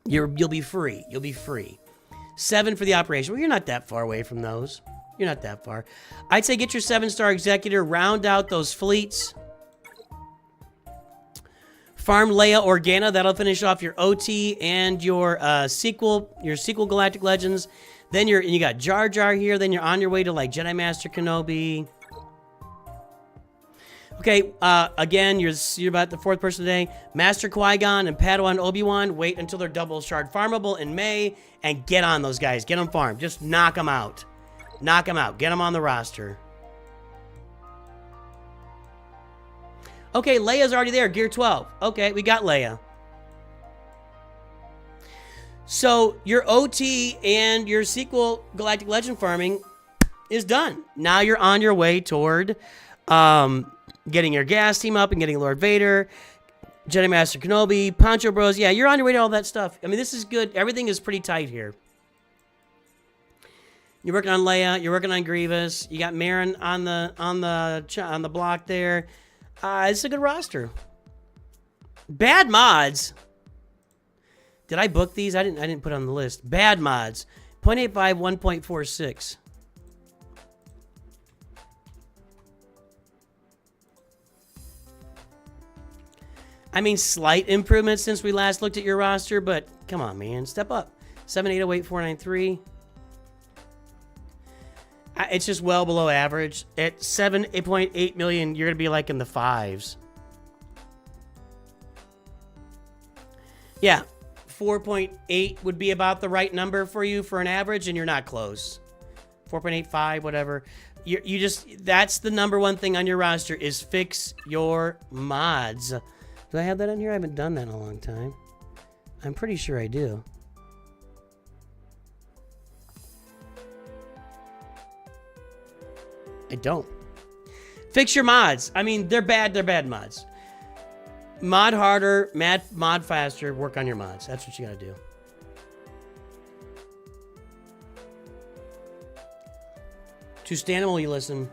You'll be free. You'll be free. 7 for the operation. Well, you're not that far away from those. You're not that far. I'd say get your 7-star executor. Round out those fleets. Farm Leia Organa. That'll finish off your OT and your sequel Galactic Legends. Then you got Jar Jar here. Then you're on your way to like Jedi Master Kenobi. Okay, again, you're about the 4th person today. Master Qui-Gon and Padawan Obi-Wan, wait until they're double shard farmable in May, and get on those guys. Get them farmed. Just knock them out. Knock them out. Get them on the roster. Okay, Leia's already there. Gear 12. Okay, we got Leia. So your OT and your sequel Galactic Legend farming is done. Now you're on your way toward... getting your gas team up and getting Lord Vader, Jedi Master Kenobi, Poncho Bros. Yeah, you're on your way to all that stuff. I mean, this is good. Everything is pretty tight here. You're working on Leia. You're working on Grievous. You got Marin on the block there. It's a good roster. Bad mods. Did I book these? I didn't put it on the list. Bad mods. 0.85, 1.46. I mean, slight improvement since we last looked at your roster, but come on, man. Step up. 7808493. It's just well below average. At 7.8 million, you're going to be like in the 5s. Yeah, 4.8 would be about the right number for you for an average, and you're not close. 4.85, whatever. You just, that's the number one thing on your roster is fix your mods. Do I have that in here? I haven't done that in a long time. I'm pretty sure I do. I don't. Fix your mods. I mean, they're bad mods. Mod harder, mod faster, work on your mods. That's what you gotta do. To stand while you listen.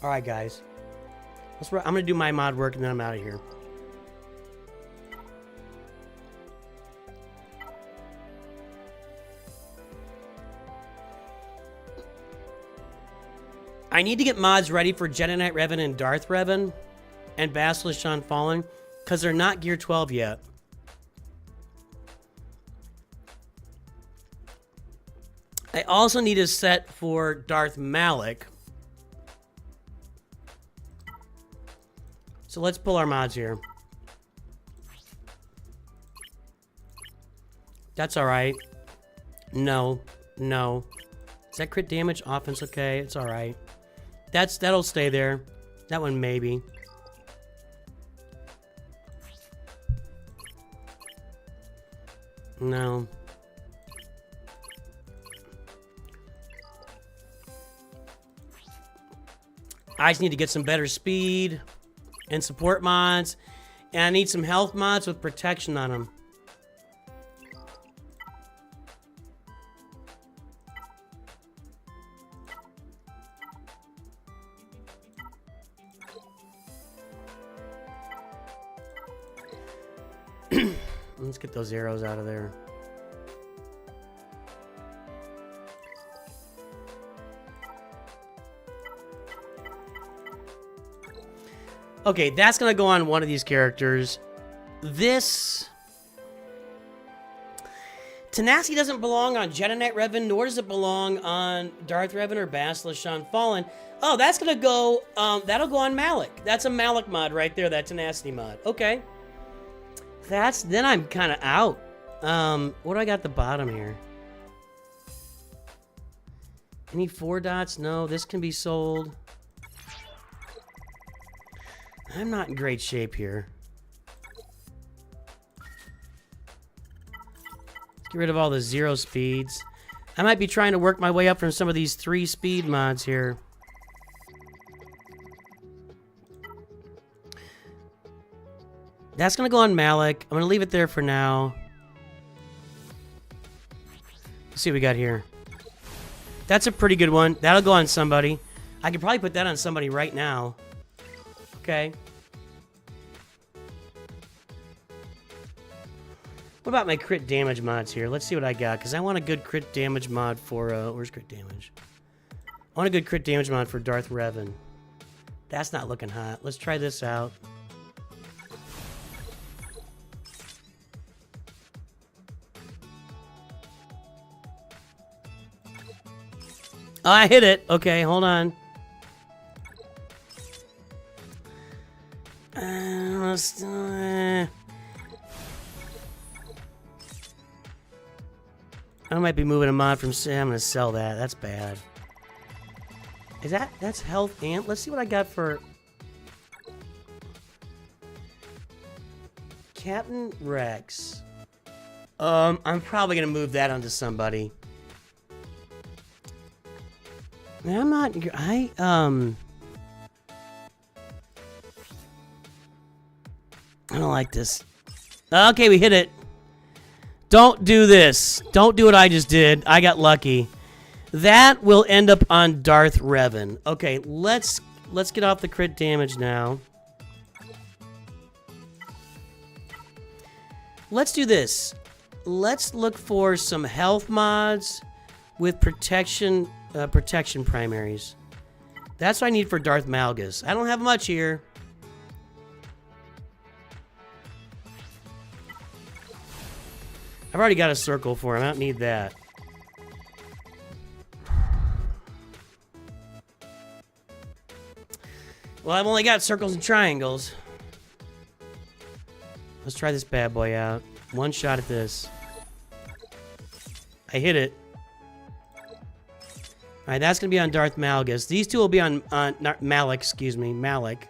All right, guys. I'm gonna do my mod work and then I'm out of here. I need to get mods ready for Jedi Knight Revan and Darth Revan and Basilisk Sean Fallen because they're not Gear 12 yet. I also need a set for Darth Malik. So let's pull our mods here. That's alright. No. No. Is that crit damage? Offense, okay. It's alright. That'll stay there. That one, maybe. No. I just need to get some better speed and support mods. And I need some health mods with protection on them. Let's get those arrows out of there. Okay, that's gonna go on one of these characters. This Tenacity doesn't belong on Jedi Knight Revan, nor does it belong on Darth Revan or Basilisk Sean Fallen. Oh, that's gonna go. That'll go on Malik. That's a Malik mod right there. That Tenacity mod. Okay. Then I'm kind of out. What do I got at the bottom here? Any 4 dots? No, this can be sold. I'm not in great shape here. Let's get rid of all the 0 speeds. I might be trying to work my way up from some of these 3 speed mods here. That's going to go on Malik. I'm going to leave it there for now. Let's see what we got here. That's a pretty good one. That'll go on somebody. I could probably put that on somebody right now. Okay. What about my crit damage mods here? Let's see what I got, because I want a good crit damage mod for... where's crit damage? I want a good crit damage mod for Darth Revan. That's not looking hot. Let's try this out. Oh, I hit it. Okay, hold on. I might be moving a mod from... I'm gonna sell that. That's bad. Is that... That's health and... Let's see what I got for... Captain Rex. I'm probably gonna move that onto somebody. I'm not... I don't like this. Okay, we hit it. Don't do this. Don't do what I just did. I got lucky. That will end up on Darth Revan. Okay, let's get off the crit damage now. Let's do this. Let's look for some health mods with protection primaries. That's what I need for Darth Malgus. I don't have much here. I've already got a circle for him. I don't need that. Well, I've only got circles and triangles. Let's try this bad boy out. One shot at this. I hit it. Alright, that's going to be on Darth Malgus. These two will be on Malik, excuse me. Malik.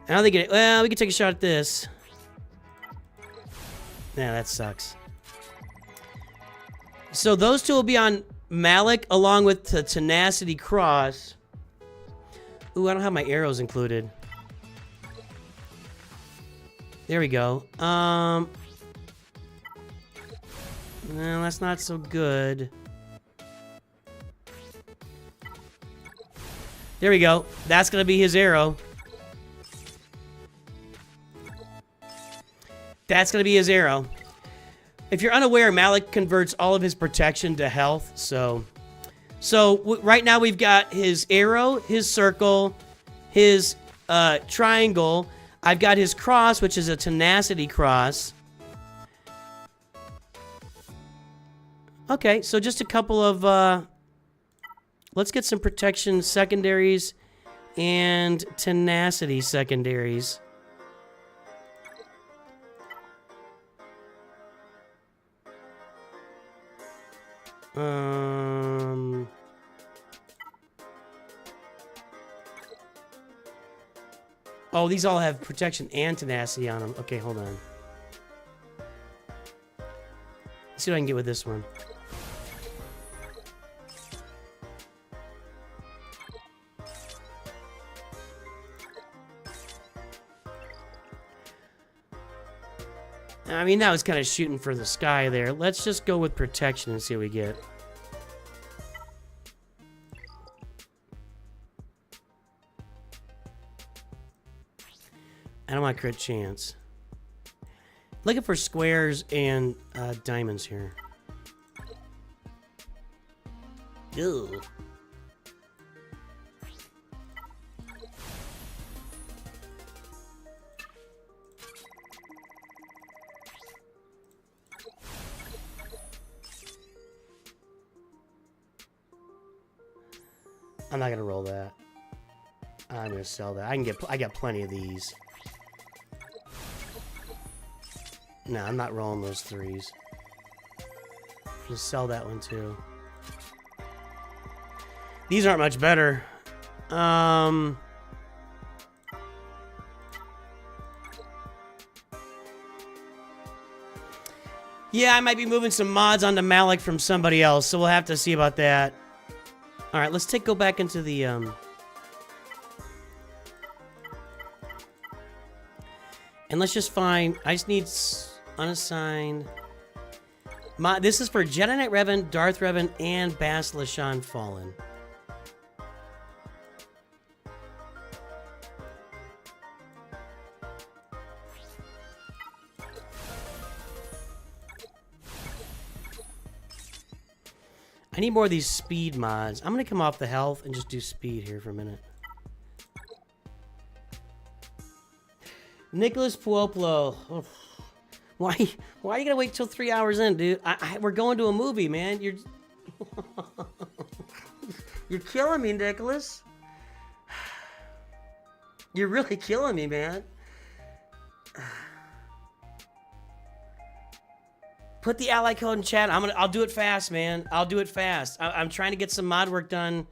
I don't think it... Well, we can take a shot at this. Nah, that sucks. So those two will be on Malik along with the Tenacity Cross. Ooh, I don't have my arrows included. There we go. No, that's not so good. There we go. That's going to be his arrow. That's going to be his arrow. If you're unaware, Malik converts all of his protection to health. So right now we've got his arrow, his circle, his triangle. I've got his cross, which is a Tenacity Cross. Okay, so just a couple of, let's get some protection secondaries and tenacity secondaries. Oh, these all have protection and tenacity on them. Okay, hold on. Let's see what I can get with this one. I mean, that was kind of shooting for the sky there. Let's just go with protection and see what we get. I don't want crit chance. Looking for squares and diamonds here. Ew. I'm not gonna roll that. I'm gonna sell that. I got plenty of these. No, I'm not rolling those threes. Just sell that one too. These aren't much better. Yeah, I might be moving some mods onto Malik from somebody else, so we'll have to see about that. All right, let's go back into the and let's just find. I just need unassigned. This is for Jedi Knight Revan, Darth Revan, and Bas-Lashan Fallen. I need more of these speed mods. I'm gonna come off the health and just do speed here for a minute. Nicholas Puoplo. Oh, why you gotta wait till 3 hours in, dude? We're going to a movie, man. You're killing me, Nicholas. You're really killing me, man. Put the ally code in chat. I'll do it fast, man. I'll do it fast. I'm trying to get some mod work done.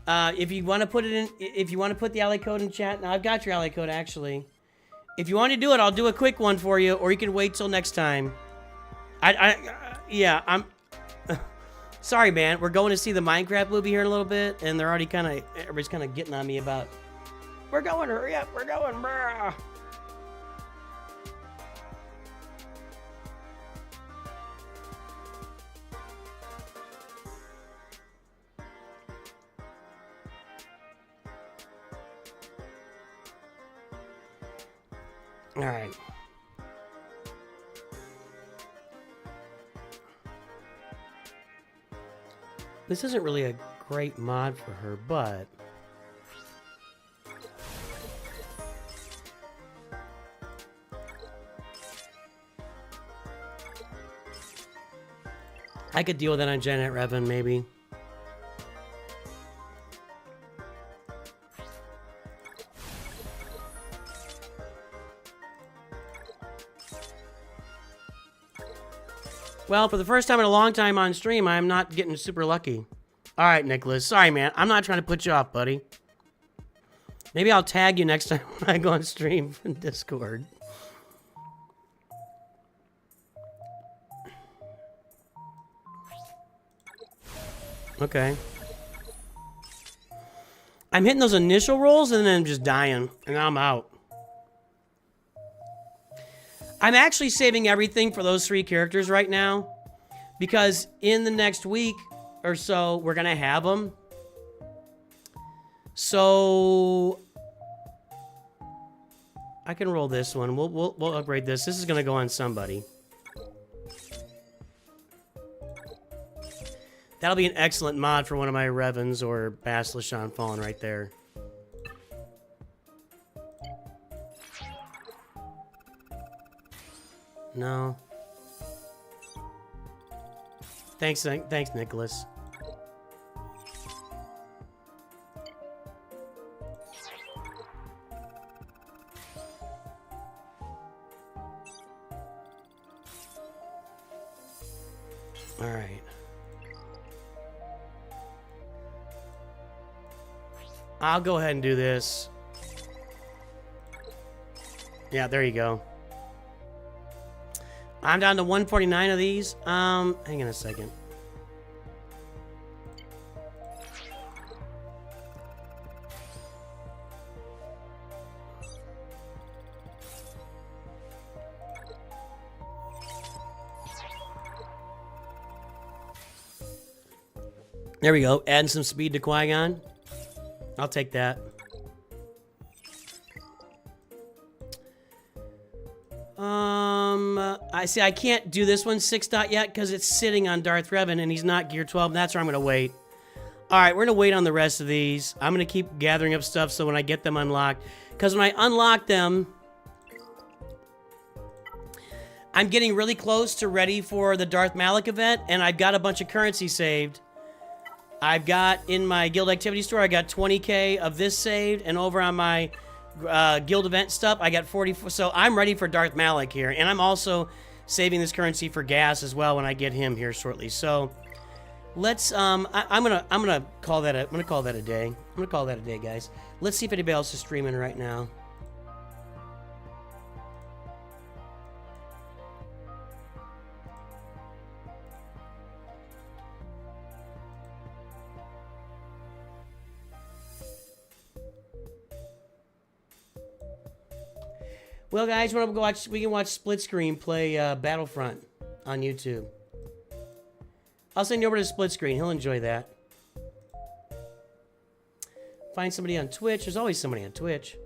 If you want to put it in, if you want to put the ally code in chat, now I've got your ally code actually. If you want to do it, I'll do a quick one for you, or you can wait till next time. Yeah, I'm sorry, man. We're going to see the Minecraft movie here in a little bit, and they're already everybody's kind of getting on me about. We're going, hurry up, we're going, bruh. All right. This isn't really a great mod for her, but I could deal with that on Janet Revan, maybe. Well, for the first time in a long time on stream, I'm not getting super lucky. All right, Nicholas. Sorry, man. I'm not trying to put you off, buddy. Maybe I'll tag you next time when I go on stream in Discord. Okay. I'm hitting those initial rolls and then I'm just dying. And I'm out. I'm actually saving everything for those 3 characters right now. Because in the next week or so, we're going to have them. So I can roll this one. We'll upgrade this. This is going to go on somebody. That'll be an excellent mod for one of my Revans or Bas-Lashan Fallen right there. No. Thanks, Nicholas. All right. I'll go ahead and do this. Yeah, there you go. I'm down to 149 of these. Hang on a second. There we go. Adding some speed to Qui-Gon. I'll take that. I can't do this one 6 dot yet because it's sitting on Darth Revan and he's not gear 12. That's where I'm going to wait. All right, we're going to wait on the rest of these. I'm going to keep gathering up stuff so when I get them unlocked, because when I unlock them, I'm getting really close to ready for the Darth Malak event, and I've got a bunch of currency saved. I've got in my guild activity store, I got 20k of this saved, and over on my guild event stuff, I got 44. So I'm ready for Darth Malak here, and I'm also saving this currency for gas as well when I get him here shortly. So let's I'm gonna call that a day. I'm gonna call that a day, guys. Let's see if anybody else is streaming right now. Well, guys, we can watch Split Screen play Battlefront on YouTube. I'll send you over to Split Screen. He'll enjoy that. Find somebody on Twitch. There's always somebody on Twitch.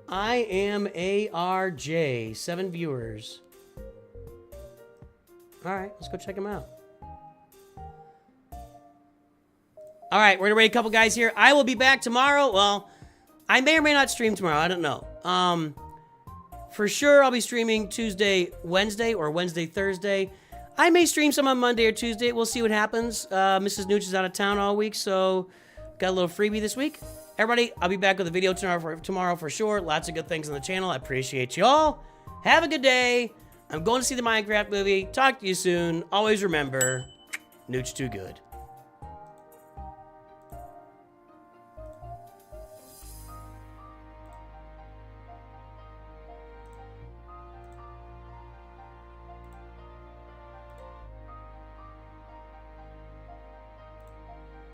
I am ARJ. 7 viewers. All right, let's go check them out. All right, we're going to rate a couple guys here. I will be back tomorrow. Well, I may or may not stream tomorrow. I don't know. For sure, I'll be streaming Tuesday, Wednesday, or Wednesday, Thursday. I may stream some on Monday or Tuesday. We'll see what happens. Mrs. Nooch is out of town all week, so got a little freebie this week. Everybody, I'll be back with a video tomorrow for sure. Lots of good things on the channel. I appreciate you all. Have a good day. I'm going to see the Minecraft movie. Talk to you soon. Always remember, NOOCH2GUD.